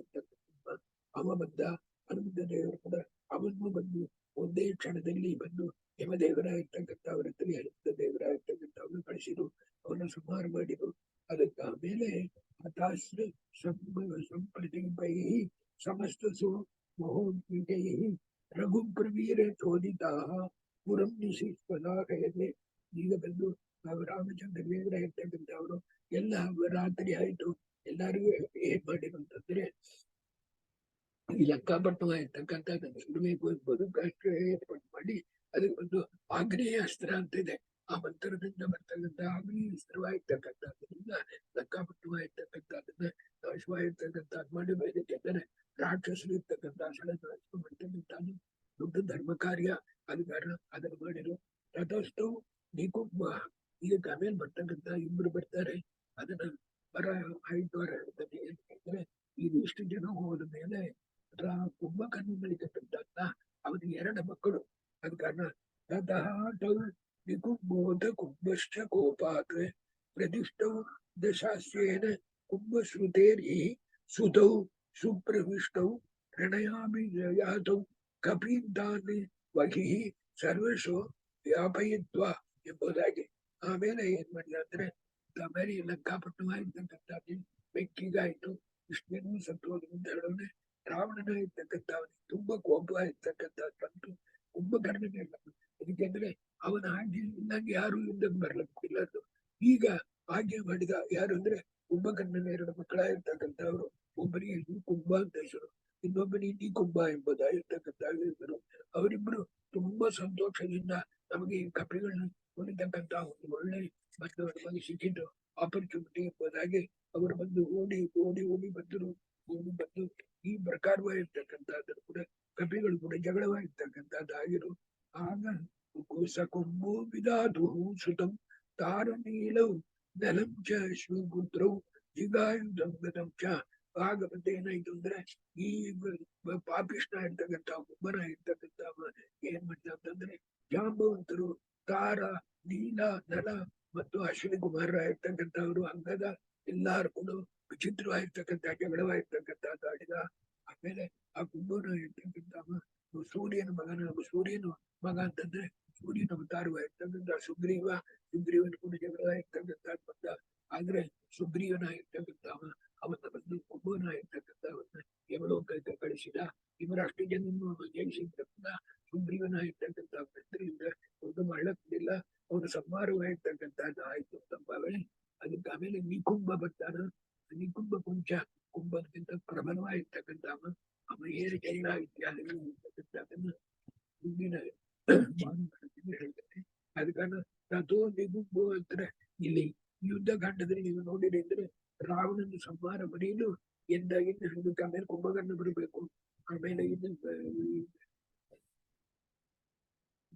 ಅವ ಬಂದ. ಹನುಮಂತ ದೇವರು ಕೂಡ ಅವನು ಬಂದು ಒಂದೇ ಕ್ಷಣದಲ್ಲಿ ಬಂದು ಯಮದೇವರ ಇರ್ತಕ್ಕಂಥವ್ರ ಹತ್ರ ಹನುಮಂತ ದೇವರ ಇರ್ತಕ್ಕಂಥವ್ರನ್ನ ಕಳಿಸಿದ್ರು, ಅವನ್ನ ಸಂಹಾರ ಮಾಡಿದ್ರು. ಅದಕ್ಕೆ ಆಮೇಲೆ ಹತಾಶ್ರ ಸಂಪ್ರತಿಪೈ ಸಮಸ್ತ ಮಹೋದ್ವಿಜೈ ರಘುಪ್ರವೀರ ಚೋದಿತಾ ಪುರಂ ನಿಶಿಸ್ಪದಾಕಯತೆ. ಈಗ ಬಂದು ರಾಮಚಂದ್ರ ದೇವರ ಇರ್ತಕ್ಕಂಥವ್ರು ಎಲ್ಲ ರಾತ್ರಿ ಆಯ್ತು. ಎಲ್ಲರಿಗೂ ಏನ್ ಮಾಡಿದ್ರು ಅಂತಂದ್ರೆ ಈ ಲೆಕ್ಕಾಪಟ್ಟು ಇರ್ತಕ್ಕಂಥದ್ದನ್ನು ಸುಡಬೇಕು ಎಂಬುದು ಏರ್ಪಾటు ಮಾಡಿ ಅದಕ್ಕೆ ಒಂದು ಆಗ್ನೇಯ ಅಸ್ತ್ರ ಅಂತ ಇದೆ. ಆ ಮಂತ್ರದಿಂದ ಬರ್ತಕ್ಕಂಥ ಆಗ್ನೇಯ ಅಸ್ತ್ರವಾಗಿರ್ತಕ್ಕಂಥದ್ರಿಂದ ಲೆಕ್ಕಾಪಟ್ಟವಾಗಿರ್ತಕ್ಕಂಥದ್ದನ್ನ ನಾಶವಾಗಿರ್ತಕ್ಕಂಥದ್ದು ಮಾಡಿ ಯಾಕೆಂದರೆ ರಾಕ್ಷಸರು ಇರ್ತಕ್ಕಂಥ ಸಳ ನಾಶ ಮಾಡ್ತಕ್ಕಂಥದ್ದು ದೊಡ್ಡ ಧರ್ಮ ಕಾರ್ಯ ಅದ ಕಾರಣ ಅದನ್ನು ಮಾಡಿದ್ರು. ತಥಸ್ಥೌ ನಿಕುಂಭ. ಇದಕ್ಕೆ ಆಮೇಲೆ ಬರ್ತಕ್ಕಂಥ ಇಬ್ರು ಬರ್ತಾರೆ. ಅದನ್ನ ಬರ 5 ವಾರ ಹೇಳ್ತಾನೆ. ಏನಂದ್ರೆ ಇದು ಇಷ್ಟು ಜನ ಹೋದ ಮೇಲೆ ಕುಂಭಕರ್ಣಗಳಿರ್ತಕ್ಕಂಥ ಅವನಿಗೆ 2 ಮಕ್ಕಳು. ಅದ ಕಾರಣ ತಥಾಟೌ ನಿಕುಂಭೋಧ ಕುಂಭಶ್ಚ ಕೋಪಾತ್ ಪ್ರತಿಷ್ಠೌ ದಶಾಸ್ಯೇನ ಕುಂಭಶ್ರುತೇರ್ಹಿ ಸುತೌ ಸುಪ್ರವಿಷ್ಟೌ ಪ್ರಣಯಾಮಿ ಯಾತೌ ಕಪೀಂತಾನ್ ವಹಿ ಸರ್ವಶೋ ವ್ಯಾಪಯಿತ್ವ ಎಂಬುದಾಗಿ. ಆಮೇಲೆ ಏನ್ ಮಾಡಿದ ಅಂದ್ರೆ ಆಮೇಲೆ ಲಂಕಾಪಟ್ಟಣವಾಗಿರ್ತಕ್ಕಂಥ ಬೆಂಕಿಗಾಯ್ತು. ಕೃಷ್ಣನು ಸತ್ತೋದು ಅಂತ ಹೇಳೋನೆ. ರಾವಣನ ಇರ್ತಕ್ಕಂಥ ಅವನಿಗೆ ತುಂಬಾ ಕೋಪ ಇರ್ತಕ್ಕಂಥ ಬಂತು ಕುಂಭಕರ್ಣನೆಲ್ಲ. ಅದಕ್ಕೆಂದ್ರೆ ಅವನ ಆಜ್ಞೆ ಇಲ್ಲಂಗೆ ಯಾರು ಯುದ್ಧಕ್ಕೆ ಬರ್ಲಿಕ್ಕಿಲ್ಲದ್ದು. ಈಗ ಆಜ್ಞೆ ಮಾಡಿದ ಯಾರು ಅಂದ್ರೆ ಕುಂಭಕರ್ಣನ 2 ಮಕ್ಕಳಾಗಿರ್ತಕ್ಕಂಥವ್ರು. ಒಬ್ಬನಿಗೆ ಕುಂಭ ಅಂತ ಹೆಸರು, ಇನ್ನೊಬ್ಬನಿಗೆ ನಿಕುಂಭ ಎಂಬುದಾಗಿರ್ತಕ್ಕಂಥ ಹೆಸರು. ಅವರಿಬ್ರು ತುಂಬಾ ಸಂತೋಷದಿಂದ ನಮಗೆ ಈ ಕಪಿಗಳನ್ನ ಹೊಲಿತಕ್ಕಂಥ ಒಂದು ಒಳ್ಳೆ ಮತ್ತು ನಮಗೆ ಸಿಕ್ಕಿದ್ದು ಆಪರ್ಚುನಿಟಿ ಎಂಬುದಾಗಿ ಅವರು ಬಂದು ಓಡಿ ಬಂದರು. ಬಂದು ಈ ಪ್ರಕಾರವಾಗಿರ್ತಕ್ಕಂಥದ್ದು ಕೂಡ ಕಪಿಗಳು ಕೂಡ ಜಗಳವಾಗಿರ್ತಕ್ಕಂಥದ್ದಾಗಿರು. ಆಗ ಕುಂಭೋ ವಿಧಾತು ಸುತಂ ತಾರನೀಲೌ ನಲಂ ಚ ಶ್ವಗುತ್ರೌ ಜಿಗಾಯುಧಂ ಗತಂ ಚ. ಆಗ ಮತ್ತೆ ಏನಾಯ್ತು ಅಂದ್ರೆ ಈ ಪಾಪಿಷ್ಟ ಇರ್ತಕ್ಕಂಥ ಕುಂಭನ ಇರ್ತಕ್ಕಂಥ ಏನ್ ಮಾಡ್ತಾ ಅಂತಂದ್ರೆ ಜಾಂಬವಂತರು ತಾರ, ನೀಲ, ನಲ ಮತ್ತು ಅಶ್ವಿನಿ ಕುಮಾರ ಇರ್ತಕ್ಕಂಥವ್ರು ಅಂಗದ ಎಲ್ಲಾರು ಕೂಡ ವಿಚಿತ್ರವಾಗಿರ್ತಕ್ಕಂಥ ಜಗಳವಾಗಿರ್ತಕ್ಕಂಥದ್ದು ಆಡಿದ. ಆಮೇಲೆ ಆ ಕುಂಭನ ಇರ್ತಕ್ಕಂಥ ಸೂರ್ಯನ ಮಗ ಅಂತಂದ್ರೆ ಸೂರ್ಯನ ಅವತಾರವಾಗಿರ್ತಕ್ಕಂಥ ಸುಗ್ರೀವನ ಕೂಡ ಜಗಳವಾಗಿರ್ತಕ್ಕಂಥ ಬಂದ. ಆದ್ರೆ ಸುಗ್ರೀವನ ಇರ್ತಕ್ಕಂಥವ ಅವನ್ನ ಬಂದು ಕುಂಭನ ಇರ್ತಕ್ಕಂಥವನ್ನ ಯಮಲೋಕಕ್ಕೆ ಕಳಿಸಿದ. ಇವರಷ್ಟು ಜನನ್ನು ಜಯಿಸಿದ್ರಿಂದ ಸುಗ್ರೀವನ ಇರ್ತಕ್ಕಂಥ ಬೆಂದ್ರಿಂದ ಒಂದು ಮಾಡಲಿಲ್ಲ. ಅವನು ಸಂಹಾರವಾಗಿರ್ತಕ್ಕಂಥದ್ದು ಆಯ್ತು ತಪ್ಪಾಗಲಿ. ಅದಕ್ಕೆ ಆಮೇಲೆ ನಿಕುಂಭ ಬರ್ತಾನ. ನಿಕುಂಭ ಕುಂಭಕ್ಕಿಂತ ಪ್ರಬಲವಾಗಿರ್ತಕ್ಕಂಥ ಅವ ಏನು ಎಲ್ಲ ಇತ್ಯಾದಿಗಳು ಇರ್ತಕ್ಕಂಥದನ್ನ ಮುಂದಿನ ಹೇಳ್ತಾರೆ. ಅದ ಕಾರಣ ತಥೋ ನಿಕುಂಭ ಅಂದ್ರೆ ಇಲ್ಲಿ ಯುದ್ಧಕಾಂಡದಲ್ಲಿ ನೀವು ನೋಡಿರಿ ಅಂದ್ರೆ ರಾವಣನ ಸಂಹಾರ ಬರೀಲು ಎಂದಾಗಿಂದ ಇದಕ್ಕೆ ಆಮೇಲೆ ಕುಂಭಕರ್ಣ ಬರಬೇಕು. ಆಮೇಲೆ ಇದು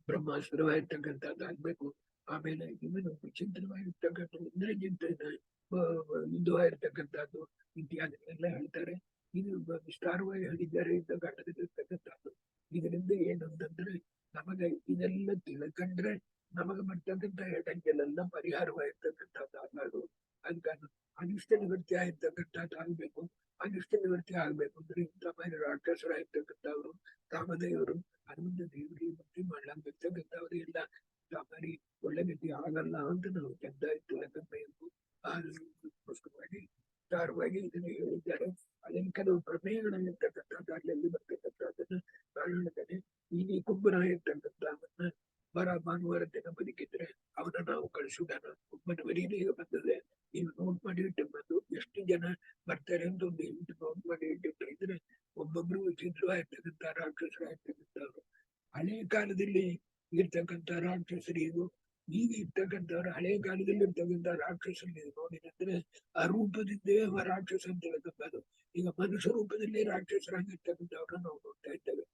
ಬ್ರಹ್ಮಾಸ್ತ್ರವಾಗಿರ್ತಕ್ಕಂಥದ್ದು ಆಗ್ಬೇಕು. ಆಮೇಲೆ ಇವನು ವಿಚಿತ್ರವಾಗಿರ್ತಕ್ಕಂಥ ಇಂದ್ರಜಿತ್ ಯುದ್ಧವಾಗಿರ್ತಕ್ಕಂಥದ್ದು ಇತ್ಯಾದಿಗಳೆಲ್ಲ ಹೇಳ್ತಾರೆ. ಇದು ವಿಸ್ತಾರವಾಗಿ ಹೇಳಿದ್ದಾರೆ ಯುದ್ಧಕಾಂಡದಲ್ಲಿ ಇರ್ತಕ್ಕಂಥದ್ದು. ಇದರಿಂದ ಏನಂತಂದ್ರೆ ನಮಗೆ ಇದೆಲ್ಲ ತಿಳ್ಕೊಂಡ್ರೆ ನಮಗೆ ಬರ್ತಕ್ಕಂಥ ಎಡಂಗೆಲ್ಲ ಪರಿಹಾರವಾಗಿರ್ತಕ್ಕಂಥದ್ದು. ಅದಕ್ಕೆ ಅನಿಷ್ಟ ನಿವೃತ್ತಿ ಆಗಿರ್ತಕ್ಕಂಥದ್ದು ಆಗ್ಬೇಕು. ಅನಿಷ್ಟ ನಿವೃತ್ತಿ ಆಗ್ಬೇಕು ಅಂದ್ರೆ ಇಂಥ ಮೇಲೆ ರಾಕ್ಷಸರಾಗಿರ್ತಕ್ಕಂಥವ್ರು ರಾಮದೇವರು ಹನುಮಂತ ದೇವರಿಗೆ ಭಕ್ತಿ ಮಾಡ್ಲಾಗಿರ್ತಕ್ಕಂಥವ್ರು ಎಲ್ಲ ಸಾಮಾರಿ ಒಳ್ಳೆ ಗತಿ ಆಗಲ್ಲ ಅಂತ ನಾವು ಚೆಂದಾಗಿ ತಿಳ್ಕೊಬೇಕು. ಅದಕ್ಕೋಸ್ಕರವಾಗಿ ವಿಸ್ತಾರವಾಗಿ ಇದನ್ನು ಹೇಳಿದ್ದಾರೆ. ಅದನ್ನು ಕೆಲವು ಪ್ರಮೇಯಗಳಿರ್ತಕ್ಕಂಥದ್ದು ಅಲ್ಲೆಲ್ಲಿ ಬರ್ತಕ್ಕಂಥದ್ದನ್ನ ನಾನು ಹೇಳ್ತೇನೆ. ಈ ಕುಂಭನಾಗಿರ್ತಕ್ಕಂಥವನ್ನ ಭಾನುವಾರ ದಿನ ಬದುಕಿದ್ರೆ ಅವನ ನಾವು ಕಳಿಸುವುದನ್ನ ಕುಂಭನ ಬರೀನೇ ಈಗ ಬಂದದೆ. ನೀವು ನೋಟ್ ಮಾಡಿ ಇಟ್ಟಿರ್ಬೋದು ಎಷ್ಟು ಜನ ಬರ್ತಾರೆ ಅಂತ ಒಂದು 8 ನೋಟ್ ಮಾಡಿ ಇಟ್ಟಿದ್ರೆ ಒಬ್ಬೊಬ್ರು ವಿಚಿತ್ರವಾಗಿರ್ತಕ್ಕಂಥ ರಾಕ್ಷಸರಾಗಿರ್ತಕ್ಕಂಥವ್ರು. ಹಳೆ ಕಾಲದಲ್ಲಿ ಇರ್ತಕ್ಕಂಥ ರಾಕ್ಷಸರಿಗೂ ಈಗ ಇರ್ತಕ್ಕಂಥವ್ರು ಹಳೆ ಕಾಲದಲ್ಲಿ ಇರ್ತಕ್ಕಂಥ ರಾಕ್ಷಸರಿಗೆ ನೋಡಿದ್ರೆ ಆ ರೂಪದಿಂದೇ ರಾಕ್ಷಸ ಅಂತ ಹೇಳ್ತಕ್ಕಂಥದ್ದು. ಈಗ ಮನುಷ್ಯ ರೂಪದಲ್ಲಿ ರಾಕ್ಷಸರಾಗಿರ್ತಕ್ಕಂಥವ್ರನ್ನ ನಾವು ನೋಡ್ತಾ ಇದ್ದೇವೆ.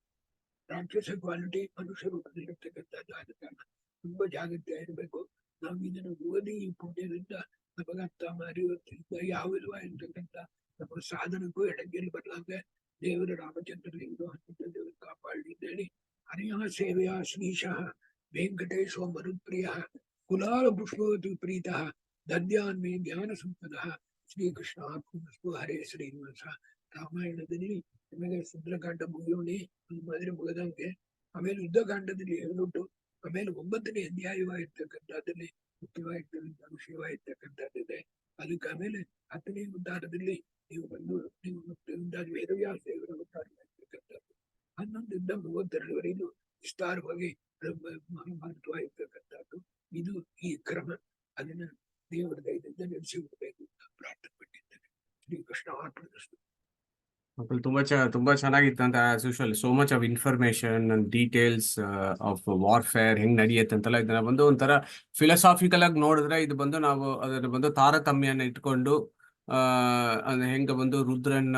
ರಾಕ್ಷಸ ಕ್ವಾಲಿಟಿ ಮನುಷ್ಯ ರೂಪದಲ್ಲಿ ಇರ್ತಕ್ಕಂಥದ್ದು. ಆದ ಕಾರಣ ತುಂಬಾ ಜಾಗ್ರತೆ ಇರಬೇಕು. ನಾವು ಇದನ್ನು ಓದಿ ಈ ಪುಣ್ಯದಿಂದ ನಮಗೆ ಅರ್ಥ ಮಾಡಿ ಯಾವ ವಿಧವಾಗಿರ್ತಕ್ಕಂಥ ನಮ್ಮ ಸಾಧನಕ್ಕೂ ಎಡಂಗೆಲ್ಲಿ ಬರ್ಲಾಂಗೆ ದೇವರ ರಾಮಚಂದ್ರ ದೇವರು ಹನುಮಂತ ದೇವರು ಕಾಪಾಡಿ ಅಂತ ಹೇಳಿ ಹರಿಯ ಸೇವೆಯ ಶ್ರೀಶಃ ವೆಂಕಟೇಶೋ ಮರುತ್ಪ್ರಿಯ ಕುಲಾಲ ಪುಷ್ಪವತಿ ಪ್ರೀತ ದದ್ಯಾನ್ಮೇ ಜ್ಞಾನ ಸಂಪದ ಶ್ರೀಕೃಷ್ಣ ಅರ್ಪಣಮಸ್ತು. ಹರೇ ಶ್ರೀನಿವಾಸ. ರಾಮಾಯಣದಲ್ಲಿ ನಿಮಗೆ ಸುಂದರಕಾಂಡ ಮುಗಿಯೋಣಿ ಮಾದರಿ ಮುಗದಂಗೆ. ಆಮೇಲೆ ಯುದ್ಧಕಾಂಡದಲ್ಲಿ ಹೇಳ್ಬಿಟ್ಟು ಆಮೇಲೆ 9ನೇ ಅಧ್ಯಾಯವಾಗಿರ್ತಕ್ಕಂಥದ್ದಲ್ಲಿ ಮುಖ್ಯವಾಗಿರ್ತಕ್ಕಂಥ ವಿಷಯವಾಗಿರ್ತಕ್ಕಂಥದ್ದಿದೆ. ಅದಕ್ಕೆ ಆಮೇಲೆ 10ನೇ ಉದ್ಧಾರದಲ್ಲಿ ನೀವು ಬಂದು ನೀವು ವೇದವ್ಯಾಸ ದೇವರ ಉದ್ಧಾರವಾಗಿರ್ತಕ್ಕಂಥದ್ದು 11ರಿಂದ 32ವರೆಗೂ ವಿಸ್ತಾರವಾಗಿ ಮಹಾಭಾರತವಾಗಿರ್ತಕ್ಕಂಥದ್ದು. ಇದು ಈ ಕ್ರಮ. ಅದನ್ನ ದೇವರ ದಯದಿಂದ ನಡೆಸಿ ಬಿಡಬೇಕು ಅಂತ ಪ್ರಾರ್ಥನೆ ಪಟ್ಟಿದ್ದೇನೆ. ಶ್ರೀಕೃಷ್ಣ ಅರ್ಪಣಮಸ್ತು. ತುಂಬಾ ಚೆನ್ನಾಗಿತ್ತು ಅಂತ as usual. So much of information and details of warfare ಹೆಂಗ್ ನಡೆಯುತ್ತೆ ಅಂತೆಲ್ಲ ಇದನ್ನ ಬಂದು ಒಂಥರ ಫಿಲಾಸಾಫಿಕಲ್ ಆಗಿ ನೋಡಿದ್ರೆ ಇದು ಬಂದು ನಾವು ಅದನ್ನ ಬಂದು ತಾರತಮ್ಯನ ಇಟ್ಕೊಂಡು ಹೆಂಗ ಬಂದು ರುದ್ರನ್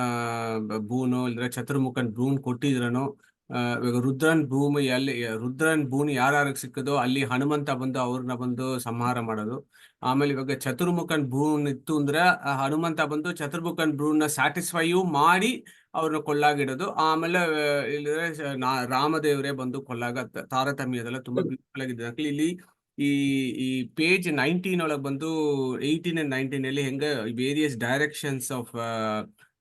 ಬೂನು ಇಲ್ದ್ರೆ ಚತುರ್ಮುಖನ್ ಬ್ರೂನ್ ಕೊಟ್ಟಿದ್ರನು ಇವಾಗ ರುದ್ರನ್ ಭೂಮಿ ಅಲ್ಲಿ ರುದ್ರನ್ ಭೂಮಿ ಯಾರ್ಯಾರಿಗೆ ಸಿಕ್ಕದೋ ಅಲ್ಲಿ ಹನುಮಂತ ಬಂದು ಅವ್ರನ್ನ ಬಂದು ಸಂಹಾರ ಮಾಡೋದು. ಆಮೇಲೆ ಇವಾಗ ಚತುರ್ಮುಖನ್ ಭ್ರೂನ್ ಇತ್ತು ಅಂದ್ರೆ ಹನುಮಂತ ಬಂದು ಚತುರ್ಮುಖನ್ ಭ್ರೂನ್ನ ಸ್ಯಾಟಿಸ್ಫೈಯೂ ಮಾಡಿ ಅವ್ರನ್ನ ಕೊಲ್ಲಾಗಿಡೋದು. ಆಮೇಲೆ ಇಲ್ಲಿ ರಾಮದೇವರೇ ಬಂದು ಕೊಲ್ಲಾಗ ತಾರತಮ್ಯದೆಲ್ಲ ತುಂಬಾ ಬ್ಯೂಟಿಫುಲ್ ಆಗಿದೆ. ಇಲ್ಲಿ ಈ ಈ ಪೇಜ್ 19 ಒಳಗೆ ಬಂದು 18 and 19 ಅಲ್ಲಿ ಹೆಂಗೆ ವೇರಿಯಸ್ ಡೈರೆಕ್ಷನ್ಸ್ ಆಫ್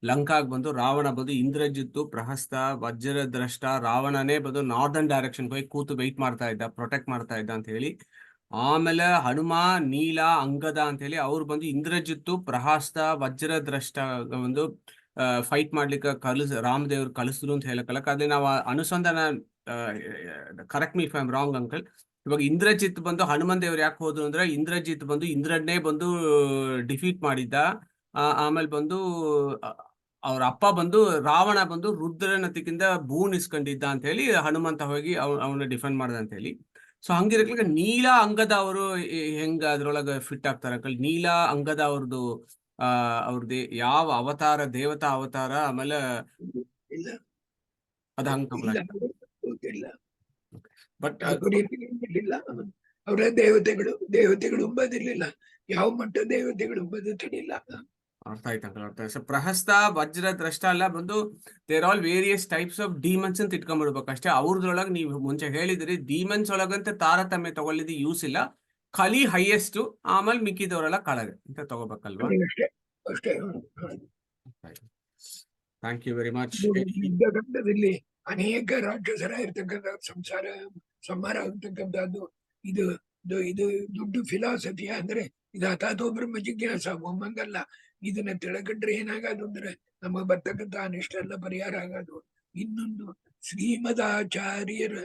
ಲಂಕಾಗ್ ಬಂದು ರಾವಣ ಬಂದು ಇಂದ್ರಜಿತ್ತು, ಪ್ರಹಸ್ತ, ವಜ್ರದ್ರಷ್ಟ, ರಾವಣನೇ ಬಂದು ನಾರ್ದರ್ನ್ ಡೈರೆಕ್ಷನ್ ಹೋಗಿ ಕೂತು ವೆಯ್ಟ್ ಮಾಡ್ತಾ ಇದ್ದ, ಪ್ರೊಟೆಕ್ಟ್ ಮಾಡ್ತಾ ಇದ್ದ ಅಂತ ಹೇಳಿ. ಆಮೇಲೆ ಹನುಮ, ನೀಲ, ಅಂಗದ ಅಂತ ಹೇಳಿ ಅವ್ರು ಬಂದು ಇಂದ್ರಜಿತ್ತು, ಪ್ರಹಸ್ತ, ವಜ್ರದ್ರಷ್ಟ ಒಂದು ಫೈಟ್ ಮಾಡ್ಲಿಕ್ಕೆ ರಾಮದೇವ್ರು ಕಳಿಸಿದ್ರು ಅಂತ ಹೇಳಕ್ಕಲ್ಲ. ಅದೇ ನಾವು ಅನುಸಂಧಾನ, correct me if I am wrong uncle, ಇವಾಗ ಇಂದ್ರಜಿತ್ ಬಂದು ಹನುಮನ್ ದೇವ್ರು ಯಾಕೆ ಹೋದ್ರು ಅಂದ್ರೆ ಇಂದ್ರಜಿತ್ ಬಂದು ಇಂದ್ರನ್ನೇ ಬಂದು ಡಿಫೀಟ್ ಮಾಡಿದ್ದ. ಆಮೇಲೆ ಬಂದು ಅವ್ರ ಅಪ್ಪ ಬಂದು ರಾವಣ ಬಂದು ರುದ್ರನತಿಗಿಂತ ಬೂನ್ ಇಸ್ಕೊಂಡಿದ್ದ ಅಂತ ಹೇಳಿ ಹನುಮಂತ ಹೋಗಿ ಅವನ್ನ ಡಿಫೆಂಡ್ ಮಾಡ್ದ ಅಂತ ಹೇಳಿ. ಸೊ ಹಂಗಿರಕ್ಲಿಕ್ಕೆ ನೀಲ ಅಂಗದ ಅವರು ಹೆಂಗ ಅದ್ರೊಳಗೆ ಫಿಟ್ ಆಗ್ತಾರ ಅಂಕಲ್? ನೀಲ ಅಂಗದ ಅವ್ರದ್ದು ಯಾವ ಅವತಾರ, ದೇವತಾ ಅವತಾರ? ಆಮೇಲೆ ಇಲ್ಲ ಅದ ಹಂಗ ಇಲ್ಲ ಗೊತ್ತಿಲ್ಲ. ಬಟ್ ಇಲ್ಲ ಅವರ ದೇವತೆಗಳು ಬದಿರ್ಲಿಲ್ಲ. ಯಾವ ಮಟ್ಟ ದೇವತೆಗಳು ಬದುಕಲಿಲ್ಲ. ಅರ್ಥ ಆಯ್ತು ಅಂಕಲ್, ಅರ್ಥ ಆಯ್ತು. ಸೊ ಪ್ರಹಸ್ತ, ವಜ್ರ, ದ್ರಷ್ಟ ಎಲ್ಲ ಬಂದು there all various types of demons ಅಂತ ಇಟ್ಕೊಂಡ್ಬಿಡ್ಬೇಕು ಅಷ್ಟೇ. ಅವ್ರದ್ರೊಳಗೆ ನೀವು ಮುಂಚೆ ಹೇಳಿದ್ರಿ ಡಿಮನ್ಸ್ ಒಳಗಂತ ತಾರತಮ್ಯ ತಗೊಳ್ಳಿದ್ದು ಯೂಸ್ ಇಲ್ಲ, ಕಲಿ ಹೈಯೆಸ್ಟ್, ಆಮೇಲೆ ಮಿಕ್ಕಿದವರೆಲ್ಲ ಕಳಗೆ ಅಂತ ತಗೋಬೇಕಲ್ವಾ? ಅಷ್ಟೇ ಅಷ್ಟೇ. Thank you very much. ಯುದ್ಧಖಂಡದಲ್ಲಿ ಅನೇಕ ರಾಕ್ಷಸರ ಇರ್ತಕ್ಕಂಥ ಸಂಹಾರ ಆಗ್ತಕ್ಕಂಥದ್ದು ಇದು ಇದು ದೊಡ್ಡ ಫಿಲಾಸಫಿಯ. ಅಂದ್ರೆ ಇದು ಅಥಾತೋ ಬ್ರಹ್ಮ ಜಿಜ್ಞಾಸ ಒಮ್ಮಂಗಲ್ಲ. ಇದನ್ನ ತಿಳ್ಕೊಂಡ್ರೆ ಏನಾಗೋದು ಅಂದ್ರೆ ನಮಗೆ ಬರ್ತಕ್ಕಂಥ ಅನಿಷ್ಟ ಎಲ್ಲ ಪರಿಹಾರ ಆಗೋದು. ಇನ್ನೊಂದು, ಶ್ರೀಮದಾಚಾರ್ಯರ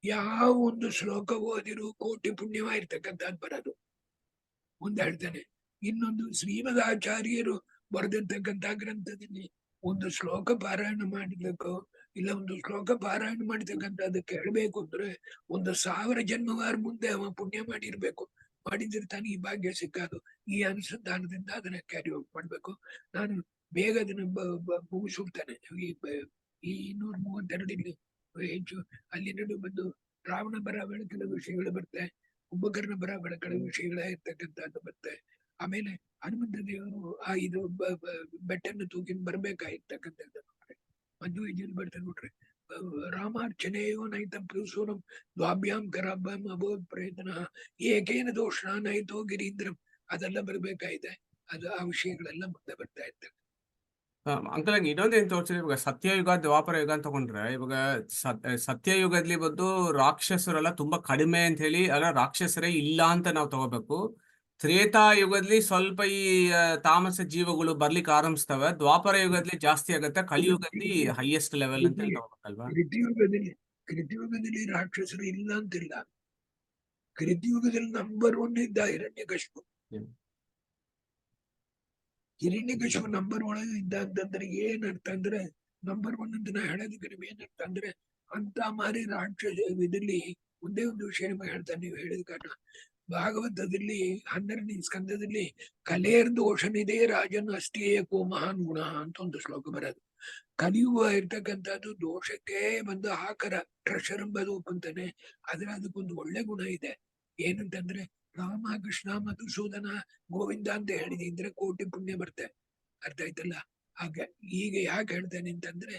ಯಾವ ಒಂದು ಶ್ಲೋಕ ಓದಿರು ಕೋಟಿ ಪುಣ್ಯವಾಗಿರ್ತಕ್ಕಂಥದ್ದು ಬರೋದು ಒಂದು ಹೇಳ್ತಾನೆ. ಇನ್ನೊಂದು, ಶ್ರೀಮದಾಚಾರ್ಯರು ಬರೆದಿರ್ತಕ್ಕಂಥ ಗ್ರಂಥದಲ್ಲಿ ಒಂದು ಶ್ಲೋಕ ಪಾರಾಯಣ ಮಾಡಲಿಕ್ಕೋ ಇಲ್ಲ ಒಂದು ಶ್ಲೋಕ ಪಾರಾಯಣ ಮಾಡತಕ್ಕಂಥದ್ದು ಹೇಳ್ಬೇಕು ಅಂದ್ರೆ 1000 ಜನ್ಮವಾರ ಮುಂದೆ ಅವ ಪುಣ್ಯ ಮಾಡಿರ್ಬೇಕು. ಮಾಡಿದಿರ್ತಾನೆ ಈ ಭಾಗ್ಯ ಸಿಕ್ಕೋದು. ಈ ಅನುಸಂಧಾನದಿಂದ ಅದನ್ನ ಕ್ಯಾರಿ ಔಟ್ ಮಾಡ್ಬೇಕು. ನಾನು ಬೇಗ ಅದನ್ನ ಮುಗಿಸ್ಬಿಡ್ತಾನೆ. ಈ 232 ಹೆಚ್ಚು ಅಲ್ಲಿ ನಡು ಬಂದು ರಾವಣ ಬರ ಬೆಳಕಲ ವಿಷಯಗಳು ಬರುತ್ತೆ, ಕುಂಭಕರ್ಣ ಬರ ಬೆಳಕಲ ವಿಷಯಗಳೇ ಇರ್ತಕ್ಕಂಥದ್ದು ಬರುತ್ತೆ. ಆಮೇಲೆ ಹನುಮಂತ ದೇವರು ಇದು ಬೆಟ್ಟನ್ನು ತೂಕಿನ ಬರ್ಬೇಕಾಗಿರ್ತಕ್ಕಂಥದ್ದು ಮಧ್ವೈದ್ಯರು ಬರ್ತಾರೆ ನೋಡ್ರಿ. ರಾಮಾರ್ಚನೆಯೋ ನೈತ ಪ್ಲೂಸೂರಂ ದ್ವಾಭ್ಯಾಂ ಕರಾಭ್ಯಾಂ ಅಭೋತ್ ಪ್ರಯತ್ನ ಏಕೇನ ದೋಷ ನೈತೋ ಗಿರೀಂದ್ರಂ ಅದೆಲ್ಲ ಬರ್ಬೇಕಾಗಿದೆ. ಅದು ಆ ವಿಷಯಗಳೆಲ್ಲ ಮುಂದೆ ಬರ್ತಾ ಇರ್ತವೆ. ಅಂಕಲ್ ಇನ್ನೊಂದು ಏನ್ ತೋರಿಸಿದ್ರೆ, ಇವಾಗ ಸತ್ಯಯುಗ, ದ್ವಾಪರ ಯುಗ ಅಂತ ತಗೊಂಡ್ರೆ, ಇವಾಗ ಸತ್ಯಯುಗದಲ್ಲಿ ಬಂದು ರಾಕ್ಷಸರೆಲ್ಲ ತುಂಬಾ ಕಡಿಮೆ ಅಂತ ಹೇಳಿ, ಅಲ್ಲ ರಾಕ್ಷಸರೇ ಇಲ್ಲ ಅಂತ ನಾವು ತಗೋಬೇಕು. ತ್ರೇತಾಯುಗದಲ್ಲಿ ಸ್ವಲ್ಪ ಈ ತಾಮಸ ಜೀವಗಳು ಬರ್ಲಿಕ್ಕೆ ಆರಂಭಿಸ್ತವೆ. ದ್ವಾಪರ ಯುಗದಲ್ಲಿ ಜಾಸ್ತಿ ಆಗತ್ತೆ, ಕಲಿಯುಗದಲ್ಲಿ ಹೈಯೆಸ್ಟ್ ಲೆವೆಲ್ ಅಂತ ಹೇಳಿ ತಗೋಬೇಕಲ್ವಾ? ಕೃತಿಯುಗದಲ್ಲಿ ರಾಕ್ಷಸರು ಇಲ್ಲ ಅಂತಿಲ್ಲ. ಕೃತಿಯುಗದಲ್ಲಿ ನಂಬರ್ 1 ಇದ್ದ ಹಿರಣ್ಯಕಶಿಪು. ಹಿರಣ್ಯಕಶಿಪು ನಂಬರ್ 1 ಇದ್ದ ಅಂತಂದ್ರೆ ಏನ್ ಅರ್ಥ ಅಂದ್ರೆ, ನಂಬರ್ 1 ಅಂತ ನಾ ಹೇಳೋದಕ್ಕೆ ಏನ್ ಅರ್ಥ ಅಂದ್ರೆ, ಅಂತ ಮಾರಿ ರಾಕ್ಷಸ ಇದರಲ್ಲಿ ಒಂದೇ ಒಂದು ವಿಷಯ ನಿಮಗೆ ಹೇಳ್ತಾನೆ. ನೀವು ಹೇಳಿದ ಕಾರಣ ಭಾಗವತದಲ್ಲಿ 12ನೇ ಸ್ಕಂದದಲ್ಲಿ ಕಲೇರ್ ದೋಷನಿದೆ ರಾಜನ್ ಅಷ್ಟೇಕೋ ಮಹಾನ್ ಗುಣ ಅಂತ ಒಂದು ಶ್ಲೋಕ ಬರೋದು. ಕಲಿಯುವ ಇರ್ತಕ್ಕಂಥದ್ದು ದೋಷಕ್ಕೆ ಬಂದು ಆಕರ ಟ್ರೆಷರ್ ಎಂಬುದು ಒಪ್ಪಂತಾನೆ. ಆದ್ರೆ ಅದಕ್ಕೊಂದು ಒಳ್ಳೆ ಗುಣ ಇದೆ. ಏನಂತಂದ್ರೆ ರಾಮ, ಕೃಷ್ಣ, ಮಧುಸೂದನ, ಗೋವಿಂದ ಅಂತ ಹೇಳಿದ್ರೆ ಕೋಟಿ ಪುಣ್ಯ ಬರ್ತೆ. ಅರ್ಥ ಆಯ್ತಲ್ಲ? ಹಾಗೆ ಈಗ ಯಾಕೆ ಹೇಳ್ತೇನೆ ಅಂತಂದ್ರೆ,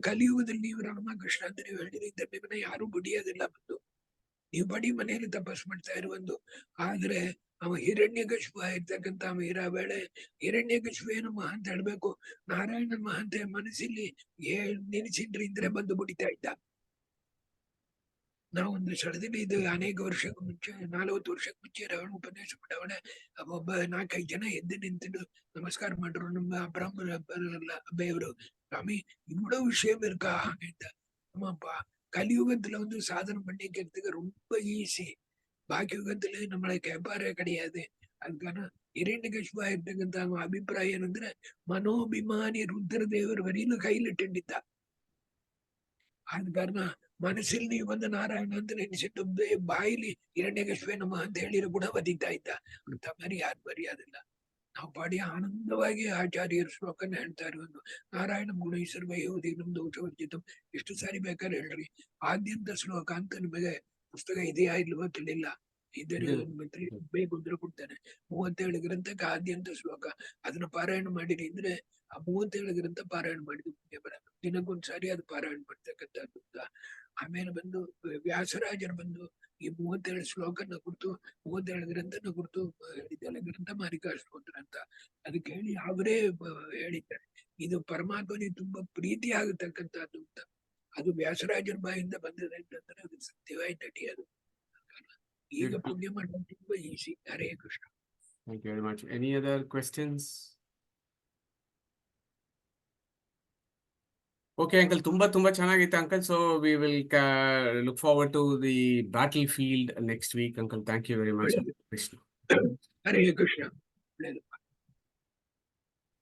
ಕಲಿಯುಗದಲ್ಲಿ ನೀವು ರಾಮ, ಕೃಷ್ಣ ಅಂತ ನೀವು ಹೇಳಿದ್ರೆ ನಿಮ್ಮನ್ನ ಯಾರು ಬಡಿಯೋದಿಲ್ಲ. ಬಂದು ನೀವು ಬಡಿ ಮನೆಯಲ್ಲಿ ತಪಸ್ ಮಾಡ್ತಾ ಇರುವಂದು. ಆದ್ರೆ ಅವ ಹಿರಣ್ಯಕಶಿಪು ಇರ್ತಕ್ಕಂಥ ವೇಳೆ ಹಿರಣ್ಯಕಶಿಪು ಏನು ಮಹಾಂತ ಹೇಳ್ಬೇಕು, ನಾರಾಯಣ ಮಹಾಂತ ಮನಸ್ಸಲ್ಲಿ ನೆನೆಸಿದ್ರೆ ಇಂದ್ರೆ ಬಂದು ಬಡಿತಾ ಇದ್ದ. ನಾವೊಂದು ಸ್ಥಳದಲ್ಲಿ ಇದು ಅನೇಕ ವರ್ಷಕ್ಕೆ ಮುಂಚೆ 40 ವರ್ಷಕ್ಕೆ ಮುಂಚೆ ರಾವಣ ಉಪನ್ಯಾಸ ಮಾಡವಳೆ. ಒಬ್ಬ 4-5 ಜನ ಎದ್ದು ನಿಂತು ನಮಸ್ಕಾರ ಮಾಡ್ರು. ನಮ್ಮ ಬ್ರಾಹ್ಮಣ ಅಬ್ಬೆಯವರು, ಸ್ವಾಮಿ ಇவ்வளோ விஷயம் இருக்கா ಅಂತ. ஆமாப்பா, கலியுகத்துல வந்து சாதனை பண்ணிக்கிறதுக்கு ரொம்ப ஈஸி. பாக்கி யுகத்துல நம்மளை கேப்பாரே கிடையாது. அதுக்கான ಹಿರಣ್ಯಕಶಿಪು ಇರ್ತಕ್ಕಂಥ ಅಭಿಪ್ರಾಯ ಏನಂದ್ರೆ, ಮನೋಭಿಮಾನಿ ರುದ್ರದೇವರ ವರಿಲು ಕೈಲಿಟ್ಟಿದ್ದ. ಆದ ಕಾರಣ ಮನಸ್ಸಲ್ಲಿ ನೀವು ಬಂದ ನಾರಾಯಣ ಅಂತ ನೆನೆಸಿಟ್ಟು ಬಾಯಿಲಿ ಹಿರಣ್ಯಕಶಿಪೇ ನಮ್ಮ ಅಂತ ಹೇಳಿರೋ ಗುಣ ಬದಿತಾ ಇದ್ದ. ಅಂತ ಯಾರು ಮರ್ಯಾದಿಲ್ಲ. ನಾವು ಪಾಡಿ ಆನಂದವಾಗಿ ಆಚಾರ್ಯರ ಶ್ಲೋಕನ ಹೇಳ್ತಾ ಇರೋದು. ನಾರಾಯಣ ಗುಣೈಸರ್ವ ಯಹೂದಿನಂ ದೋಷವರ್ಜಿತಂ. ಎಷ್ಟು ಸಾರಿ ಬೇಕಾದ್ರೆ ಹೇಳ್ರಿ. ಆದ್ಯಂತ ಶ್ಲೋಕ ಅಂತ ನಿಮಗೆ ಪುಸ್ತಕ ಇದೆಯಾ ಇಲ್ವೋ ತಿಳಿಲ್ಲ. ಇದ್ದರೆ ಇದೆ. ಬೇಗ ಉತ್ತರ ಕೊಡ್ತಾನೆ. 37 ಗ್ರಂಥಕ್ಕೆ ಆದ್ಯಂತ ಶ್ಲೋಕ. ಅದನ್ನ ಪಾರಾಯಣ ಮಾಡಿರಿ ಅಂದ್ರೆ ಆ 37 ಗ್ರಂಥ ಪಾರಾಯಣ ಮಾಡಿದ ಪುಣ್ಯ ಬರೋದು. ದಿನಕ್ಕೊಂದ್ಸಾರಿ ಅದು ಪಾರಾಯಣ ಮಾಡ್ತಕ್ಕಂಥದ್ದು ಅಂತ. ಆಮೇಲೆ ಬಂದು ವ್ಯಾಸರಾಜರು ಬಂದು ಈ 37 ಶ್ಲೋಕನ ಕುರಿತು 37 ಗ್ರಂಥನ ಕುರಿತು ಹೇಳಿದ್ದಾರೆ. ಗ್ರಂಥ ಮಾಲಿಕಾ ಸ್ತೋತ್ರ ಅಂತ. ಅದಕ್ಕೆ ಹೇಳಿ ಅವರೇ ಹೇಳಿದ್ದಾರೆ ಇದು ಪರಮಾತ್ಮನಿಗೆ ತುಂಬಾ ಪ್ರೀತಿ ಆಗತಕ್ಕಂಥದ್ದು ಅಂತ. ಅದು ವ್ಯಾಸರಾಜರ ಬಾಯಿಂದ ಬಂದಿದೆ ಅಂತಂದ್ರೆ ಅದು ಸತ್ಯವಾಗಿ ನಡೆಯೋದು. ಈಗ Beautiful. ಪುಣ್ಯ ಮಾಡೋದು ತುಂಬಾ easy. Hare Krishna. Thank you very much. Any other questions? Okay, uncle. ತುಂಬಾ ಚೆನ್ನಾಗಿತ್ತು uncle. So we will look forward to the battlefield next week, uncle. Thank you very much. ಒಳ್ಳೆಯದು. Krishna. ಹರೇ ಕೃಷ್ಣ. ಒಳ್ಳೆಯದು.